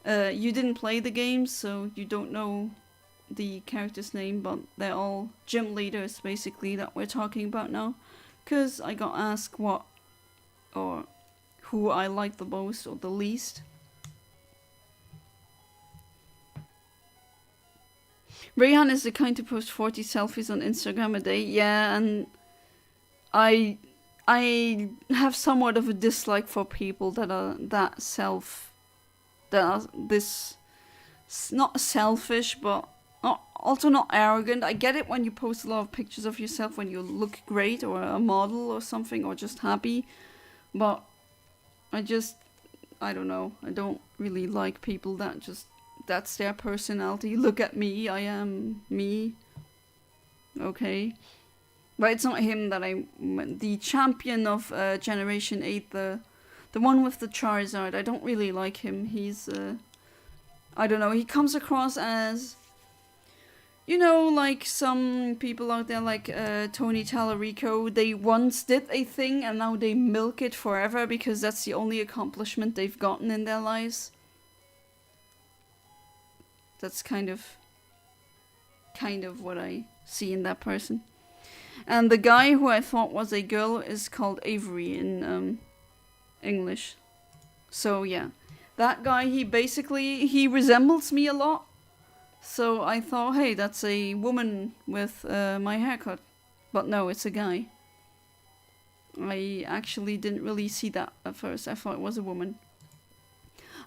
you didn't play the game, so you don't know the character's name, but they're all gym leaders basically that we're talking about now. Cause I got asked what or who I like the most or the least. Rayhan is the kind to post 40 selfies on Instagram a day. Yeah, and I have somewhat of a dislike for people that are this not selfish, but also not arrogant. I get it when you post a lot of pictures of yourself when you look great or a model or something or just happy, but I don't know. I don't really like people that just. That's their personality. Look at me, I am me. Okay. But it's not him that the champion of Generation 8, the one with the Charizard, I don't really like him. He's, I don't know, he comes across as You know, like some people out there, like Tony Tallarico, they once did a thing and now they milk it forever because that's the only accomplishment they've gotten in their lives. That's kind of what I see in that person. And the guy who I thought was a girl is called Avery in English. So yeah, that guy, he resembles me a lot. So I thought, hey, that's a woman with my haircut. But no, it's a guy. I actually didn't really see that at first. I thought it was a woman.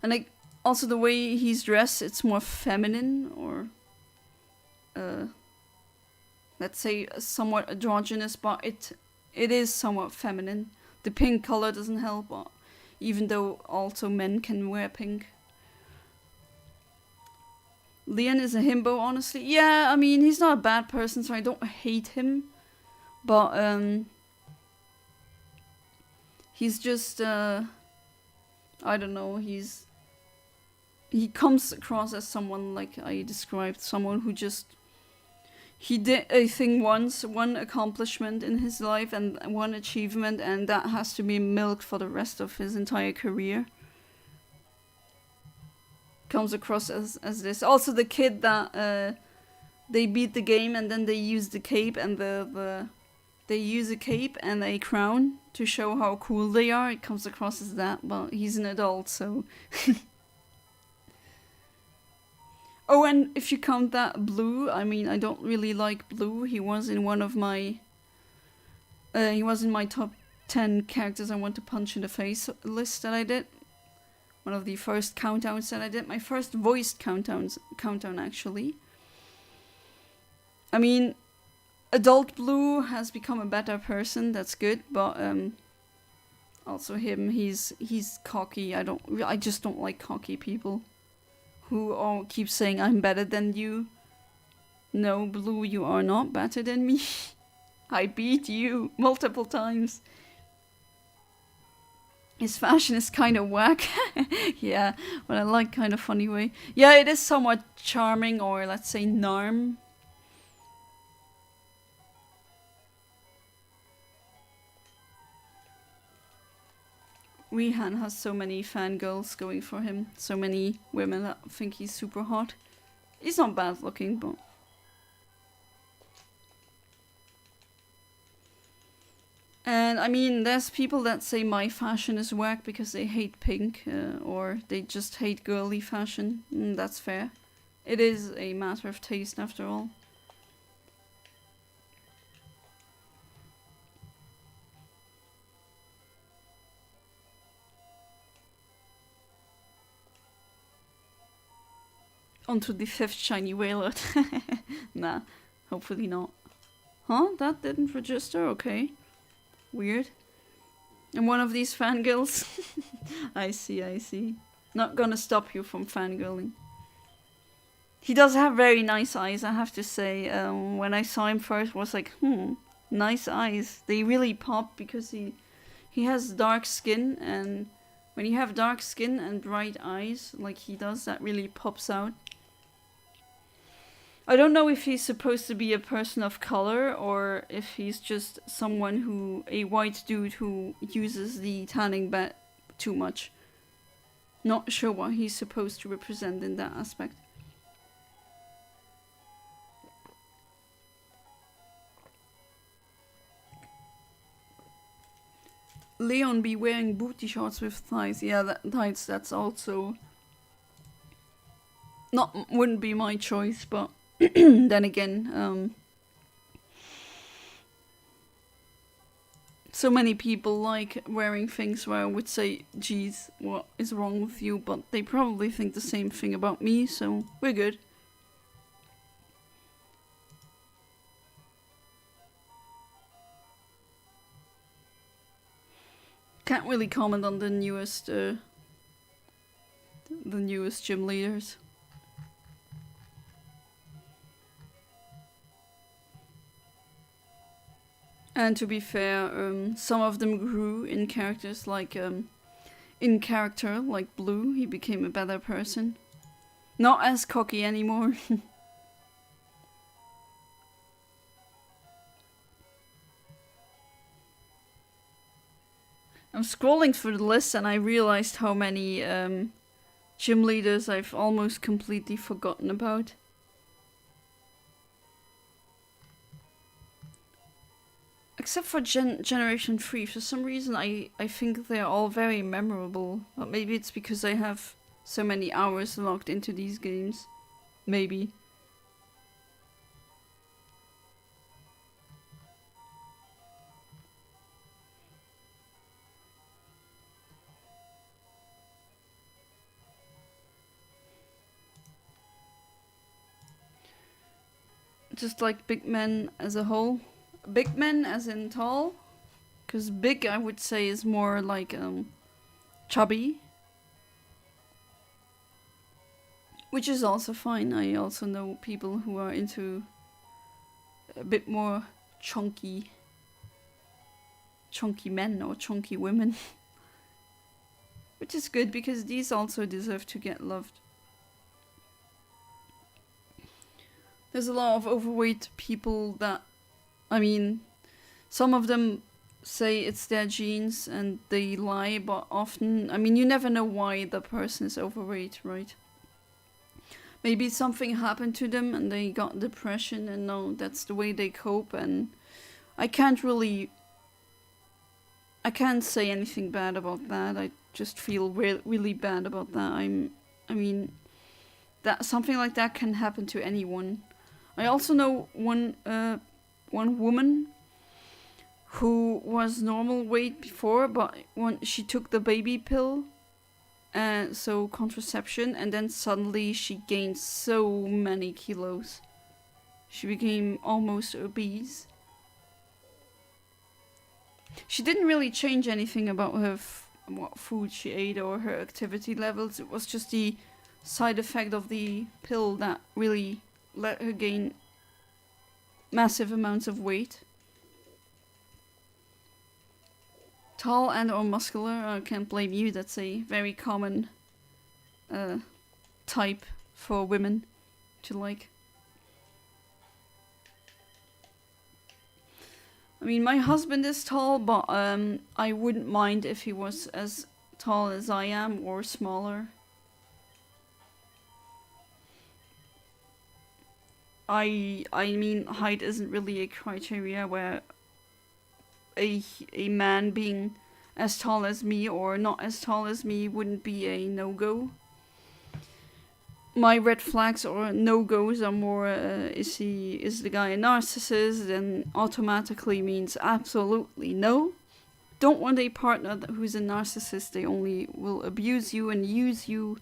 And also the way he's dressed, it's more feminine, or let's say somewhat androgynous, but it is somewhat feminine. The pink color doesn't help, even though also men can wear pink. Leon is a himbo, honestly. Yeah, I mean, he's not a bad person, so I don't hate him. But, he's just, I don't know, he comes across as someone, like I described, someone who just, he did a thing once, one accomplishment in his life and one achievement, and that has to be milked for the rest of his entire career. Comes across as this. Also the kid that they beat the game and then they use the cape and they use a cape and a crown to show how cool they are. It comes across as that, but he's an adult, so. Oh, and if you count that Blue, I mean, I don't really like Blue. He was in one of my he was in my top 10 characters I want to punch in the face list that I did. One of the first countdowns that I did. My first voiced countdown, actually. I mean, adult Blue has become a better person. That's good, but also him. He's cocky. I just don't like cocky people who all keep saying I'm better than you. No, Blue, you are not better than me. I beat you multiple times. His fashion is kind of whack. Yeah, but I like kind of funny way. Yeah, it is somewhat charming, or let's say narm. Rihan has so many fangirls going for him. So many women that think he's super hot. He's not bad looking, but... And I mean, there's people that say my fashion is whack because they hate pink, or they just hate girly fashion. That's fair. It is a matter of taste after all. Onto the 5th shiny whaler. Nah, hopefully not. Huh? That didn't register? Okay. Weird. And one of these fangirls. I see. Not gonna stop you from fangirling. He does have very nice eyes, I have to say. When I saw him first, was like, nice eyes. They really pop because he has dark skin, and when you have dark skin and bright eyes, like he does, that really pops out. I don't know if he's supposed to be a person of color or if he's just a white dude who uses the tanning bed too much. Not sure what he's supposed to represent in that aspect. Leon be wearing booty shorts with thighs. Yeah, that's also wouldn't be my choice, but then again, so many people like wearing things where I would say, geez, what is wrong with you? But they probably think the same thing about me, so we're good. Can't really comment on the newest gym leaders. And to be fair, some of them grew in characters, like in character, like Blue. He became a better person. Not as cocky anymore. I'm scrolling through the list and I realized how many gym leaders I've almost completely forgotten about. Except for Generation 3, for some reason I think they're all very memorable. But maybe it's because I have so many hours logged into these games. Maybe. Just like big men as a whole. Big men as in tall. Because big I would say is more like chubby. Which is also fine. I also know people who are into a bit more chunky men or chunky women. Which is good because these also deserve to get loved. There's a lot of overweight people that, I mean, some of them say it's their genes and they lie, but often, I mean, you never know why the person is overweight, right? Maybe something happened to them and they got depression and now that's the way they cope, and I can't say anything bad about that. I just feel really bad about that. I mean, that something like that can happen to anyone. I also know one woman who was normal weight before, but when she took the baby pill, so contraception, and then suddenly she gained so many kilos. She became almost obese. She didn't really change anything about her what food she ate or her activity levels. It was just the side effect of the pill that really let her gain massive amounts of weight. Tall and or muscular, I can't blame you. That's a very common type for women to like. I mean, my husband is tall, but I wouldn't mind if he was as tall as I am or smaller. I mean, height isn't really a criteria where a man being as tall as me or not as tall as me wouldn't be a no-go. My red flags or no-goes are more, is the guy a narcissist? Then automatically means absolutely no. Don't want a partner who's a narcissist. They only will abuse you and use you.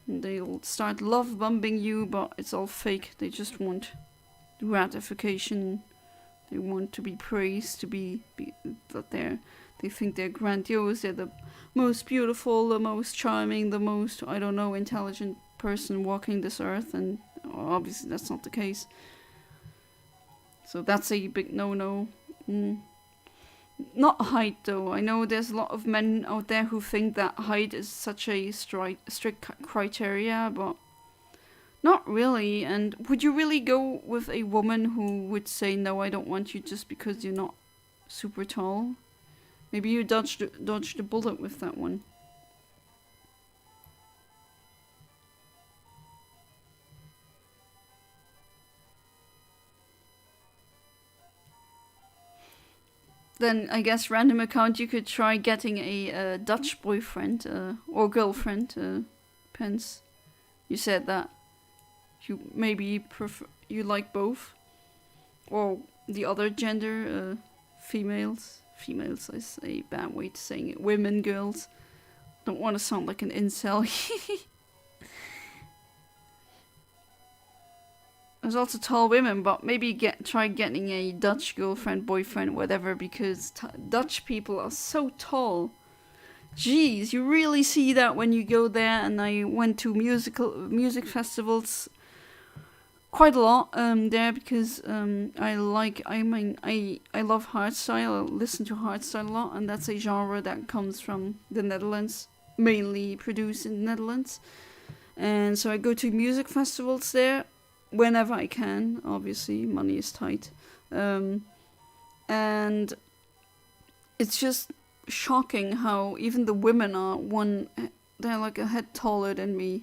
They'll start love bombing you, but it's all fake. They just want gratification. They want to be praised, to be that they think they're grandiose. They're the most beautiful, the most charming, the most, I don't know, intelligent person walking this earth, and obviously that's not the case. So that's a big no-no. Not height though. I know there's a lot of men out there who think that height is such a strict criteria, but not really. And would you really go with a woman who would say, no, I don't want you just because you're not super tall? Maybe you dodged the bullet with that one. Then I guess random account, you could try getting a Dutch boyfriend or girlfriend. Depends. You said that you maybe you like both, or the other gender, females. Females is a bad way to saying it. Women, girls. Don't want to sound like an incel. There's also tall women, but maybe try getting a Dutch girlfriend, boyfriend, whatever, because Dutch people are so tall. Jeez, you really see that when you go there. And I went to music festivals quite a lot there because I love hardstyle. I listen to hardstyle a lot, and that's a genre that comes from the Netherlands, mainly produced in the Netherlands. And so I go to music festivals there whenever I can. Obviously, money is tight. And it's just shocking how even the women are they're like a head taller than me.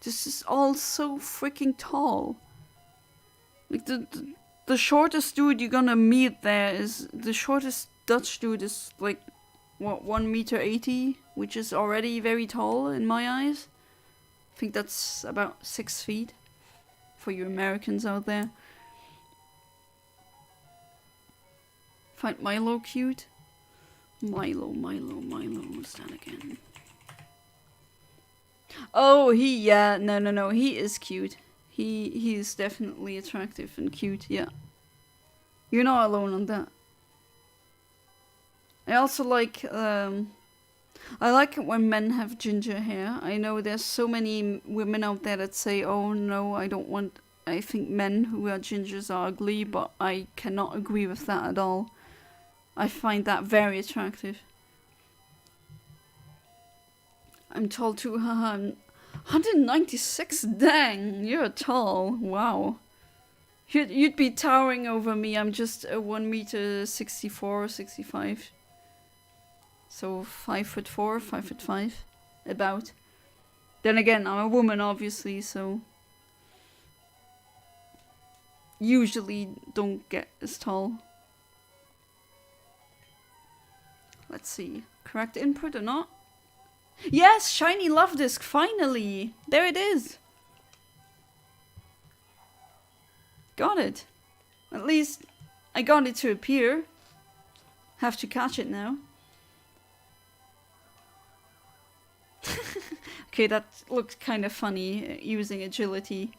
This is all so freaking tall. Like the shortest dude you're gonna meet there is the shortest Dutch dude is like what 1 meter 80, which is already very tall in my eyes. I think that's about 6 feet for you Americans out there. Find Milo cute. Milo, what's that again? Oh, no, he is cute. He is definitely attractive and cute, yeah. You're not alone on that. I also like, I like it when men have ginger hair. I know there's so many women out there that say, oh no, I think men who are gingers are ugly, but I cannot agree with that at all. I find that very attractive. I'm tall too, haha. I'm 196, dang, you're tall, wow. You'd be towering over me, I'm just a 1 meter 64 or 65. So 5'4", 5'5", about. Then again, I'm a woman obviously, so usually don't get as tall. Let's see, correct input or not? Yes, shiny Luvdisc, finally! There it is! Got it. At least I got it to appear. Have to catch it now. Okay, that looked kind of funny, using agility.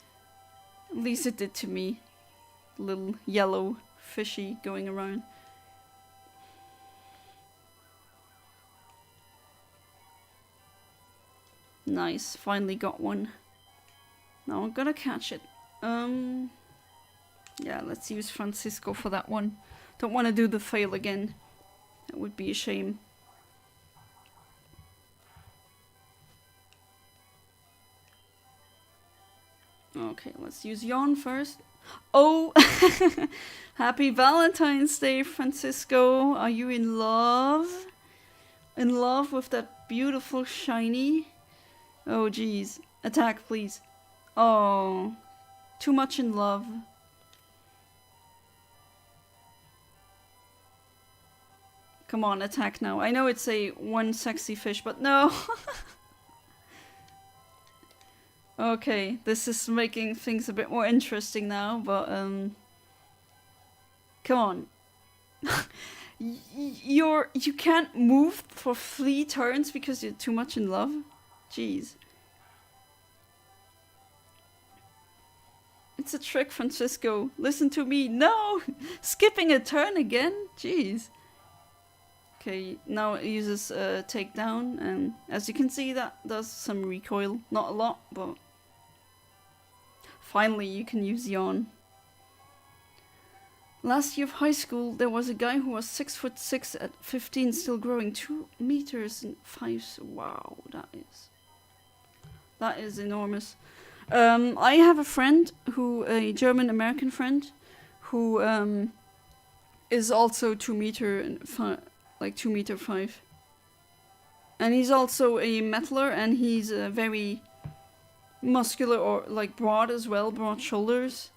At least it did to me. Little yellow fishy going around. Nice, finally got one. Now I'm gonna catch it. Yeah, let's use Francisco for that one. Don't want to do the fail again. That would be a shame. Okay, let's use Yawn first. Oh! Happy Valentine's Day, Francisco! Are you in love? In love with that beautiful shiny? Oh geez. Attack, please. Oh. Too much in love. Come on, attack now. I know it's a one sexy fish, but no. Okay, this is making things a bit more interesting now, but come on. You can't move for 3 turns because you're too much in love? Jeez. It's a trick, Francisco. Listen to me. No! Skipping a turn again? Jeez. Okay, now it uses takedown, and as you can see, that does some recoil. Not a lot, but finally you can use Yawn. Last year of high school, there was a guy who was 6'6" at 15, still growing 2 meters and 5. Wow, that is enormous. I have a friend a German American friend, who is also 2 meter and 2 meter 5. And he's also a metaler, and he's very muscular or like broad as well, broad shoulders.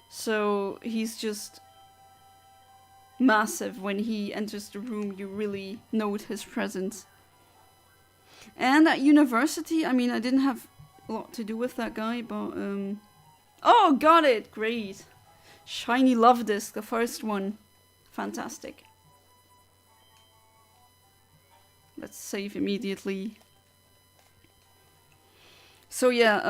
So he's just massive. When he enters the room, you really note his presence. And at university, I mean, I didn't have a lot to do with that guy, but oh, got it! Great. Shiny Luvdisc, the first one. Fantastic. Let's save immediately. So yeah,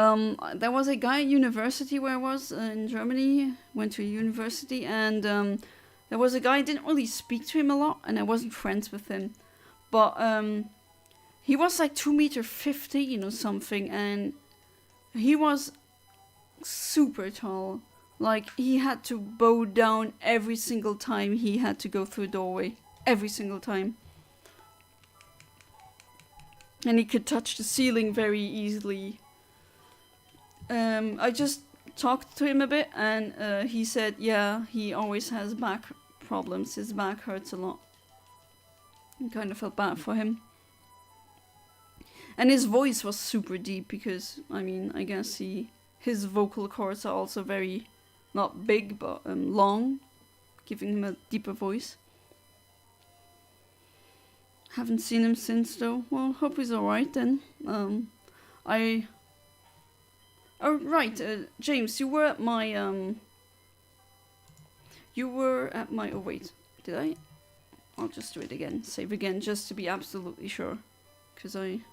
there was a guy at university where I was in Germany. Went to a university, and there was a guy, I didn't really speak to him a lot, and I wasn't friends with him. But he was like 2 meter 15 or something, and he was super tall. Like, he had to bow down every single time he had to go through a doorway. Every single time. And he could touch the ceiling very easily. I just talked to him a bit, and he said, yeah, he always has back problems. His back hurts a lot. I kind of felt bad for him. And his voice was super deep because, I mean, I guess his vocal cords are also very, not big, but long, giving him a deeper voice. Haven't seen him since though. Well, hope he's alright then. Oh right, James, you were at my oh wait, did I? I'll just do it again, save again, just to be absolutely sure. Because I'm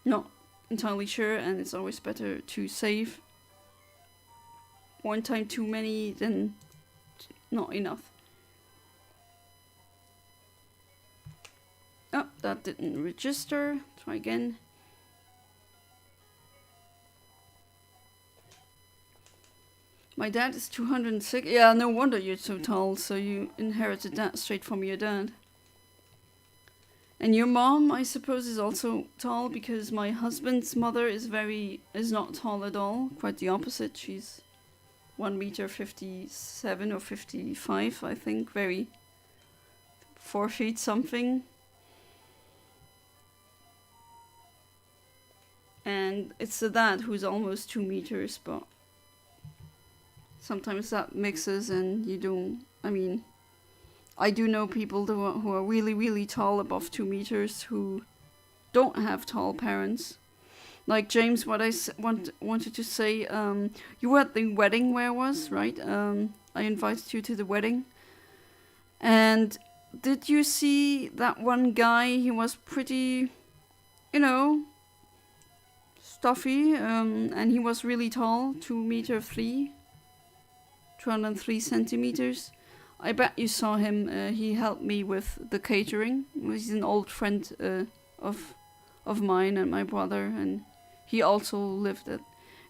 not entirely sure, and it's always better to save one time too many than not enough. Oh, that didn't register. Try again. My dad is 206. Yeah, no wonder you're so tall. So you inherited that straight from your dad. And your mom, I suppose, is also tall because my husband's mother is not tall at all. Quite the opposite. She's 1.57 meters or 55, I think. 4 feet something. And it's the dad who's almost 2 meters, but sometimes that mixes and you don't, I mean, I do know people who are really, really tall, above 2 meters, who don't have tall parents. Like James, what I wanted to say, you were at the wedding where I was, right? I invited you to the wedding. And did you see that one guy? He was pretty, stuffy, and he was really tall, 2'3", 203 centimeters. I bet you saw him. He helped me with the catering. He's an old friend of mine and my brother, and he also lived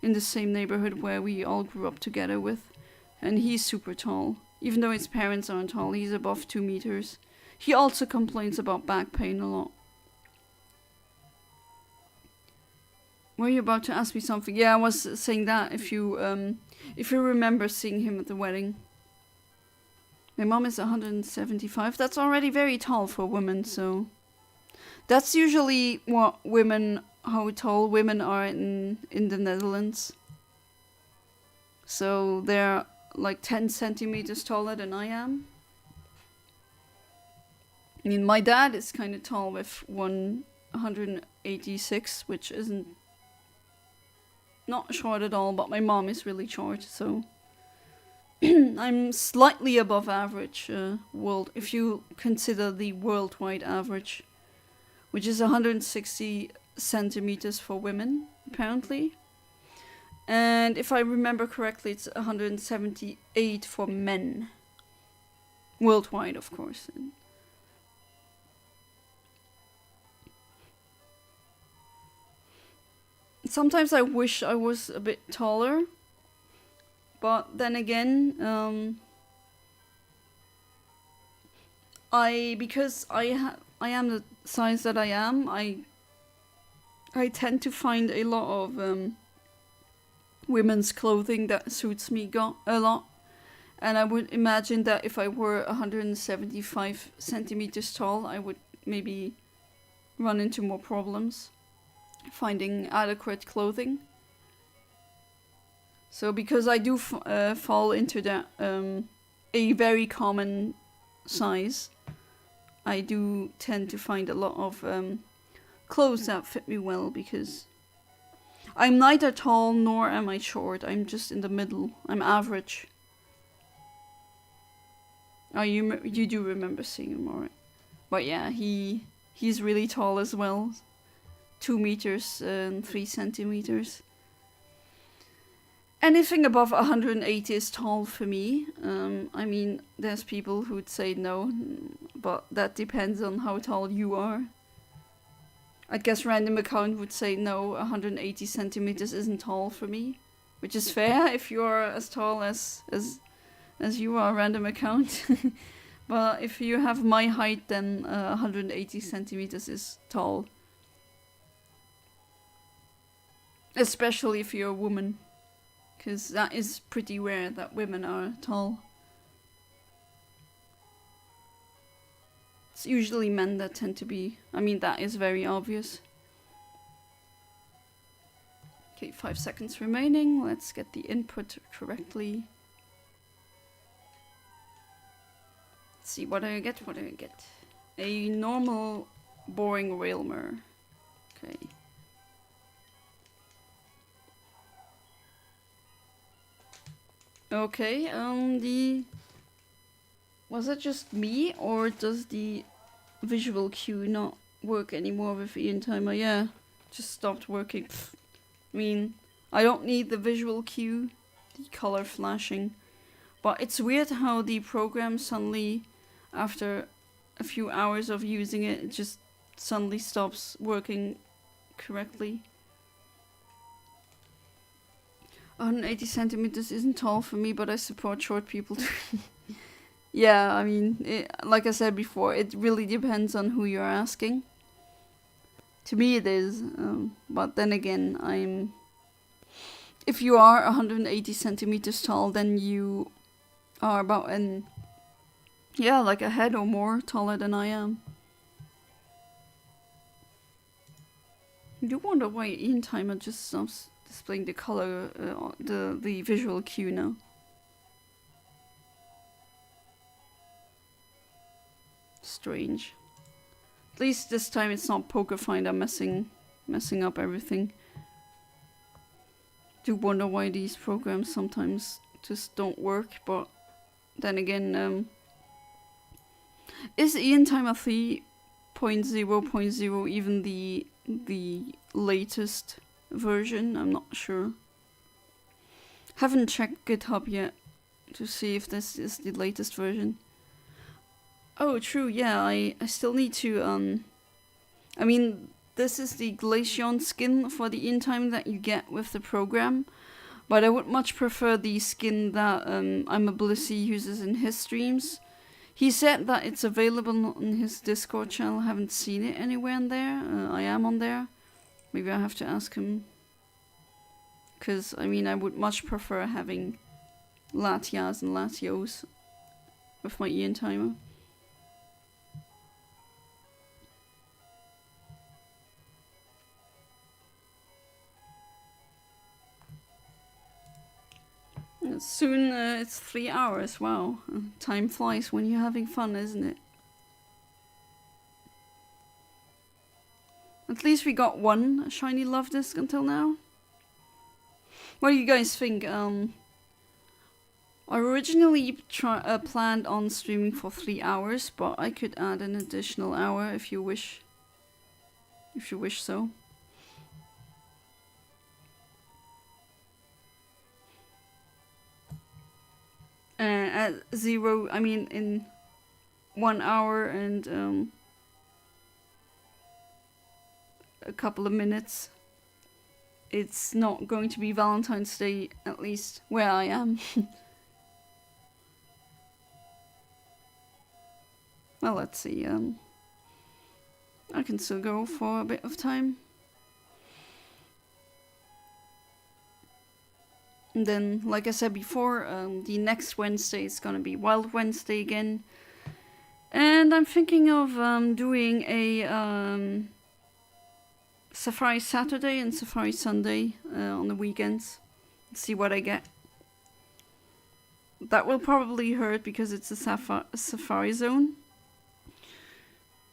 in the same neighborhood where we all grew up together with. And he's super tall. Even though his parents aren't tall, he's above 2 meters. He also complains about back pain a lot. Were you about to ask me something? Yeah, I was saying that if you remember seeing him at the wedding. My mom is 175. That's already very tall for women, so that's usually how tall women are in the Netherlands. So they're like 10 centimeters taller than I am. I mean, my dad is kind of tall with 186, which isn't not short at all, but my mom is really short, so I'm slightly above average if you consider the worldwide average, which is 160 centimeters for women, apparently. And if I remember correctly, it's 178 for men. Worldwide, of course. Sometimes I wish I was a bit taller, but then again, because I am the size that I am, I tend to find a lot of women's clothing that suits me a lot, and I would imagine that if I were 175 centimeters tall, I would maybe run into more problems finding adequate clothing. So because I do fall into that a very common size, I do tend to find a lot of clothes that fit me well, because I'm neither tall nor am I short. I'm just in the middle. I'm average. Oh, you do remember seeing him, alright. But yeah, he's really tall as well. 2 meters and 3 centimeters. Anything above 180 is tall for me. I mean, there's people who would say no, but that depends on how tall you are. I guess random account would say no, 180 centimeters isn't tall for me, which is fair if you're as tall as you are, random account. But if you have my height, then 180 centimeters is tall. Especially if you're a woman, because that is pretty rare that women are tall. It's usually men that tend to be, I mean, that is very obvious. Okay, 5 seconds remaining. Let's get the input correctly. Let's see, what do I get? What do I get? A normal, boring Railmer. Okay. Okay, was it just me, or does the visual cue not work anymore with Eontimer? Yeah, just stopped working. Pfft. I mean, I don't need the visual cue, the color flashing, but it's weird how the program suddenly, after a few hours of using it, it just suddenly stops working correctly. 180 centimeters isn't tall for me, but I support short people too. Yeah, I mean, like I said before, it really depends on who you're asking. To me it is, but then again, if you are 180 centimeters tall, then you are about like a head or more taller than I am. I do wonder why Eontimer just stops displaying the color, the visual cue now. Strange. At least this time it's not Pokéfinder messing up everything. Do wonder why these programs sometimes just don't work, but then again, is Eontimer 3.0.0 even the latest version? I'm not sure. Haven't checked GitHub yet to see if this is the latest version. Oh, true, yeah, I still need to, I mean, this is the Glaceon skin for the Eontimer that you get with the program, but I would much prefer the skin that I'm a Blissey uses in his streams. He said that it's available on his Discord channel. I haven't seen it anywhere in there. I am on there. Maybe I have to ask him. Because, I mean, I would much prefer having Latias and Latios with my Eontimer. Soon it's 3 hours. Wow, time flies when you're having fun, isn't it? At least we got one shiny Luvdisc until now. What do you guys think? I originally planned on streaming for 3 hours, but I could add an additional hour if you wish. If you wish so. At zero, I mean in 1 hour and a couple of minutes, it's not going to be Valentine's Day, at least where I am. Well, let's see. I can still go for a bit of time. And then, like I said before, the next Wednesday is gonna be Wild Wednesday again. And I'm thinking of doing a Safari Saturday and Safari Sunday on the weekends. See what I get. That will probably hurt because it's a Safari Zone,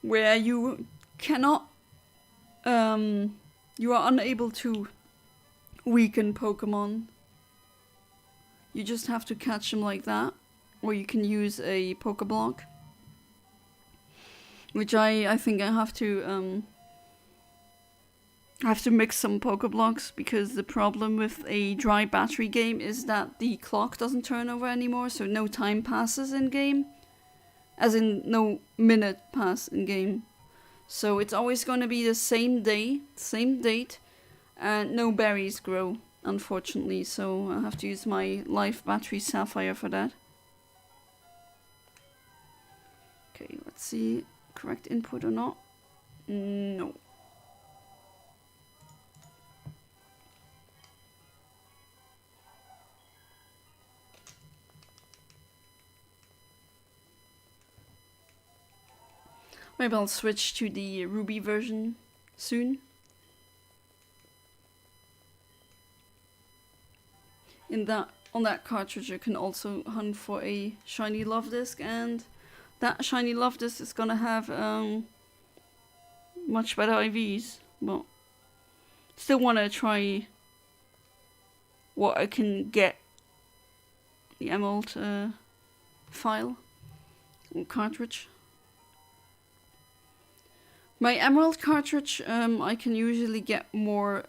where you cannot, you are unable to weaken Pokemon. You just have to catch them like that, or you can use a Pokeblock, which I think I have to mix some Pokeblocks, because the problem with a dry battery game is that the clock doesn't turn over anymore, so no time passes in game, as in no minute pass in game. So it's always going to be the same day, same date, and no berries grow, unfortunately, so I have to use my live battery Sapphire for that. Okay, let's see, correct input or not. No. Maybe I'll switch to the Ruby version soon. On that cartridge you can also hunt for a shiny Luvdisc, and that shiny Luvdisc is gonna have much better IVs, but still wanna try what I can get the emerald file or cartridge. My emerald cartridge, I can usually get more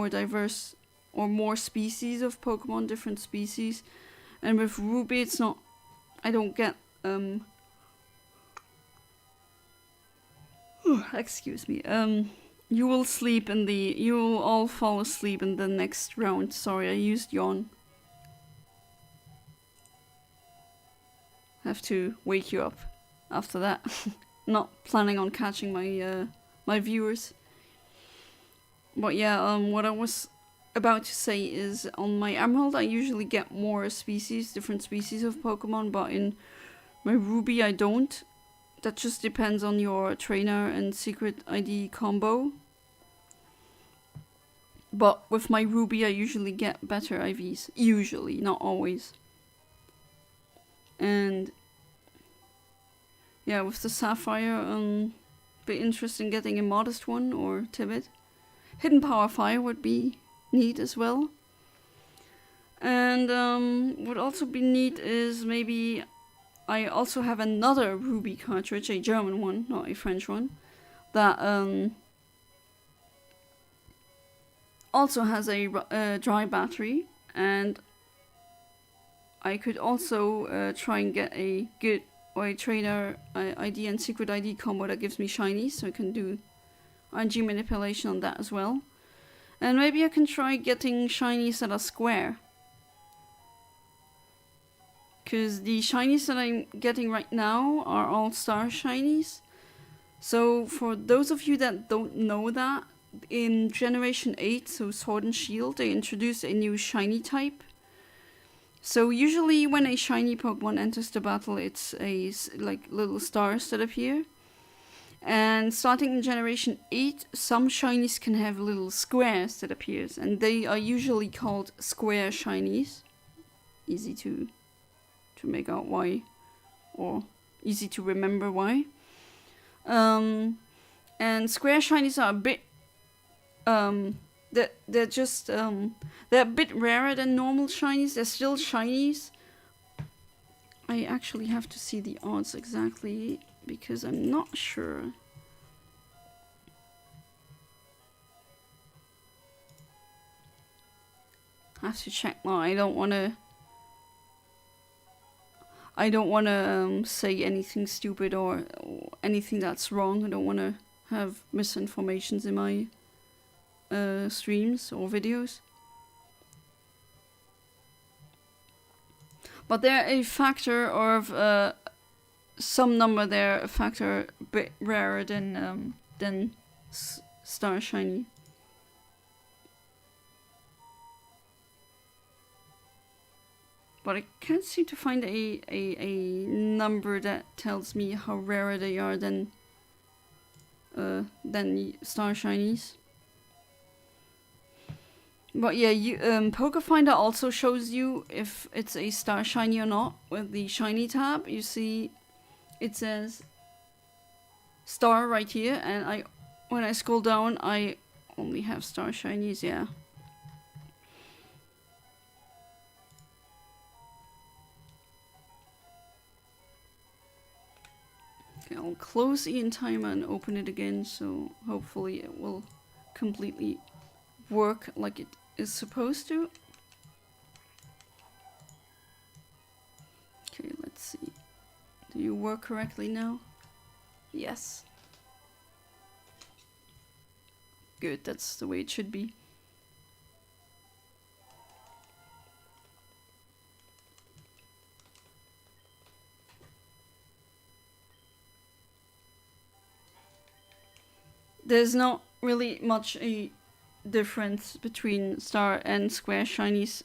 diverse or more species of Pokemon, different species, and with Ruby it's not. I don't get excuse me. You will sleep in the. You will all fall asleep in the next round. Sorry, I used yawn. Have to wake you up after that. Not planning on catching my my viewers. But yeah, what I was about to say is on my Emerald I usually get more species, different species of Pokemon, but in my Ruby I don't. That just depends on your trainer and secret ID combo. But with my Ruby I usually get better IVs. Usually, not always. And yeah, with the Sapphire, be interested in getting a modest one or timid. Hidden Power Fire would be neat as well. And would also be neat is maybe I also have another Ruby cartridge, a German one, not a French one, that also has a dry battery, and I could also try and get a good or a trainer ID and secret ID combo that gives me shinies, so I can do RNG manipulation on that as well. And maybe I can try getting shinies that are square. Because the shinies that I'm getting right now are all star shinies. So for those of you that don't know that, in Generation 8, so Sword and Shield, they introduced a new shiny type. So usually when a shiny Pokemon enters the battle, it's a like little stars that appear. And starting in Generation 8, some shinies can have little squares that appears, and they are usually called square shinies. Easy to make out why, or easy to remember why. And square shinies are a bit they're just they're a bit rarer than normal shinies. They're still shinies. I actually have to see the odds exactly because I'm not sure. I have to check now. I don't want to say anything stupid or anything that's wrong. I don't want to have misinformations in my streams or videos. But they're a factor of some number. They're a factor a bit rarer than star shiny. But I can't seem to find a number that tells me how rarer they are than star shinies. But yeah, Pokéfinder also shows you if it's a star shiny or not. With the shiny tab, you see it says star right here, and when I scroll down, I only have star shinies. Yeah. Okay, I'll close Eontimer and open it again, so hopefully it will completely work like it is supposed to. Okay, let's see. Do you work correctly now? Yes. Good, that's the way it should be. There's not really much a difference between star and square shinies,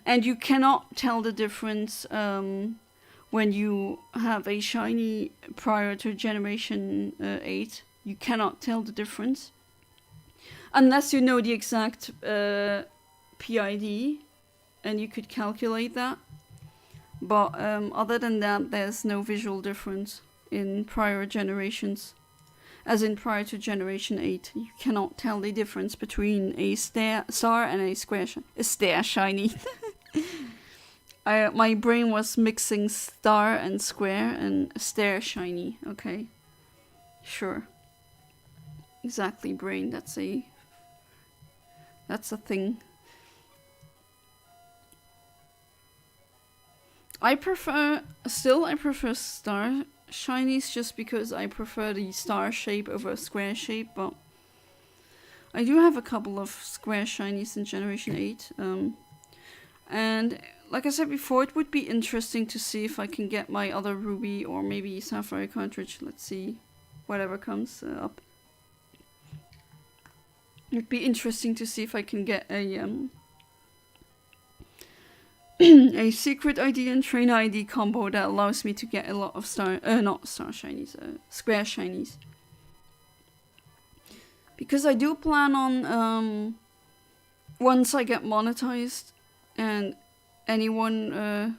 and you cannot tell the difference when you have a shiny prior to generation 8, you cannot tell the difference. Unless you know the exact PID, and you could calculate that. But other than that, there's no visual difference in prior generations. As in prior to generation 8, you cannot tell the difference between a star and a square shiny. My brain was mixing star and square and stare shiny. Okay, sure. Exactly, brain. That's a thing. I prefer star shinies just because I prefer the star shape over square shape, but I do have a couple of square shinies in generation 8. And like I said before, it would be interesting to see if I can get my other ruby or maybe sapphire cartridge. Let's see, whatever comes up. It'd be interesting to see if I can get a a secret ID and trainer ID combo that allows me to get a lot of square shinies. Because I do plan on, once I get monetized and anyone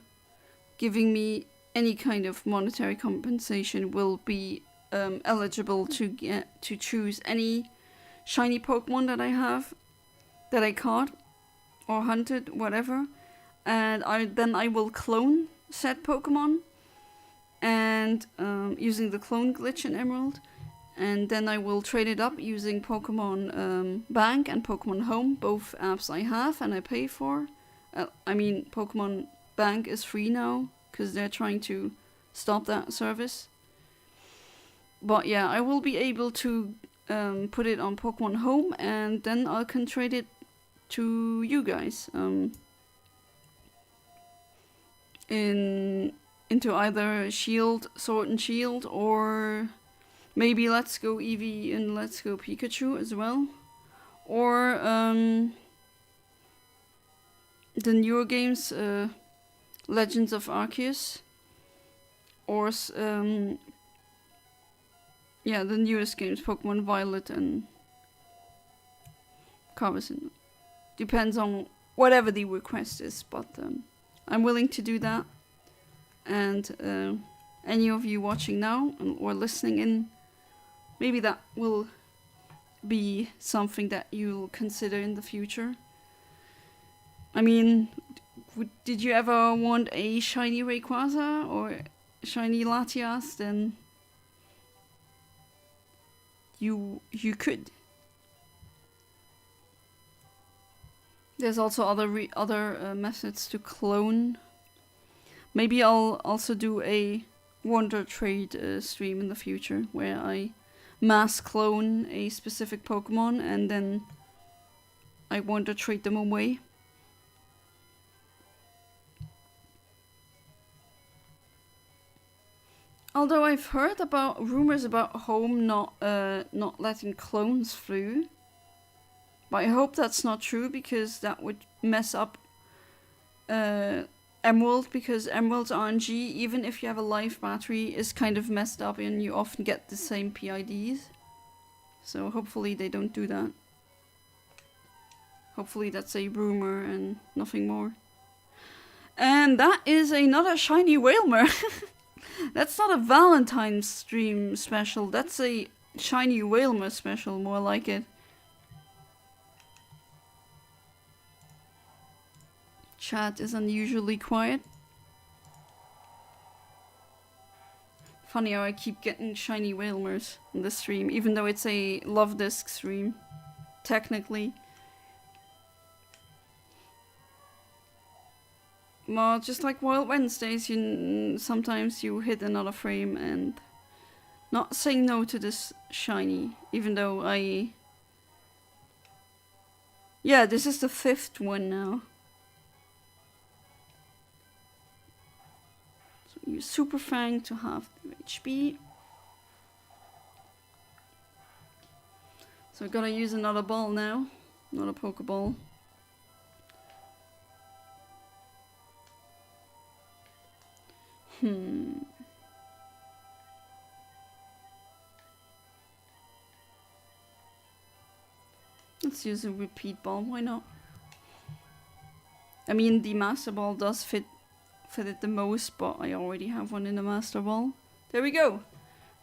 giving me any kind of monetary compensation will be eligible to choose any shiny Pokemon that I have, that I caught or hunted, whatever. And then I will clone said Pokemon, and using the clone glitch in Emerald, and then I will trade it up using Pokemon Bank and Pokemon Home, both apps I have and I pay for. I mean, Pokemon Bank is free now because they're trying to stop that service. But yeah, I will be able to put it on Pokemon Home, and then I can trade it to you guys. Into either Sword and Shield, or maybe Let's Go Eevee and Let's Go Pikachu as well, or the newer games, Legends of Arceus, or the newest games, Pokemon Violet and Carvison. Depends on whatever the request is, but I'm willing to do that. And any of you watching now or listening in, maybe that will be something that you'll consider in the future. I mean, did you ever want a shiny Rayquaza or shiny Latias? Then you could. There's also other methods to clone. Maybe I'll also do a Wonder Trade stream in the future where I mass clone a specific Pokemon and then I Wonder Trade them away. Although I've heard about rumors about Home not letting clones through. But I hope that's not true, because that would mess up Emerald, because Emerald's RNG, even if you have a live battery, is kind of messed up and you often get the same PIDs. So hopefully they don't do that. Hopefully that's a rumor and nothing more. And that is another shiny Whalmer. That's not a Valentine stream special, that's a shiny Whalmer special, more like it. Chat is unusually quiet. Funny how I keep getting shiny Whalmers in this stream, even though it's a Luvdisc stream, technically. Well, just like Wild Wednesdays, sometimes you hit another frame, and not saying no to this shiny, even though yeah, this is the 5th one now. So use Super Fang to have the HP. So I gotta use another ball now, not a Pokeball. Let's use a repeat ball, why not? I mean, the master ball does fit it the most, but I already have one in the master ball. There we go!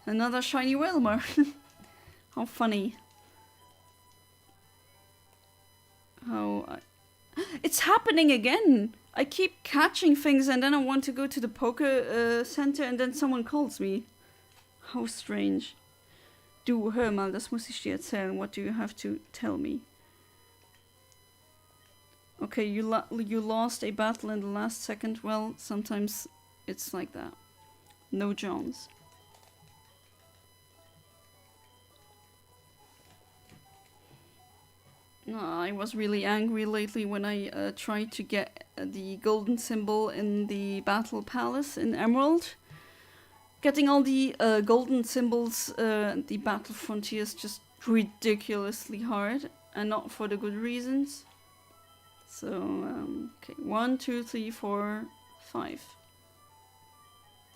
Another shiny Wilmer! How funny. It's happening again! I keep catching things and then I want to go to the Poke Center and then someone calls me. How strange. Du, hör mal, das muss ich dir erzählen. What do you have to tell me? Okay, you lost a battle in the last second. Well, sometimes it's like that. No Jones. I was really angry lately when I tried to get the golden symbol in the Battle Palace in Emerald. Getting all the golden symbols, the Battle Frontier is just ridiculously hard, and not for the good reasons. So, okay, 1, 2, 3, 4, 5.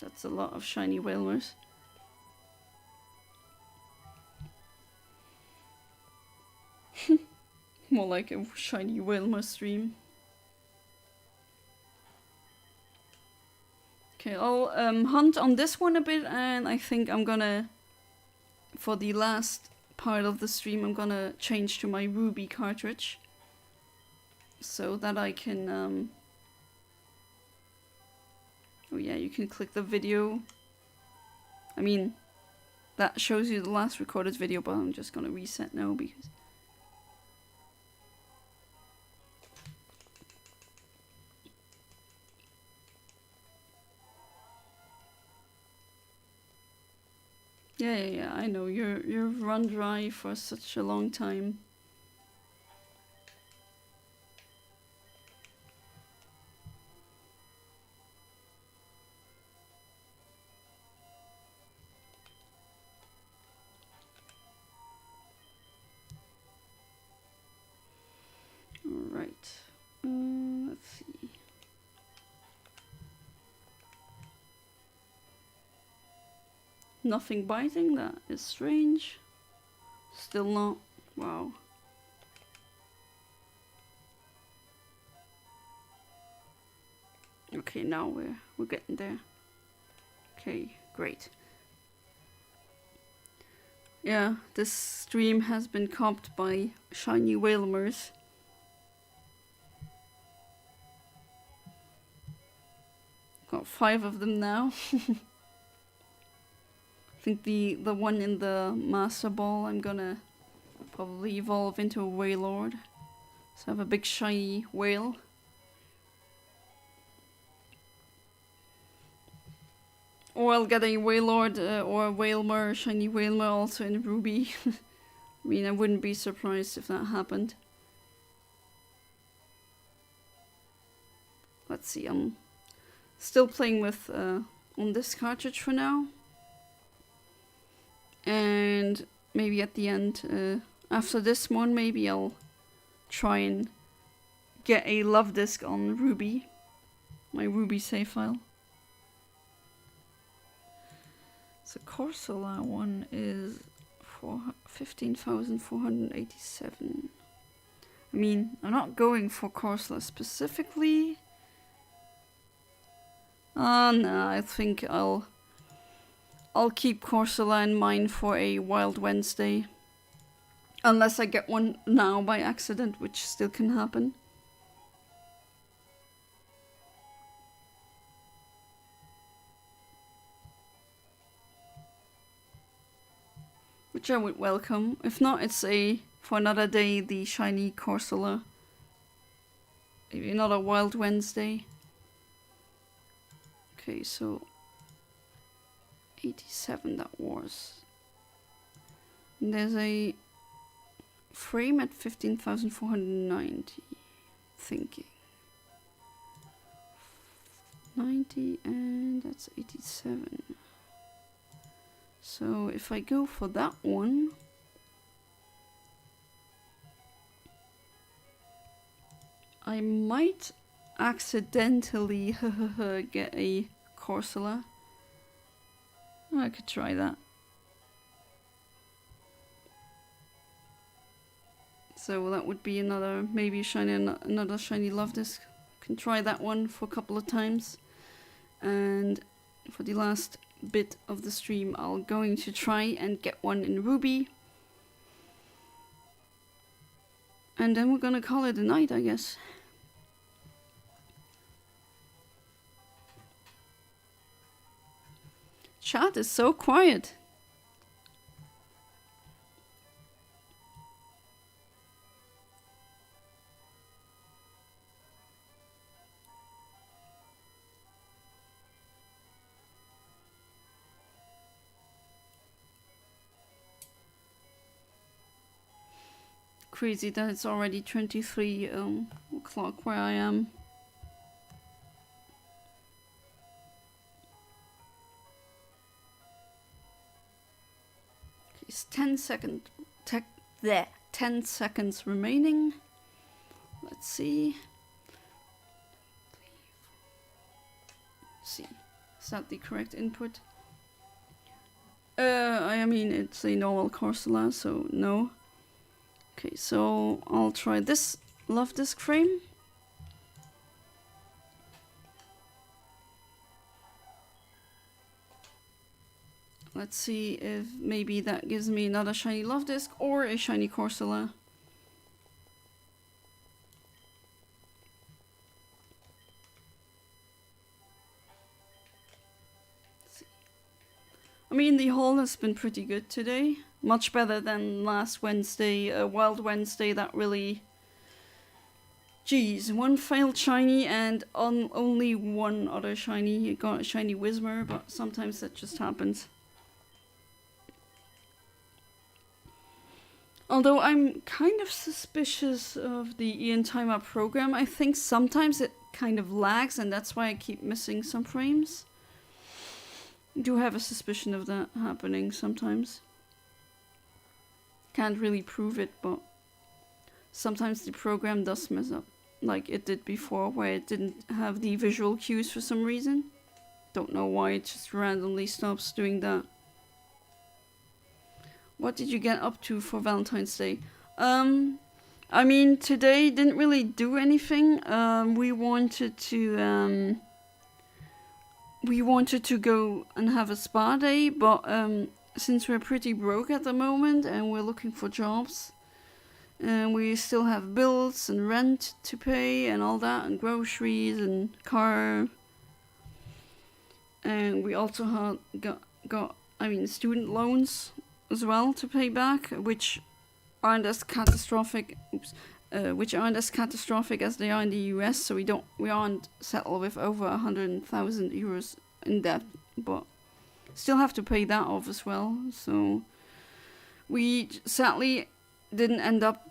That's a lot of shiny Whalers. More like a shiny Wilmer stream. Okay, I'll hunt on this one a bit, and I think I'm gonna, for the last part of the stream, I'm gonna change to my Ruby cartridge. So that I can, oh yeah, you can click the video. I mean, that shows you the last recorded video, but I'm just gonna reset now because... Yeah, I know, you've run dry for such a long time. Alright, let's see. Nothing biting, that is strange. Still not. Wow. Okay, now we're getting there. Okay, great. Yeah, this stream has been comped by shiny Whalmers. Got 5 of them now. I think the one in the Master Ball I'm gonna probably evolve into a Wailord. So I have a big shiny whale. Or I'll get a Wailord or a Whalmer, shiny Whalmer also in Ruby. I mean, I wouldn't be surprised if that happened. Let's see, I'm still playing with on this cartridge for now. And maybe at the end, after this one, maybe I'll try and get a Luvdisc on Ruby. My Ruby save file. The Corsola one is 15,487. I mean, I'm not going for Corsola specifically. No, I think I'll keep Corsola in mind for a Wild Wednesday. Unless I get one now by accident, which still can happen. Which I would welcome. If not, it's for another day, the shiny Corsola. Maybe another Wild Wednesday. Okay, so 87 that was. And there's a frame at 15,490. Thinking. 90 and that's 87. So if I go for that one, I might accidentally get a Corsola. I could try that. So that would be another, maybe shiny, another shiny Luvdisc. Can try that one for a couple of times. And for the last bit of the stream, I'm going to try and get one in Ruby. And then we're gonna call it a night, I guess. Chat is so quiet. Crazy that it's already 23 o'clock where I am. Okay, it's 10 seconds remaining. Let's see. See, is that the correct input? I mean, it's a normal Corsola, so no. Okay, so I'll try this Luvdisc frame. Let's see if maybe that gives me another shiny Luvdisc or a shiny Corsola. I mean, the haul has been pretty good today. Much better than last Wednesday, Wild Wednesday, that really... Jeez, one failed shiny and only one other shiny. You got a shiny Whismer, but sometimes that just happens. Although I'm kind of suspicious of the Eontimer program. I think sometimes it kind of lags and that's why I keep missing some frames. I do have a suspicion of that happening sometimes. Can't really prove it, but sometimes the program does mess up, like it did before, where it didn't have the visual cues for some reason. Don't know why, it just randomly stops doing that. What did you get up to for Valentine's Day? I mean, today didn't really do anything. We wanted to go and have a spa day, but since we're pretty broke at the moment and we're looking for jobs and we still have bills and rent to pay and all that and groceries and car, and we also got student loans as well to pay back, which aren't as catastrophic as they are in the US, so we aren't settled with over 100,000 euros in debt, but still have to pay that off as well. So we sadly didn't end up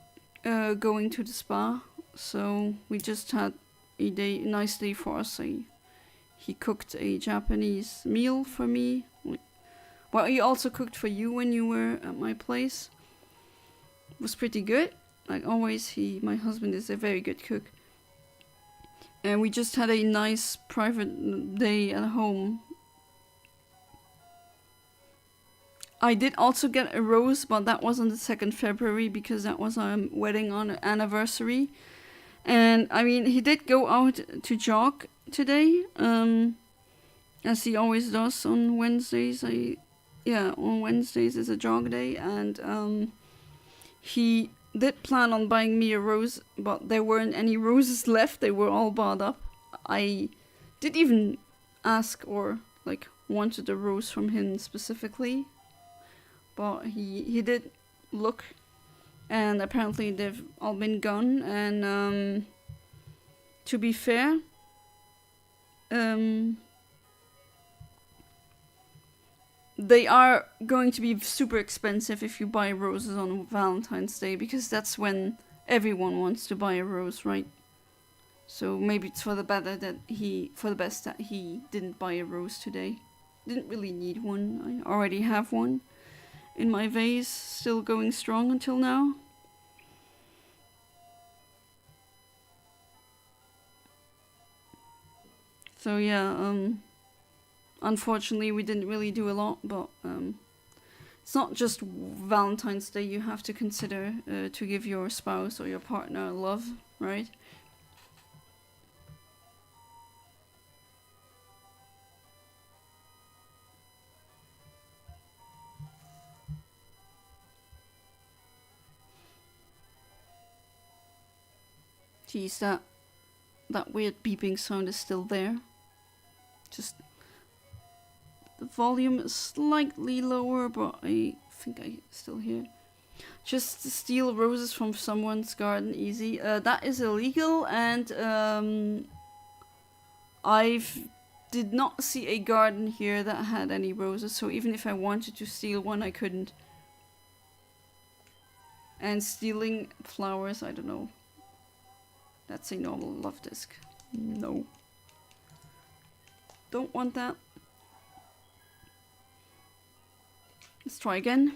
going to the spa, so we just had a nice day for us. He cooked a Japanese meal for me. Well, he also cooked for you when you were at my place. It was pretty good. Like always, my husband is a very good cook. And we just had a nice private day at home. I did also get a rose, but that was on the 2nd February because that was our wedding anniversary. And I mean, he did go out to jog today, as he always does on Wednesdays. On Wednesdays is a jog day, and he did plan on buying me a rose, but there weren't any roses left. They were all bought up. I did even ask or wanted a rose from him specifically, but he did look, and apparently they've all been gone. And to be fair, they are going to be super expensive if you buy roses on Valentine's Day, because that's when everyone wants to buy a rose, right? So maybe it's for the best that he didn't buy a rose today. Didn't really need one. I already have one in my vase, still going strong until now. So yeah, unfortunately we didn't really do a lot, but it's not just Valentine's Day you have to consider to give your spouse or your partner love, right? Geez, that weird beeping sound is still there. Just the volume is slightly lower, but I think I still hear. Just to steal roses from someone's garden, easy. That is illegal, and I did not see a garden here that had any roses, so even if I wanted to steal one, I couldn't. And stealing flowers, I don't know. That's a normal Luvdisc. No. Don't want that. Let's try again.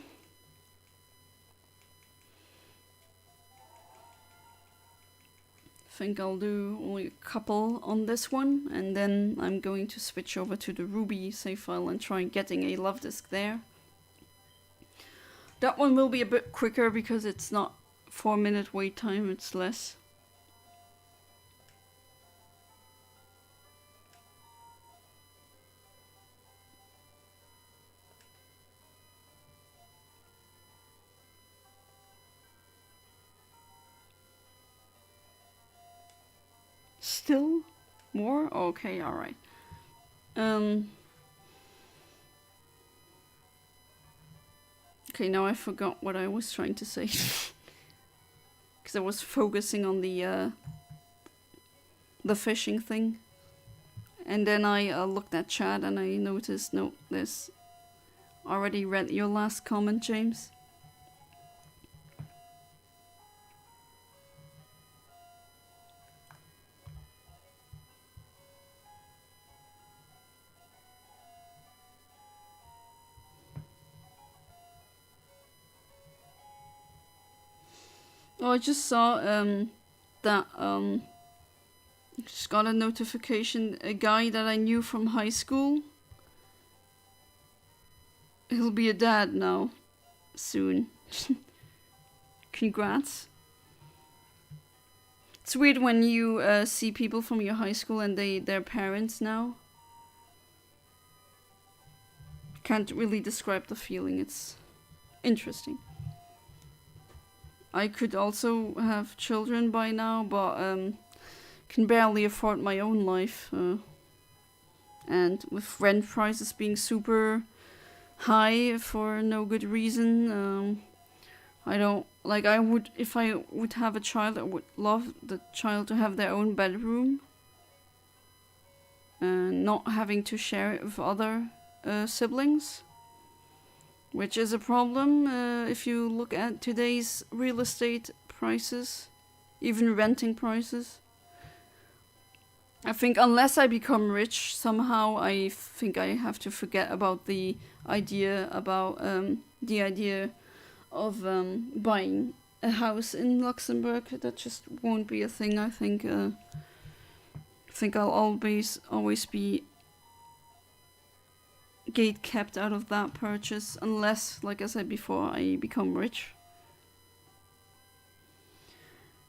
Think I'll do only a couple on this one, and then I'm going to switch over to the Ruby save file and try getting a Luvdisc there. That one will be a bit quicker because it's not 4-minute wait time, it's less. Still more? Okay, alright. Okay, now I forgot what I was trying to say. Because I was focusing on the fishing thing. And then I looked at chat and I noticed, no, there's already read your last comment, James. Oh, I just saw that just got a notification, a guy that I knew from high school. He'll be a dad now, soon. Congrats. It's weird when you see people from your high school and they're parents now. Can't really describe the feeling, it's interesting. I could also have children by now, but can barely afford my own life. And with rent prices being super high for no good reason, I don't, like, I would, if I would have a child, I would love the child to have their own bedroom. And not having to share it with other siblings. Which is a problem if you look at today's real estate prices, even renting prices. I think unless I become rich somehow, I think I have to forget about the idea of buying a house in Luxembourg. That just won't be a thing. I think I'll always be gate kept out of that purchase unless, like I said before, I become rich.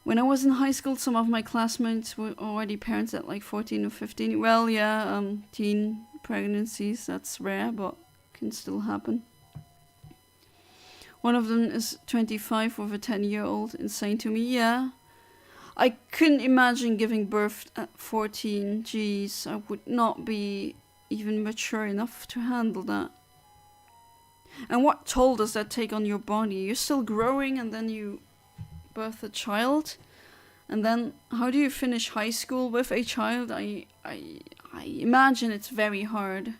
When I was in high school, some of my classmates were already parents at like 14 or 15. Well, yeah, teen pregnancies, that's rare, but can still happen. One of them is 25 with a 10-year-old, insane to me, yeah. I couldn't imagine giving birth at 14, jeez, I would not be even mature enough to handle that. And what toll does that take on your body? You're still growing and then you birth a child, and then how do you finish high school with a child? I imagine it's very hard.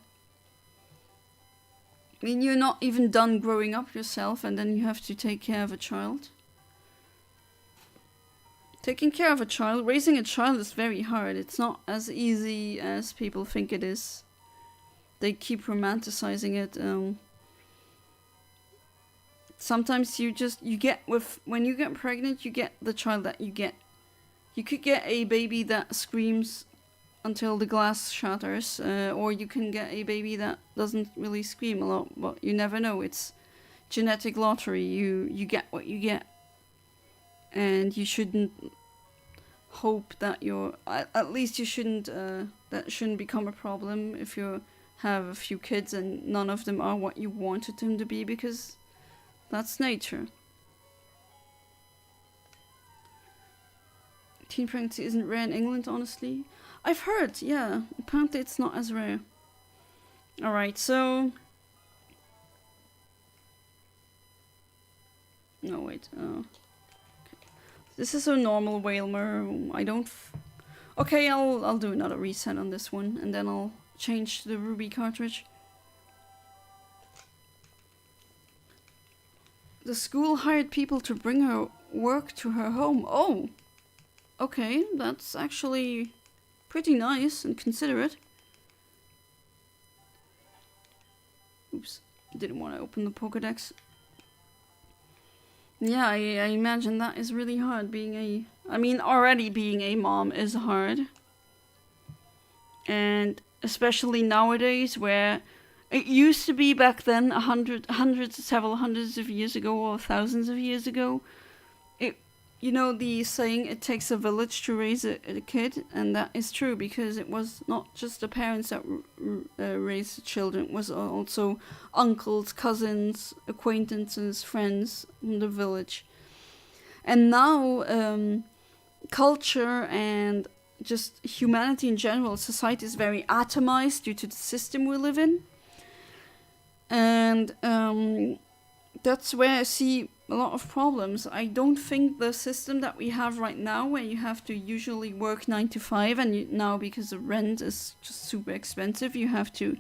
I mean, you're not even done growing up yourself and then you have to take care of a child. Taking care of a child, raising a child is very hard. It's not as easy as people think it is. They keep romanticizing it. Sometimes when you get pregnant, you get the child that you get. You could get a baby that screams until the glass shatters, or you can get a baby that doesn't really scream a lot, but you never know. It's genetic lottery. You get what you get, and you shouldn't hope that at least you shouldn't that shouldn't become a problem if you have a few kids and none of them are what you wanted them to be, because that's nature. Teen pregnancy isn't rare in England, honestly. I've heard, yeah. Apparently it's not as rare. Alright, so... No, wait. Okay. This is a normal Whalmer. I don't... Okay, I'll do another reset on this one, and then I'll change to the Ruby cartridge. The school hired people to bring her work to her home. Oh! Okay, that's actually pretty nice and considerate. Oops, didn't want to open the Pokédex. Yeah, I imagine that is really hard, already being a mom is hard. And especially nowadays, where it used to be back then, several hundreds of years ago, or thousands of years ago, you know the saying, it takes a village to raise a kid, and that is true, because it was not just the parents that raised the children, it was also uncles, cousins, acquaintances, friends from the village. And now, culture and just humanity in general, society is very atomized due to the system we live in. And that's where I see a lot of problems. I don't think the system that we have right now, where you have to usually work 9 to 5, and now because the rent is just super expensive, you have to,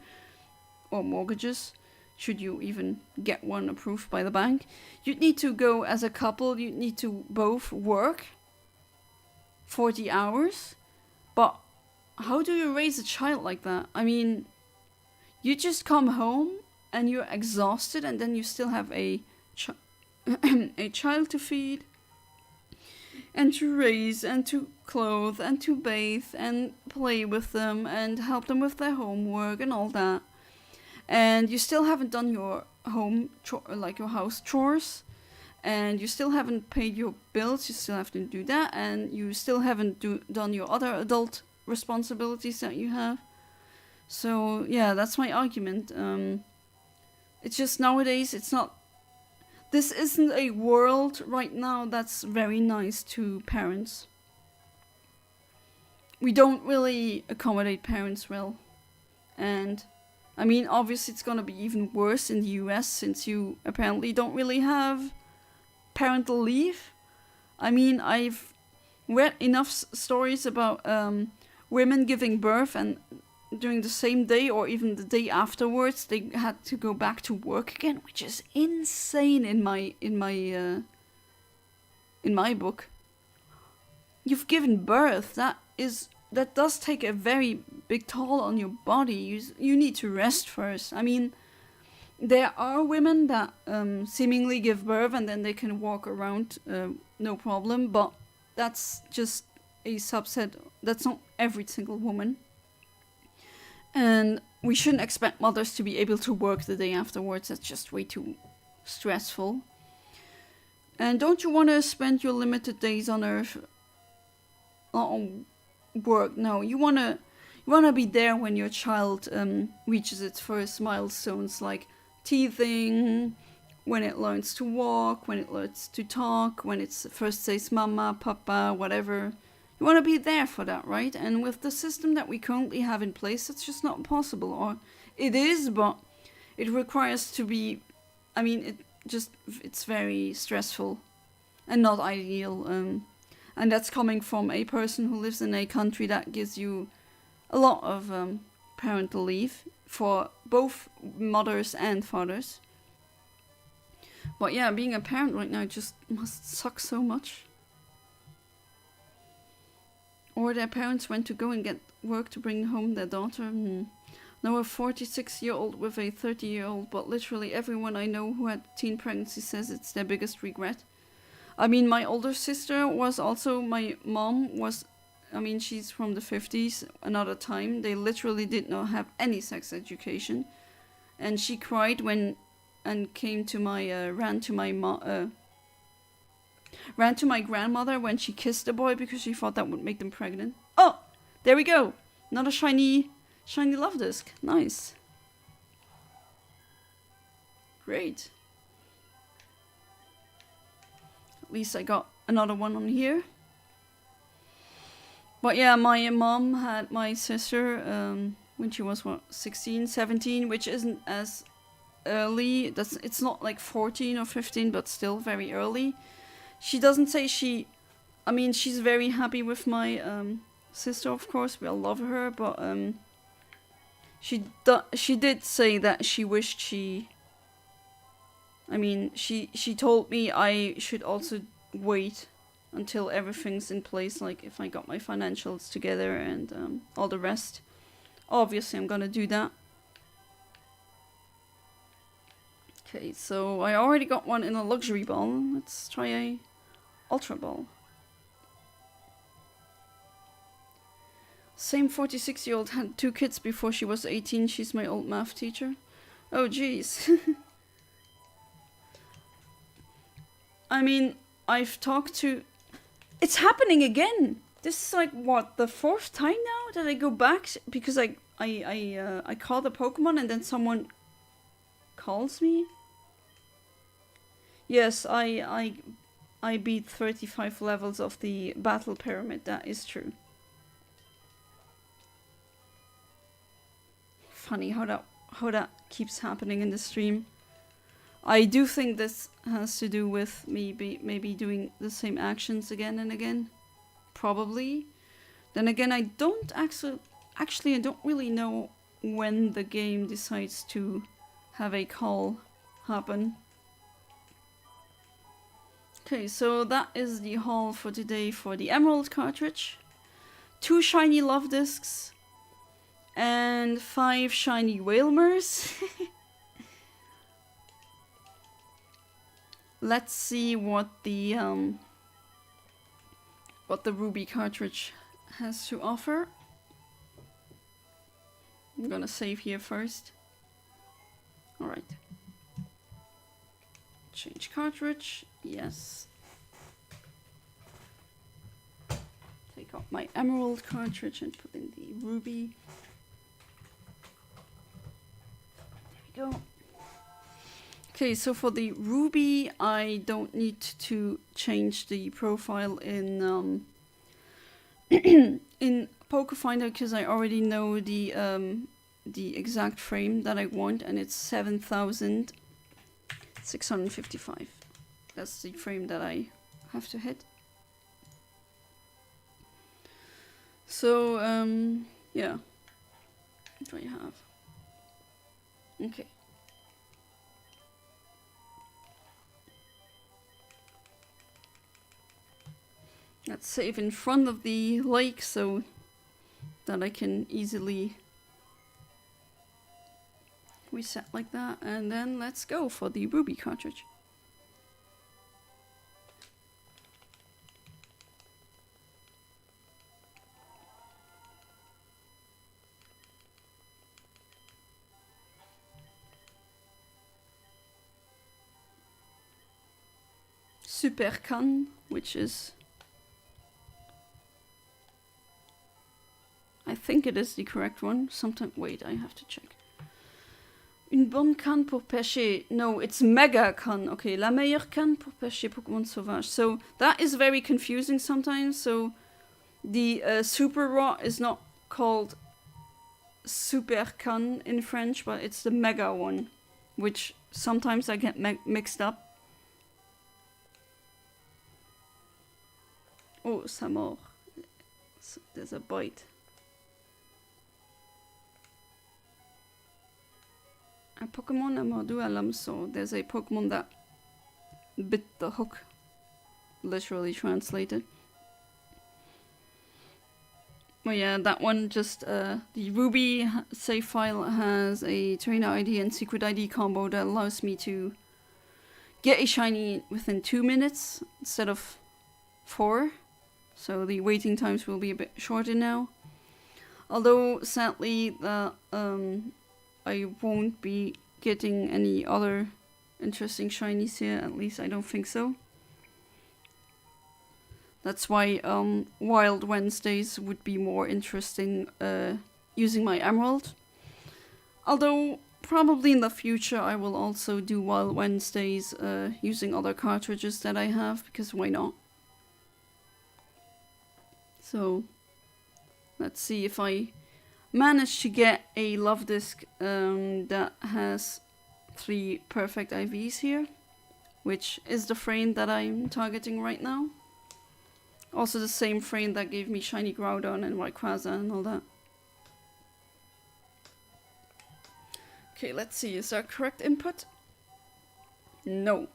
or mortgages, should you even get one approved by the bank, you'd need to go as a couple, you'd need to both work 40 hours. But how do you raise a child like that? I mean, you just come home and you're exhausted, and then you still have a child to feed and to raise and to clothe and to bathe and play with them and help them with their homework and all that. And you still haven't done your your house chores, and you still haven't paid your bills, you still have to do that, and you still haven't done your other adult responsibilities that you have. So yeah, that's my argument. It's just nowadays, this isn't a world right now that's very nice to parents. We don't really accommodate parents well. And, obviously it's gonna be even worse in the US, since you apparently don't really have parental leave. I've read enough stories about women giving birth, and during the same day or even the day afterwards they had to go back to work again, which is insane in my book. You've given birth, that does take a very big toll on your body. You need to rest first. There are women that seemingly give birth and then they can walk around no problem, but that's just a subset. That's not every single woman. And we shouldn't expect mothers to be able to work the day afterwards. That's just way too stressful. And don't you want to spend your limited days on Earth on work? No, you wanna be there when your child reaches its first milestones, like teething, when it learns to walk, when it learns to talk, when it first says mama, papa, whatever. You want to be there for that, right? And with the system that we currently have in place, it's just not possible. Or it is, but it requires to be... it's very stressful and not ideal. And that's coming from a person who lives in a country that gives you a lot of parental leave for both mothers and fathers. But yeah, being a parent right now just must suck so much. Or their parents went to go and get work to bring home their daughter. Now a 46-year-old with a 30-year-old, but literally everyone I know who had teen pregnancy says it's their biggest regret. My older sister was also, my mom was I mean, she's from the 50s, another time. They literally did not have any sex education. And she cried when, and came to my, ran to my grandmother when she kissed the boy because she thought that would make them pregnant. Oh, there we go. Another shiny Luvdisc. Nice. Great. At least I got another one on here. But yeah, my mom had my sister when she was, what, 16, 17, which isn't as early. It's not like 14 or 15, but still very early. She doesn't say I mean, she's very happy with my sister, of course. We all love her, but she did say that she wished she... I mean, she told me I should also wait until everything's in place, like if I got my financials together and all the rest. Obviously, I'm gonna do that. Okay, so I already got one in a luxury ball. Let's try a ultra ball. Same 46-year-old had 2 kids before she was 18. She's my old math teacher. Oh, jeez. I mean, I've talked to... It's happening again! This is like, what, the 4th time now that I go back? Because I call the Pokemon and then someone calls me? Yes, I beat 35 levels of the battle pyramid, that is true. Funny how that keeps happening in the stream. I do think this has to do with me maybe doing the same actions again and again. Probably. Then again, I don't actually I don't really know when the game decides to have a call happen. Okay, so that is the haul for today for the Emerald cartridge. 2 shiny Luvdiscs and 5 shiny Whalmers. Let's see what the Ruby cartridge has to offer. I'm gonna save here first. Alright. Change cartridge, yes. Take out my Emerald cartridge and put in the Ruby. There we go. Okay, so for the Ruby, I don't need to change the profile in in Pokéfinder because I already know the exact frame that I want, and it's 7,655. That's the frame that I have to hit. So yeah, what do I have? Okay. Let's save in front of the lake so that I can easily reset like that. And then let's go for the Ruby cartridge. Super Can, which is... I think it is the correct one. Sometimes, wait, I have to check. Une bonne canne pour pêcher. No, it's Mega Canne. Okay, la meilleure canne pour pêcher Pokémon sauvage. So that is very confusing sometimes. So the Super Rod is not called Super Canne in French, but it's the Mega one, which sometimes I get mixed up. Oh, ça mord. There's a bite. A Pokemon a mordu à l'hameçon. There's a Pokemon that bit the hook, literally translated. Well, yeah, that one just, the Ruby save file has a trainer ID and secret ID combo that allows me to get a shiny within 2 minutes instead of 4. so the waiting times will be a bit shorter now. Although sadly I won't be getting any other interesting shinies here, at least I don't think so. That's why Wild Wednesdays would be more interesting using my emerald. Although probably in the future I will also do Wild Wednesdays using other cartridges that I have, because why not? So let's see if I manage to get a Luvdisc that has 3 perfect IVs here, which is the frame that I'm targeting right now. Also the same frame that gave me shiny Groudon and Rayquaza and all that. Okay, let's see, is that correct input? No.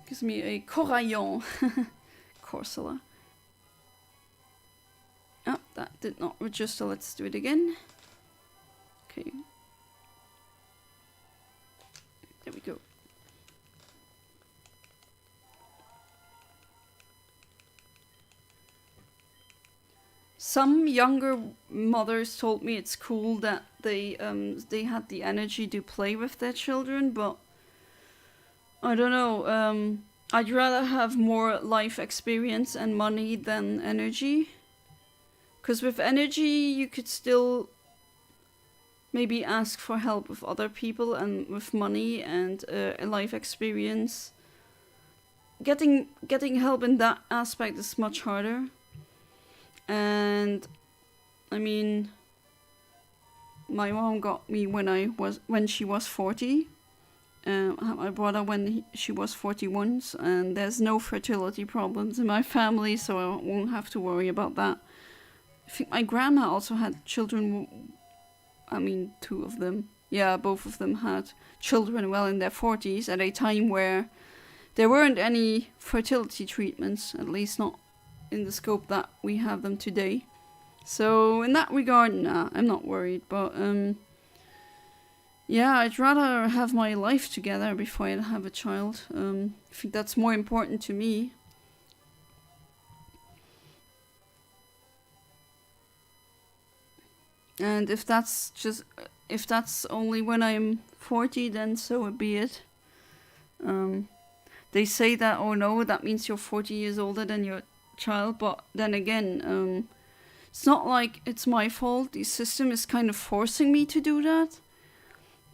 Gives me a Corayon. Corsola. Oh, that did not register, let's do it again. Okay. There we go. Some younger mothers told me it's cool that they had the energy to play with their children, but I don't know. I'd rather have more life experience and money than energy. Because with energy, you could still maybe ask for help with other people, and with money and a life experience, getting help in that aspect is much harder. And I mean, my mom got me when she was 40. My brother when she was 41, and there's no fertility problems in my family, so I won't have to worry about that. I think my grandma also had children. I mean, 2 of them. Yeah, both of them had children well in their 40s at a time where there weren't any fertility treatments, at least not in the scope that we have them today. So in that regard, nah, I'm not worried. But yeah, I'd rather have my life together before I have a child. I think that's more important to me. And if that's only when I'm 40, then so be it. They say that, oh no, that means you're 40 years older than your child, but then again, it's not like it's my fault. The system is kind of forcing me to do that,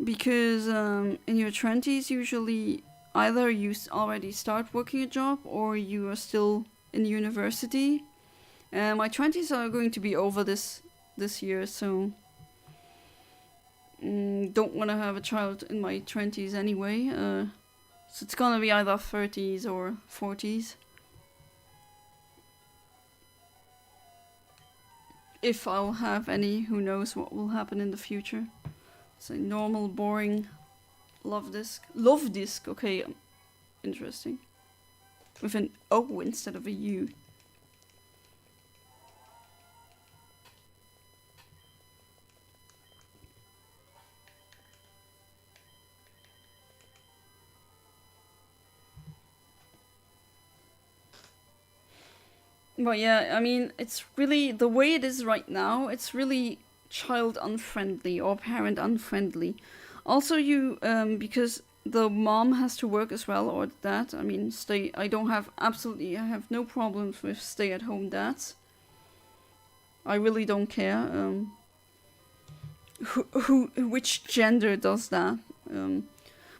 because in your 20s, usually either you already start working a job or you are still in university. My 20s are going to be over this year, so don't want to have a child in my 20s anyway. So it's gonna be either 30s or 40s. If I'll have any, who knows what will happen in the future. It's a normal, boring Luvdisc. Luvdisc, okay, interesting. With an O instead of a U. But yeah, I mean, it's really, the way it is right now, it's really child unfriendly or parent unfriendly. Also, you, because the mom has to work as well, or dad, I mean, I have no problems with stay-at-home dads. I really don't care, which gender does that.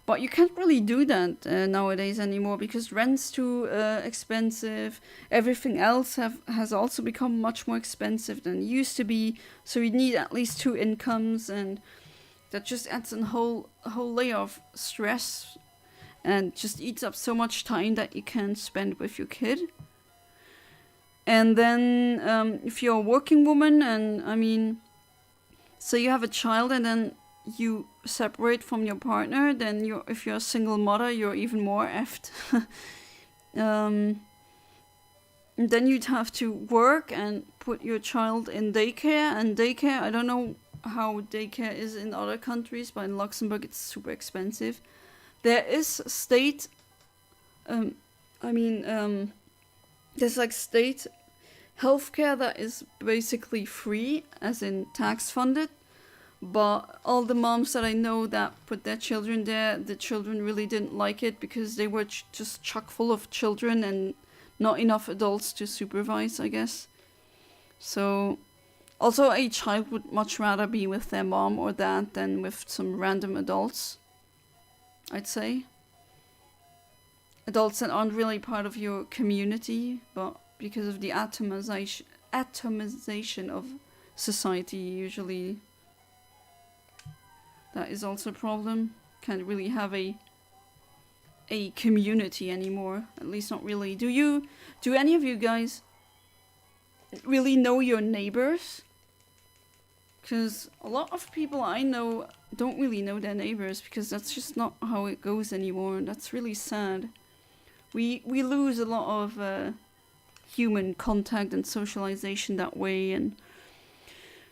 But you can't really do that nowadays anymore, because rent's too expensive. Everything else has also become much more expensive than it used to be. So you need at least 2 incomes, and that just adds a whole layer of stress, and just eats up so much time that you can't spend with your kid. And then if you're a working woman, and I mean, so you have a child and then you separate from your partner, then if you're a single mother, you're even more effed. Then you'd have to work and put your child in daycare, and daycare, I don't know how daycare is in other countries, but in Luxembourg it's super expensive. There is state, there's like state healthcare that is basically free, as in tax funded. But all the moms that I know that put their children there, the children really didn't like it because they were just chock full of children and not enough adults to supervise, I guess. So, also a child would much rather be with their mom or dad than with some random adults, I'd say. Adults that aren't really part of your community, but because of the atomization of society, usually that is also a problem. Can't really have a community anymore. At least not really. Do any of you guys really know your neighbors? Because a lot of people I know don't really know their neighbors because that's just not how it goes anymore. That's really sad. We lose a lot of human contact and socialization that way, and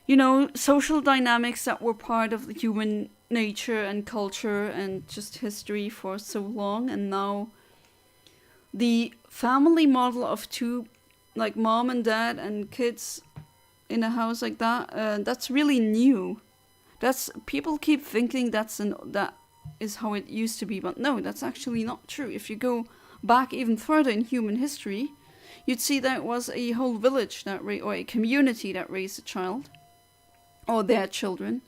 you know, social dynamics that were part of the human nature and culture and just history for so long. And now the family model of two, like mom and dad and kids in a house like that, that's really new. People keep thinking that is how it used to be, but no, that's actually not true. If you go back even further in human history, you'd see that it was a whole village or a community that raised a child or their children,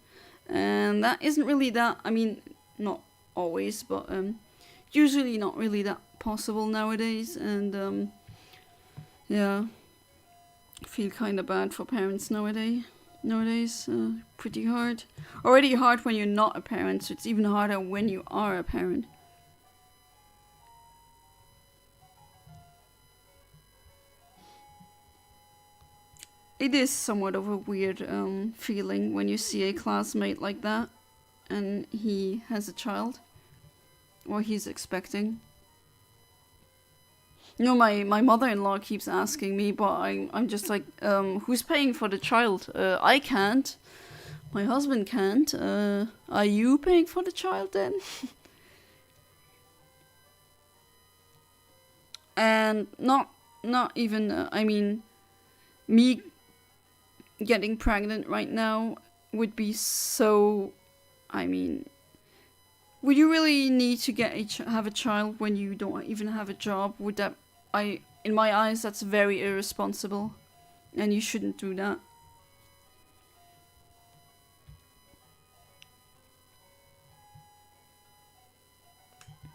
and that isn't really that. I mean, not always, but usually not really that possible nowadays. And yeah, I feel kind of bad for parents nowadays. Pretty hard. Already hard when you're not a parent, so it's even harder when you are a parent. It is somewhat of a weird feeling when you see a classmate like that and he has a child, or he's expecting. You know, my mother-in-law keeps asking me, but I'm just like, who's paying for the child? I can't. My husband can't. Are you paying for the child then? And not even, I mean, me getting pregnant right now would be so, I mean, would you really need to have a child when you don't even have a job? Would that, in my eyes, that's very irresponsible, and you shouldn't do that.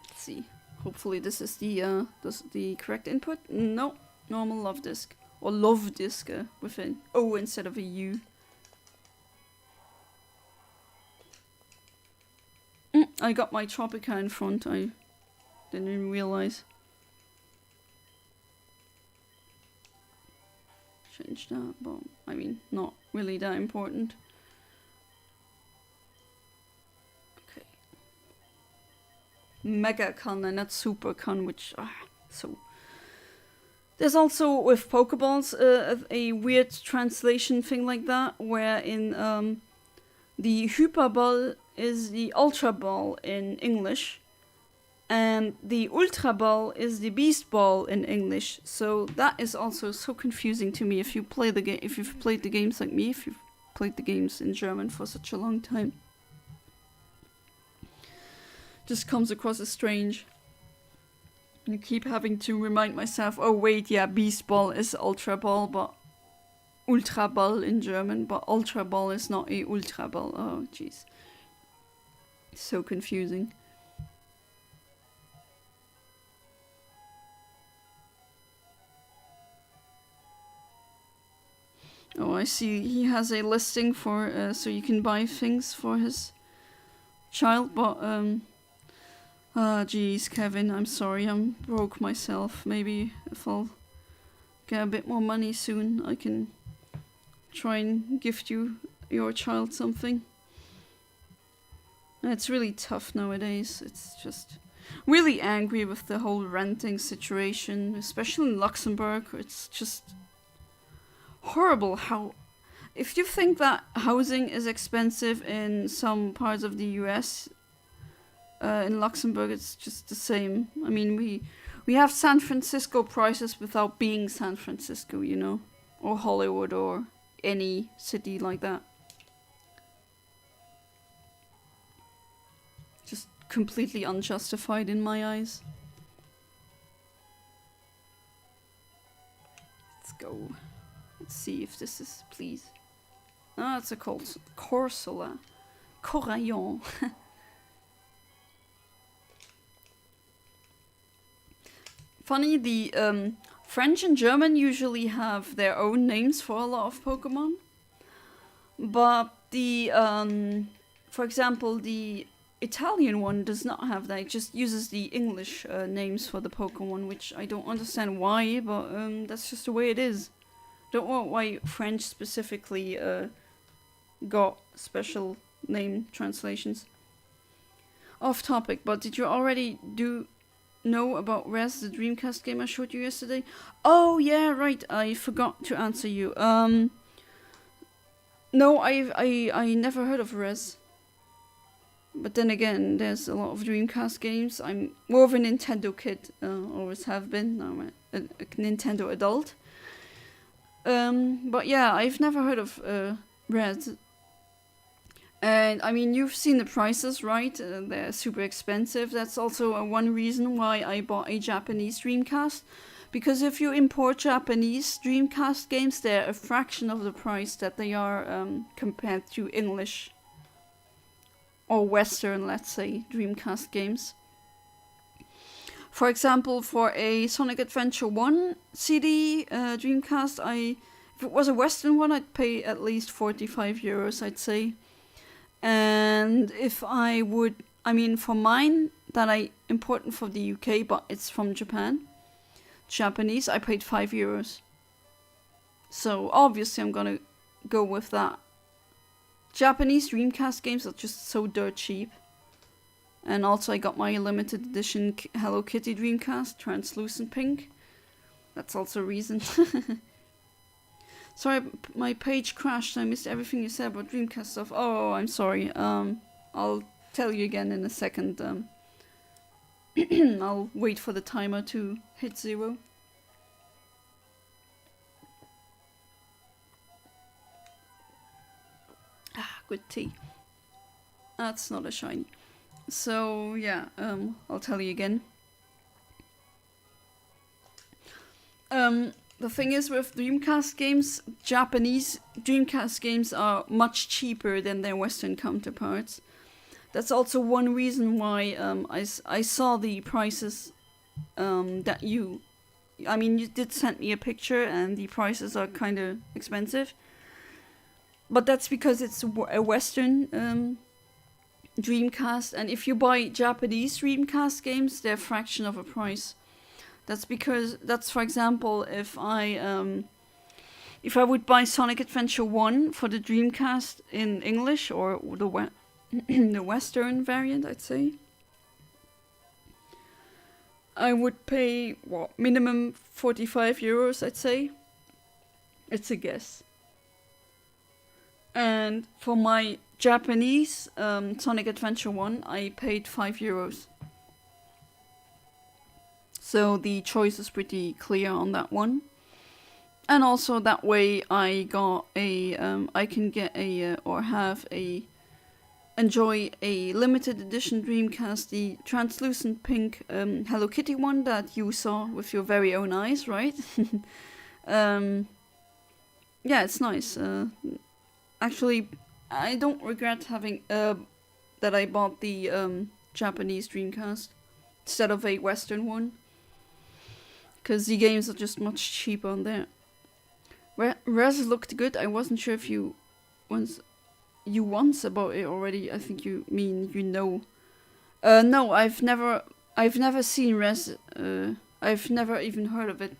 Let's see. Hopefully this is the correct input. No, normal Luvdisc. Or Luvdisc with an O instead of a U. I got my Tropica in front. I didn't even realize. Change that, but I mean, not really that important. Okay. Megacon and not Supercon, which so. There's also with Pokeballs a weird translation thing like that, where in the Hyperball is the Ultra Ball in English, and the Ultra Ball is the Beast Ball in English. So that is also so confusing to me. If you play the game, if you've played the games like me, if you've played the games in German for such a long time, just comes across as strange. I keep having to remind myself, oh wait, yeah, Beast Ball is Ultra Ball, but Ultra Ball in German, but Ultra Ball is not a Ultra Ball. Oh, jeez. So confusing. Oh, I see he has a listing for, so you can buy things for his child, but, geez, Kevin, I'm sorry, I'm broke myself. Maybe if I'll get a bit more money soon, I can try and gift your child something. It's really tough nowadays. It's just really angry with the whole renting situation, especially in Luxembourg. It's just horrible how... If you think that housing is expensive in some parts of the US... in Luxembourg, it's just the same. I mean, we have San Francisco prices without being San Francisco, you know? or Hollywood or any city like that. Just completely unjustified in my eyes. Let's go. Let's see if this is, please. Ah, it's a Corsola. Corayon. Funny, the French and German usually have their own names for a lot of Pokemon. But the, for example, the Italian one does not have that. It just uses the English names for the Pokemon, which I don't understand why, but that's just the way it is. Don't know why French specifically got special name translations. Off topic, but did you already know about Res, the Dreamcast game I showed you yesterday? Oh yeah, right. I forgot to answer you. No, I never heard of Res. But then again, there's a lot of Dreamcast games. I'm more of a Nintendo kid, always have been. Now I'm a Nintendo adult. But yeah, I've never heard of Res. And I mean, you've seen the prices, right? They're super expensive. That's also one reason why I bought a Japanese Dreamcast. Because if you import Japanese Dreamcast games, they're a fraction of the price that they are compared to English or Western, let's say, Dreamcast games. For example, for a Sonic Adventure 1 CD Dreamcast, if it was a Western one, I'd pay at least 45 euros, I'd say. And if I would, I mean, for mine, that I imported for the UK, but it's from Japan, Japanese, I paid 5 euros. So obviously I'm gonna go with that. Japanese Dreamcast games are just so dirt cheap. And also I got my limited edition Hello Kitty Dreamcast, translucent pink. That's also a reason. Sorry, my page crashed. I missed everything you said about Dreamcast stuff. Oh, I'm sorry. I'll tell you again in a second. I'll wait for the timer to hit 0. Ah, good tea. That's not a shiny. So yeah, I'll tell you again. The thing is with Dreamcast games, Japanese Dreamcast games are much cheaper than their Western counterparts. That's also one reason why I saw the prices that you did send me a picture and the prices are kind of expensive. But that's because it's a Western Dreamcast, and if you buy Japanese Dreamcast games, they're a fraction of a price. That's because, for example, if I would buy Sonic Adventure 1 for the Dreamcast in English, or the Western variant, I'd say, I would pay, minimum 45 euros, I'd say. It's a guess. And for my Japanese Sonic Adventure 1, I paid 5 euros. So the choice is pretty clear on that one. And also that way I got I can get enjoy a limited edition Dreamcast, the translucent pink Hello Kitty one that you saw with your very own eyes, right? Yeah, it's nice. Actually, I don't regret having that I bought the Japanese Dreamcast instead of a Western one, because the games are just much cheaper on there. Res looked good. I wasn't sure if you once about it already. I think you mean you know. No, I've never seen Res. I've never even heard of it.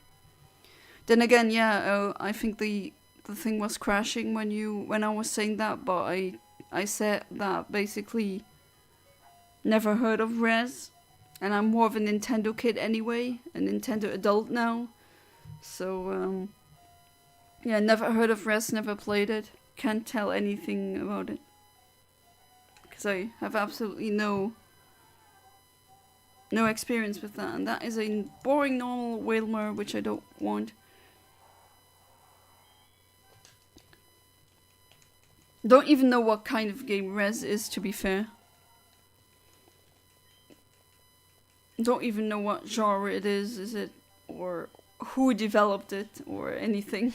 Then again, yeah, I think the thing was crashing when I was saying that, but I said that basically never heard of Res, and I'm more of a Nintendo kid anyway, a Nintendo adult now. So yeah, never heard of Res, never played it, can't tell anything about it, because I have absolutely no experience with that, and that is a boring normal Wailmer, which I don't want. Don't even know what kind of game Res is, to be fair. Don't even know what genre it is it, or who developed it, or anything.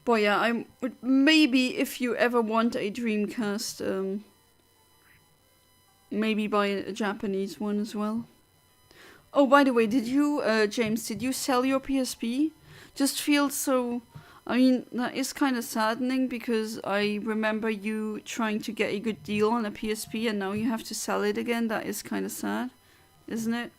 But yeah, I would maybe, if you ever want a Dreamcast, maybe buy a Japanese one as well. Oh, by the way, did you, James, did you sell your PSP? Just feels so... I mean, that is kind of saddening, because I remember you trying to get a good deal on a PSP and now you have to sell it again. That is kind of sad, isn't it?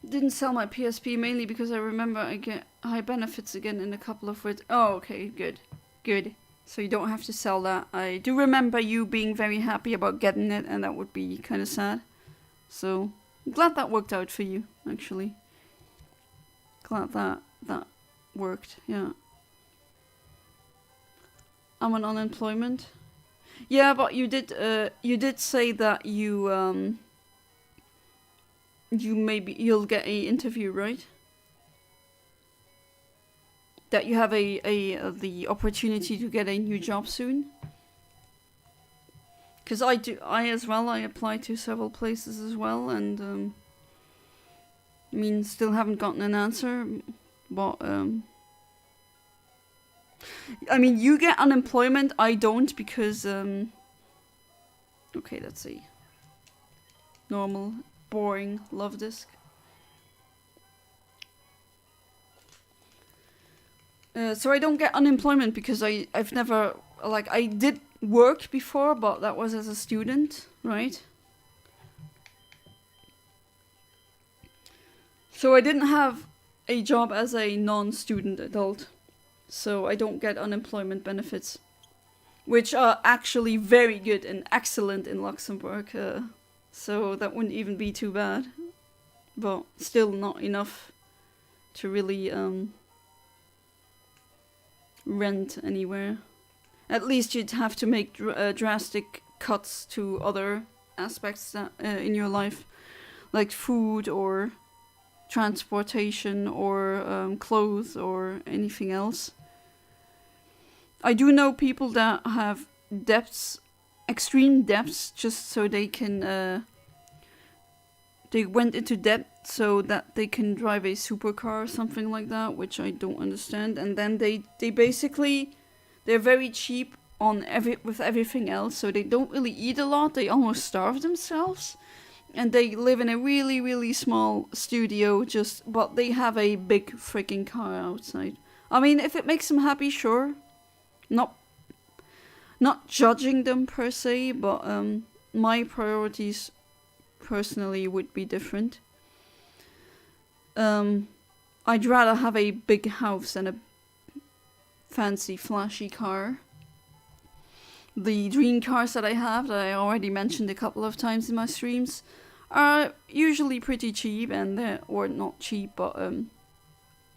Didn't sell my PSP mainly because I remember I get high benefits again in a couple of words. Oh, okay, good. Good. So you don't have to sell that. I do remember you being very happy about getting it, and that would be kind of sad. So, I'm glad that worked out for you, actually. Glad that worked, yeah. I'm on unemployment. Yeah, but you did say that you'll get a interview, right? That you have the opportunity to get a new job soon. Because I applied to several places as well, and I mean, still haven't gotten an answer, but I mean, you get unemployment, I don't, because okay, let's see. Normal, boring, Luvdisc. So I don't get unemployment because I've never, like, I did work before, but that was as a student, right? So I didn't have a job as a non-student adult, so I don't get unemployment benefits, which are actually very good and excellent in Luxembourg, so that wouldn't even be too bad, but still not enough to really rent anywhere. At least you'd have to make drastic cuts to other aspects that, in your life, like food or transportation or clothes or anything else. I do know people that have debts, extreme debts, just so they can they went into debt so that they can drive a supercar or something like that, which I don't understand. And then they basically, they're very cheap on with everything else, so they don't really eat a lot. They almost starve themselves, and they live in a really, really small studio. But they have a big freaking car outside. I mean, if it makes them happy, sure. Not judging them per se, but my priorities personally would be different. I'd rather have a big house than a fancy flashy car. The dream cars that I have, that I already mentioned a couple of times in my streams, are usually pretty cheap, and or not cheap, but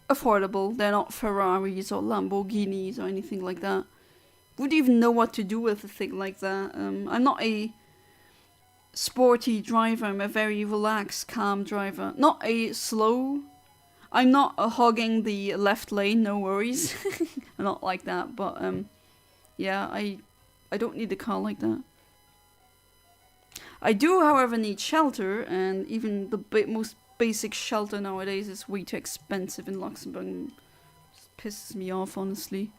affordable. They're not Ferraris or Lamborghinis or anything like that. Wouldn't even know what to do with a thing like that. I'm not a sporty driver. I'm a very relaxed, calm driver. Not a slow. I'm not hogging the left lane, no worries. I'm not like that, but yeah, I don't need a car like that. I do, however, need shelter, and even the most basic shelter nowadays is way too expensive in Luxembourg. It pisses me off, honestly.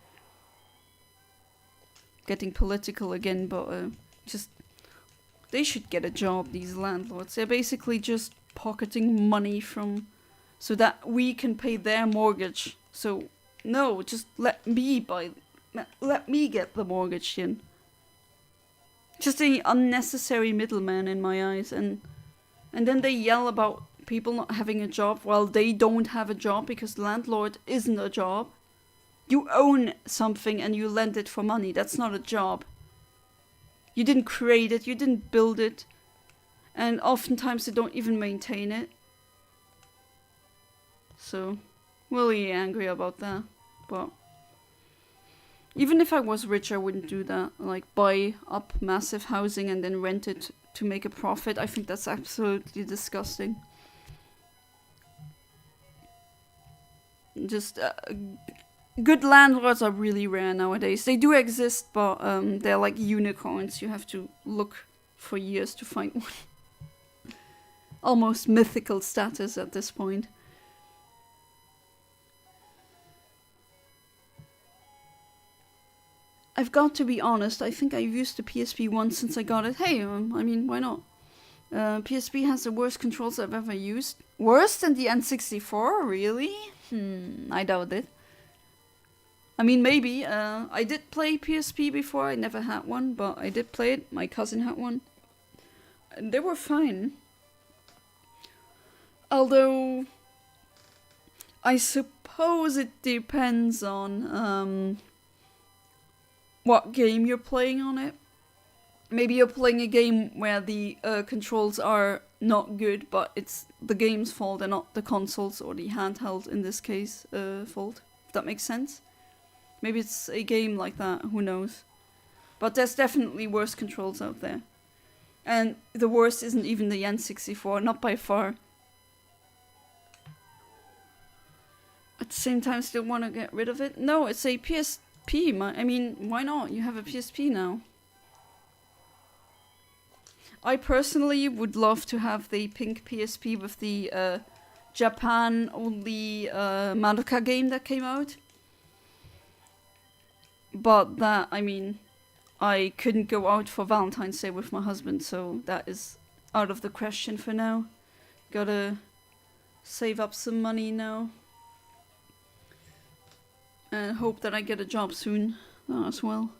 Getting political again, but just they should get a job, these landlords. They're basically just pocketing money from so that we can pay their mortgage. So no, just let me get the mortgage in. Just an unnecessary middleman in my eyes, and then they yell about people not having a job while they don't have a job, because landlord isn't a job. You own something and you lend it for money. That's not a job. You didn't create it, you didn't build it, and oftentimes they don't even maintain it. So, really angry about that. But even if I was rich, I wouldn't do that. Like, buy up massive housing and then rent it to make a profit. I think that's absolutely disgusting. Just good landlords are really rare nowadays. They do exist, but they're like unicorns. You have to look for years to find one. Almost mythical status at this point. I've got to be honest, I think I've used the PSP once since I got it. Hey, I mean, why not? PSP has the worst controls I've ever used. Worse than the N64? Really? I doubt it. I mean, maybe. I did play PSP before. I never had one, but I did play it. My cousin had one. And they were fine. Although, I suppose it depends on what game you're playing on it. Maybe you're playing a game where the controls are not good, but it's the game's fault and not the consoles or the handheld, in this case, fault. If that makes sense. Maybe it's a game like that, who knows. But there's definitely worse controls out there. And the worst isn't even the N64, not by far. At the same time, still want to get rid of it? No, it's a PSP. I mean, why not? You have a PSP now. I personally would love to have the pink PSP with the Japan-only Madoka game that came out. But that, I mean, I couldn't go out for Valentine's Day with my husband, so that is out of the question for now. Gotta save up some money now. And hope that I get a job soon as well.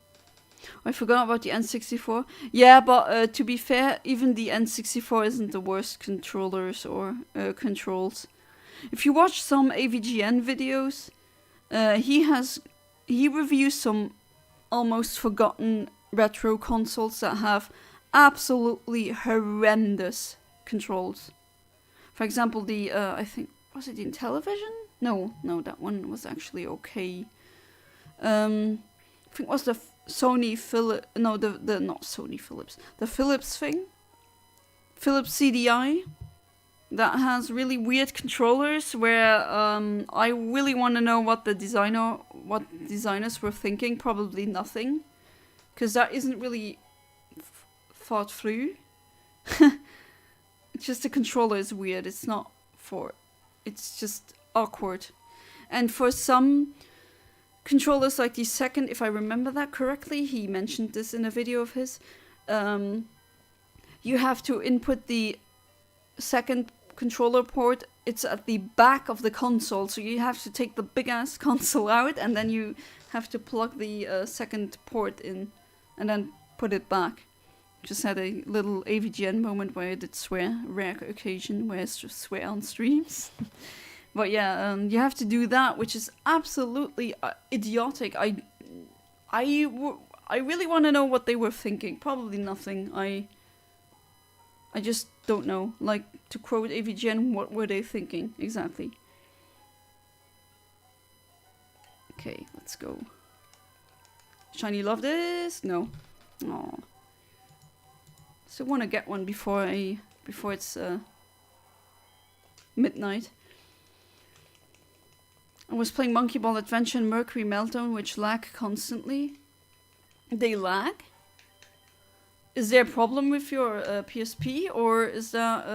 I forgot about the N64. Yeah, but to be fair, even the N64 isn't the worst controllers or controls. If you watch some AVGN videos, he reviews some almost forgotten retro consoles that have absolutely horrendous controls. For example, the I think, was it in television? No, that one was actually okay. I think it was the Sony Philips, no, the not Sony Philips, the Philips thing, Philips CDI, that has really weird controllers where I really want to know what designers were thinking. Probably nothing, because that isn't really thought through. It's just the controller is weird. It's just awkward. And for some controllers, like the second, if I remember that correctly, he mentioned this in a video of his, you have to input the second controller port. It's at the back of the console, so you have to take the big ass console out and then you have to plug the second port in and then put it back. Just had a little AVGN moment where I did swear, rare occasion where I just swear on streams. But yeah, you have to do that, which is absolutely idiotic. I really want to know what they were thinking. Probably nothing. I just don't know. Like, to quote AVGN, what were they thinking exactly? Okay, let's go. Shiny Luvdisc? No. Aww. So I want to get one before it's midnight. I was playing Monkey Ball Adventure and Mercury Meltdown, which lag constantly. They lag? Is there a problem with your PSP, or is that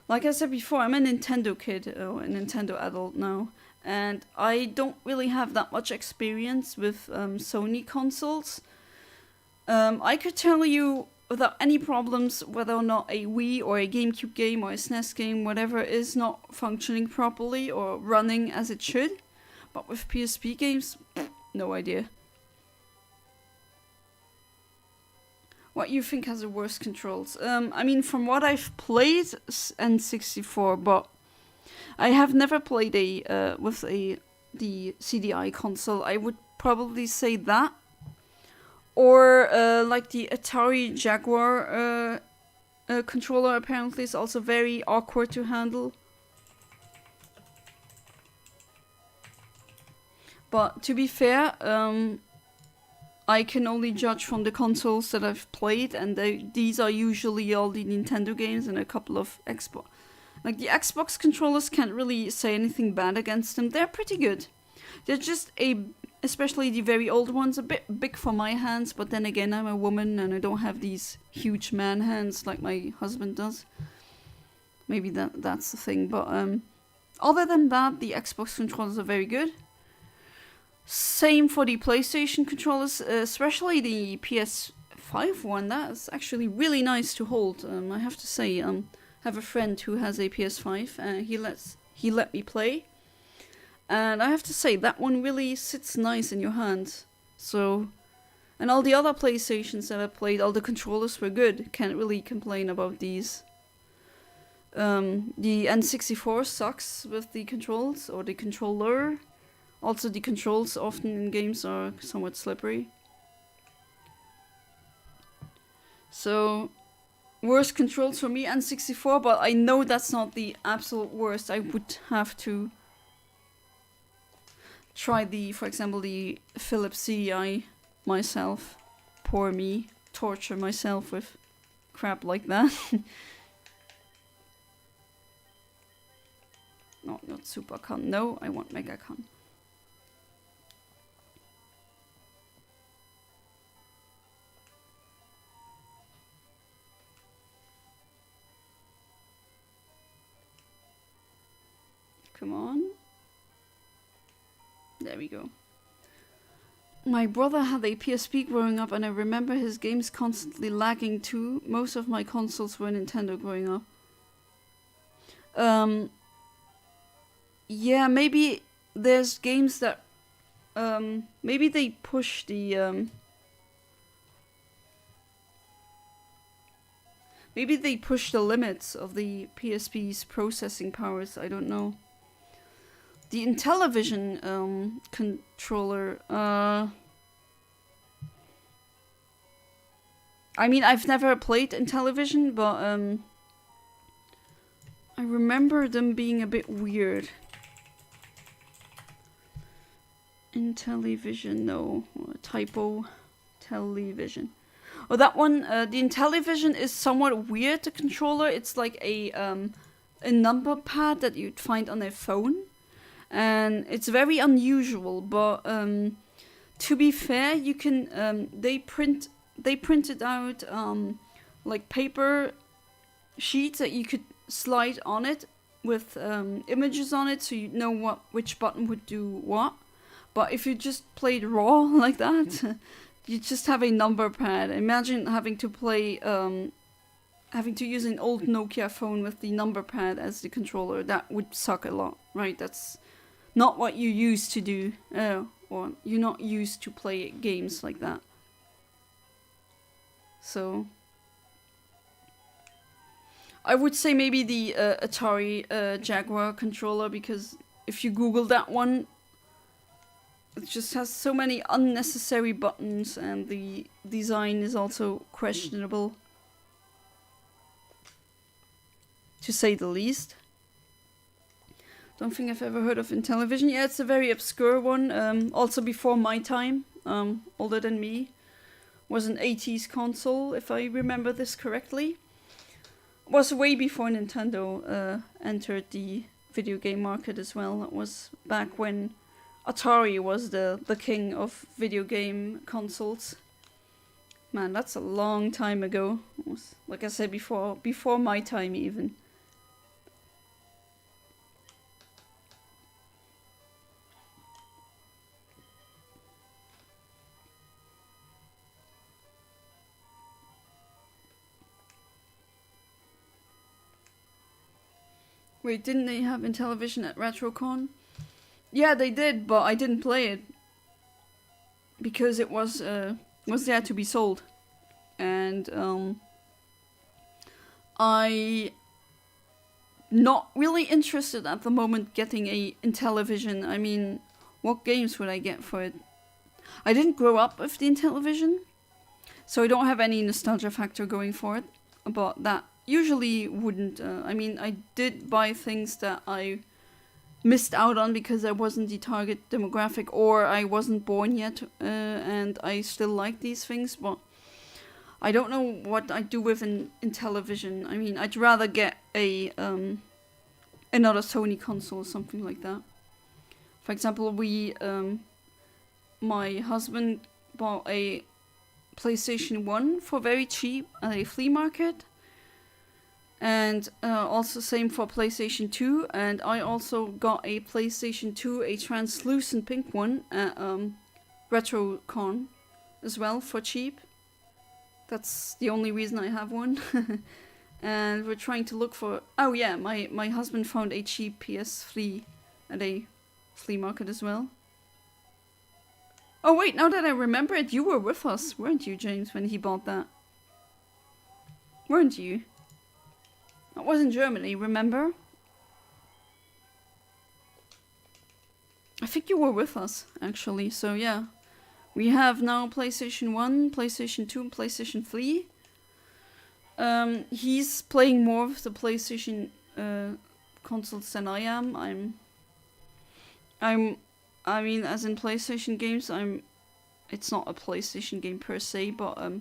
like I said before, I'm a Nintendo kid, or a Nintendo adult now, and I don't really have that much experience with Sony consoles. I could tell you without any problems whether or not a Wii or a GameCube game or a SNES game, whatever, is not functioning properly or running as it should. But with PSP games, no idea. what you think has the worst controls. I mean, from what I've played, N64, but I have never played with the CDI console. I would probably say that, or like the Atari Jaguar controller. Apparently, is also very awkward to handle. But to be fair, I can only judge from the consoles that I've played, and these are usually all the Nintendo games and a couple of Xbox. Like, the Xbox controllers, can't really say anything bad against them. They're pretty good. They're just especially the very old ones, a bit big for my hands, but then again, I'm a woman and I don't have these huge man hands like my husband does. Maybe that's the thing, but other than that, the Xbox controllers are very good. Same for the PlayStation controllers, especially the PS5 one. That's actually really nice to hold. I have to say, I have a friend who has a PS5, and he let me play, and I have to say that one really sits nice in your hand. So, and all the other PlayStations that I played, all the controllers were good. Can't really complain about these. The N64 sucks with the controls, or the controller. Also, the controls often in games are somewhat slippery. So, worst controls for me, N64, but I know that's not the absolute worst. I would have to try for example, the Philips CDI myself. Poor me. Torture myself with crap like that. No, not Super Con. No, I want Mega Con. Come on. There we go. My brother had a PSP growing up, and I remember his games constantly lagging too. Most of my consoles were Nintendo growing up. Yeah, maybe there's games that maybe they push the maybe they push the limits of the PSP's processing powers. I don't know. The Intellivision controller, I mean, I've never played Intellivision, but I remember them being a bit weird. Intellivision, no, typo, Television. Oh, that one, the Intellivision is somewhat weird, the controller. It's like a number pad that you'd find on a phone. And it's very unusual, but to be fair, you can they printed out like paper sheets that you could slide on it with images on it, so you know which button would do what. But if you just played raw like that, you just have a number pad. Imagine having to play having to use an old Nokia phone with the number pad as the controller. That would suck a lot, right? That's not what you used to do, or you're not used to play games like that. So, I would say maybe the Atari Jaguar controller, because if you Google that one, it just has so many unnecessary buttons, and the design is also questionable, to say the least. Don't think I've ever heard of Intellivision. Yeah, it's a very obscure one. Also before my time, older than me. Was an 80s console, if I remember this correctly. Was way before Nintendo entered the video game market as well. That was back when Atari was the king of video game consoles. Man, that's a long time ago. It was, like I said before my time even. Wait, didn't they have Intellivision at RetroCon? Yeah, they did, but I didn't play it. Because it was there to be sold. and I not really interested at the moment getting a Intellivision. I mean, what games would I get for it? I didn't grow up with the Intellivision, so I don't have any nostalgia factor going for it. But that usually wouldn't. I mean, I did buy things that I missed out on because I wasn't the target demographic, or I wasn't born yet, and I still like these things, but I don't know what I'd do with an Intellivision. I mean, I'd rather get a another Sony console or something like that. For example, my husband bought a PlayStation 1 for very cheap at a flea market. And also same for PlayStation 2. And I also got a PlayStation 2, a translucent pink one at RetroCon as well for cheap. That's the only reason I have one. And we're trying to look for... Oh yeah, my husband found a cheap PS3 at a flea market as well. Oh wait, now that I remember it, you were with us, weren't you, James, when he bought that? Weren't you? That was in Germany, remember? I think you were with us, actually, so yeah. We have now PlayStation 1, PlayStation 2, and PlayStation 3. He's playing more of the PlayStation consoles than I am. I mean, as in PlayStation games, it's not a PlayStation game per se, but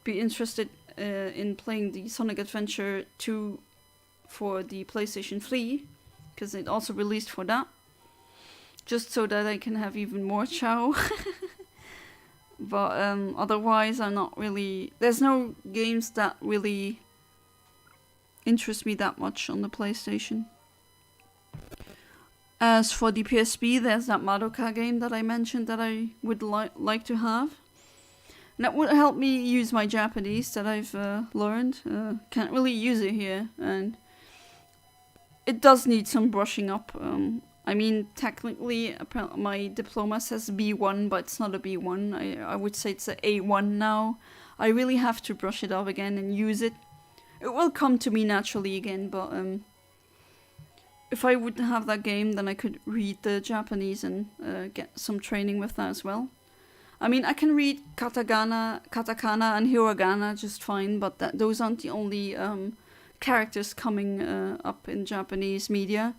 be interested in playing the Sonic Adventure 2 for the PlayStation 3, because it also released for that, just so that I can have even more chow. But otherwise, I'm not really... There's no games that really interest me that much on the PlayStation. As for the PSP, there's that Madoka game that I mentioned that I would like to have. And that would help me use my Japanese that I've learned. Can't really use it here, and it does need some brushing up. I mean, technically, my diploma says B1, but it's not a B1. I would say it's an A1 now. I really have to brush it up again and use it. It will come to me naturally again, but if I would have that game, then I could read the Japanese and get some training with that as well. I mean, I can read katakana and hiragana just fine, but those aren't the only characters coming up in Japanese media.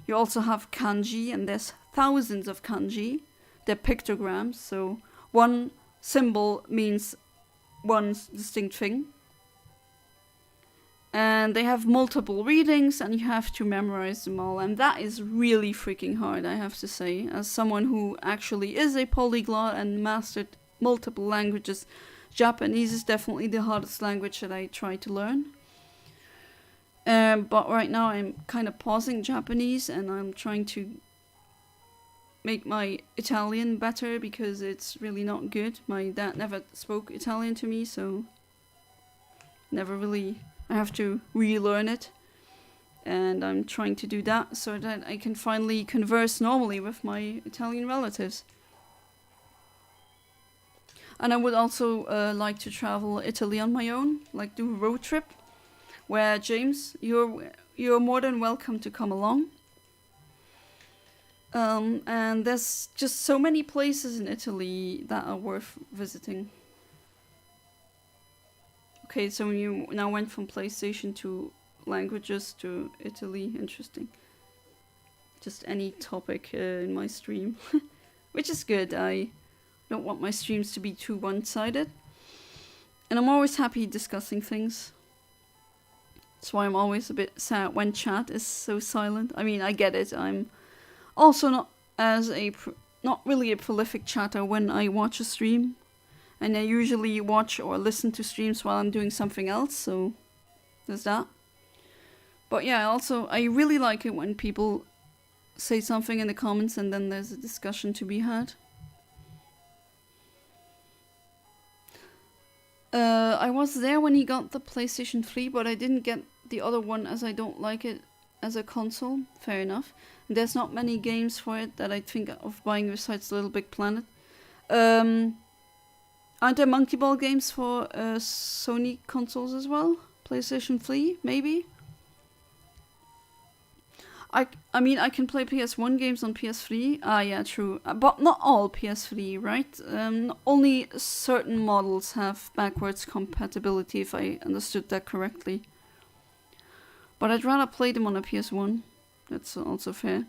You also have kanji, and there's thousands of kanji. They're pictograms, so one symbol means one distinct thing. And they have multiple readings, and you have to memorize them all. And that is really freaking hard, I have to say. As someone who actually is a polyglot and mastered multiple languages, Japanese is definitely the hardest language that I try to learn. But right now I'm kind of pausing Japanese, and I'm trying to make my Italian better, because it's really not good. My dad never spoke Italian to me, so never really... I have to relearn it, and I'm trying to do that so that I can finally converse normally with my Italian relatives. And I would also like to travel Italy on my own, like do a road trip, where James, you're more than welcome to come along. And there's just so many places in Italy that are worth visiting. Okay, so you now went from PlayStation to languages to Italy. Interesting. Just any topic in my stream. Which is good. I don't want my streams to be too one-sided. And I'm always happy discussing things. That's why I'm always a bit sad when chat is so silent. I mean, I get it. I'm also not really a prolific chatter when I watch a stream. And I usually watch or listen to streams while I'm doing something else, so there's that. But yeah, I really like it when people say something in the comments and then there's a discussion to be had. I was there when he got the PlayStation 3, but I didn't get the other one as I don't like it as a console. Fair enough. And there's not many games for it that I think of buying besides Little Big Planet. Aren't there Monkey Ball games for Sony consoles as well? PlayStation 3, maybe? I mean, I can play PS1 games on PS3. Ah, yeah, true. But not all PS3, right? Only certain models have backwards compatibility, if I understood that correctly. But I'd rather play them on a PS1. That's also fair.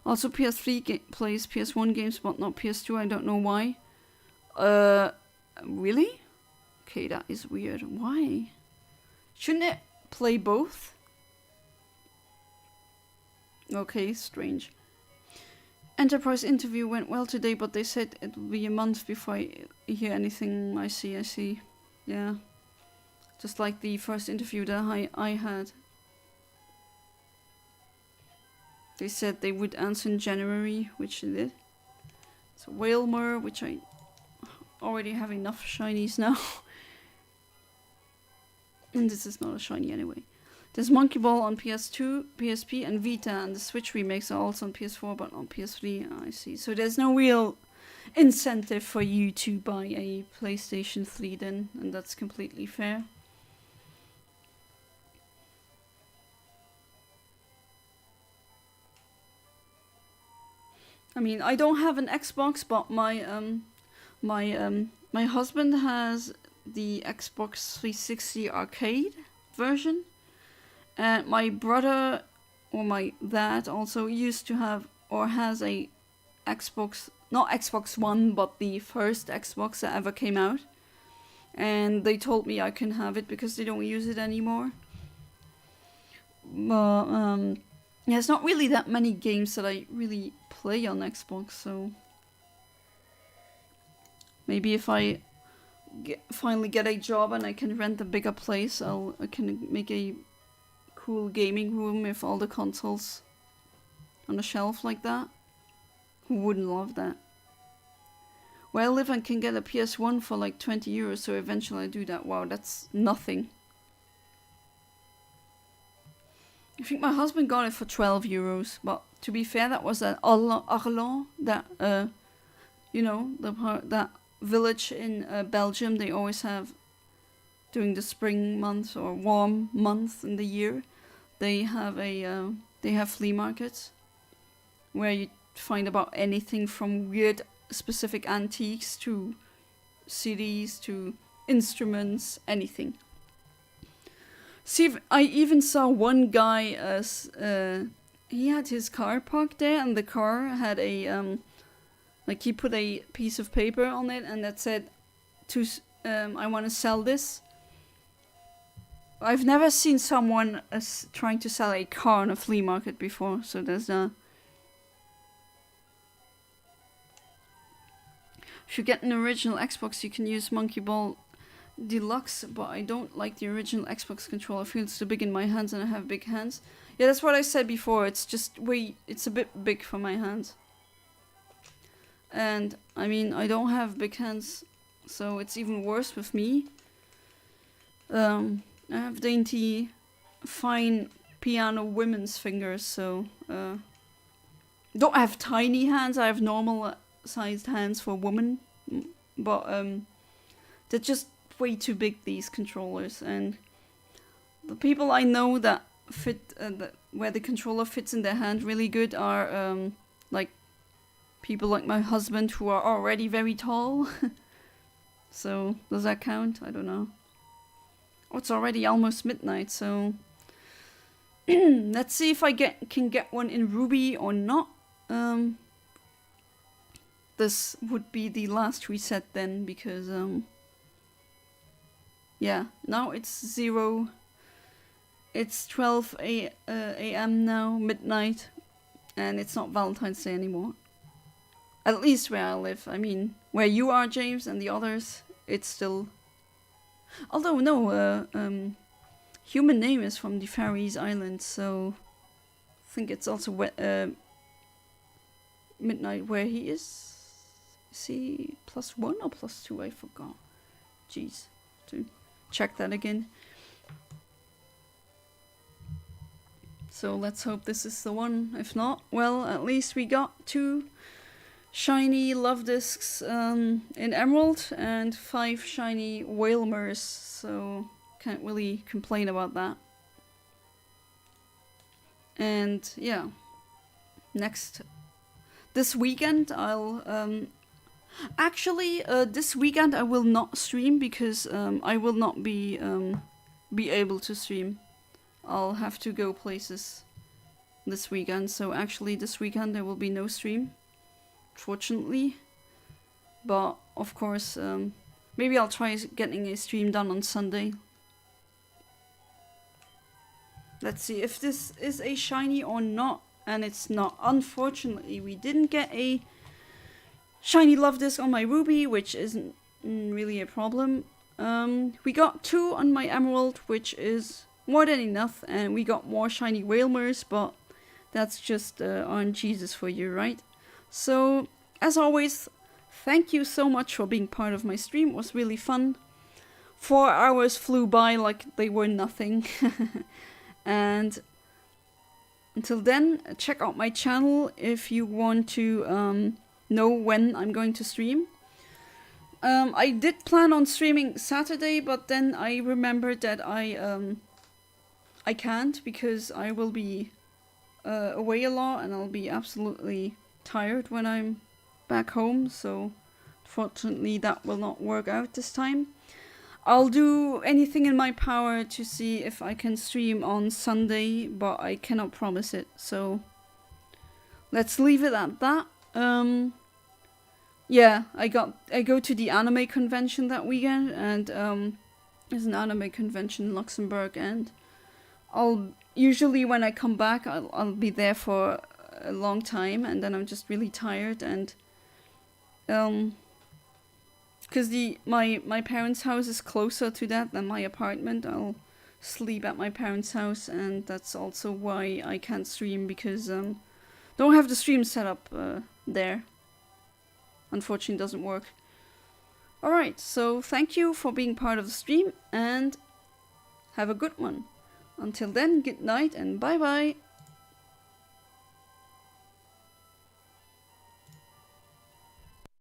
Also, PS3 plays PS1 games, but not PS2. I don't know why. Really? Okay, that is weird. Why? Shouldn't it play both? Okay, strange. Enterprise interview went well today, but they said it will be a month before I hear anything. I see. Yeah. Just like the first interview that I had. They said they would answer in January, which they did. So Whalmer, which I already have enough shinies now. And this is not a shiny anyway. There's Monkey Ball on PS2, PSP, and Vita, and the Switch remakes are also on PS4, but on PS3. I see. So there's no real incentive for you to buy a PlayStation 3 then, and that's completely fair. I mean, I don't have an Xbox, but my husband has the Xbox 360 arcade version. And my brother, or my dad, also used to have, or has a Xbox, not Xbox One, but the first Xbox that ever came out. And they told me I can have it because they don't use it anymore. But, yeah, it's not really that many games that I really play on Xbox, so... Maybe if I finally get a job and I can rent a bigger place, I can make a cool gaming room with all the consoles on a shelf like that. Who wouldn't love that? Where I live, I can get a PS1 for like 20 euros, so eventually I do that. Wow, that's nothing. I think my husband got it for 12 euros, but to be fair, that was at Arlon, that, you know, that village in Belgium. They always have, during the spring month or warm month in the year, they have flea markets where you find about anything from weird specific antiques to CDs to instruments, anything. See, I even saw one guy he had his car parked there, and the car had a like he put a piece of paper on it and that said I want to sell this. I've never seen someone trying to sell a car on a flea market before, so there's a... If you get an original Xbox, you can use Monkey Ball Deluxe, but I don't like the original Xbox controller. I feel it's too big in my hands and I have big hands. Yeah, that's what I said before. It's just it's a bit big for my hands. And, I mean, I don't have big hands, so it's even worse with me. I have dainty, fine piano women's fingers, so don't have tiny hands. I have normal sized hands for women, but they're just way too big, these controllers. And the people I know that fit where the controller fits in their hand really good are like people like my husband who are already very tall. So does that count? I don't know. Oh, it's already almost midnight, so let's see if I can get one in Ruby or not. This would be the last reset then, because yeah, now it's 12 a.m. now, midnight, and it's not Valentine's Day anymore. At least where I live. I mean, where you are, James, and the others, it's still... Although, no, human name is from the Faroese Islands, so I think it's also midnight where he is. Is he +1 or +2? I forgot. Jeez, to check that again. So let's hope this is the one. If not, well, at least we got two shiny Luvdiscs in Emerald and 5 shiny Whalmers, so can't really complain about that. And yeah, this weekend I'll actually this weekend I will not stream because I will not be able to stream. I'll have to go places this weekend, so actually this weekend there will be no stream, fortunately. But of course, maybe I'll try getting a stream done on Sunday. Let's see if this is a shiny or not, and it's not. Unfortunately, we didn't get a shiny Luvdisc on my Ruby, which isn't really a problem. We got 2 on my Emerald, which is more than enough, and we got more shiny Whalmers, but that's just RNGs for you, right? So, as always, thank you so much for being part of my stream. It was really fun. 4 hours flew by like they were nothing. And until then, check out my channel if you want to know when I'm going to stream. I did plan on streaming Saturday, but then I remembered that I can't because I will be away a lot and I'll be absolutely tired when I'm back home, so fortunately that will not work out this time. I'll do anything in my power to see if I can stream on Sunday, but I cannot promise it, so let's leave it at that. Yeah, I go to the anime convention that weekend, and there's an anime convention in Luxembourg, and I'll usually when I come back I'll be there for a long time, and then I'm just really tired, and because my parents' house is closer to that than my apartment, I'll sleep at my parents' house, and that's also why I can't stream, because don't have the stream set up there. Unfortunately, it doesn't work. Alright, so thank you for being part of the stream, and have a good one. Until then, good night and bye bye.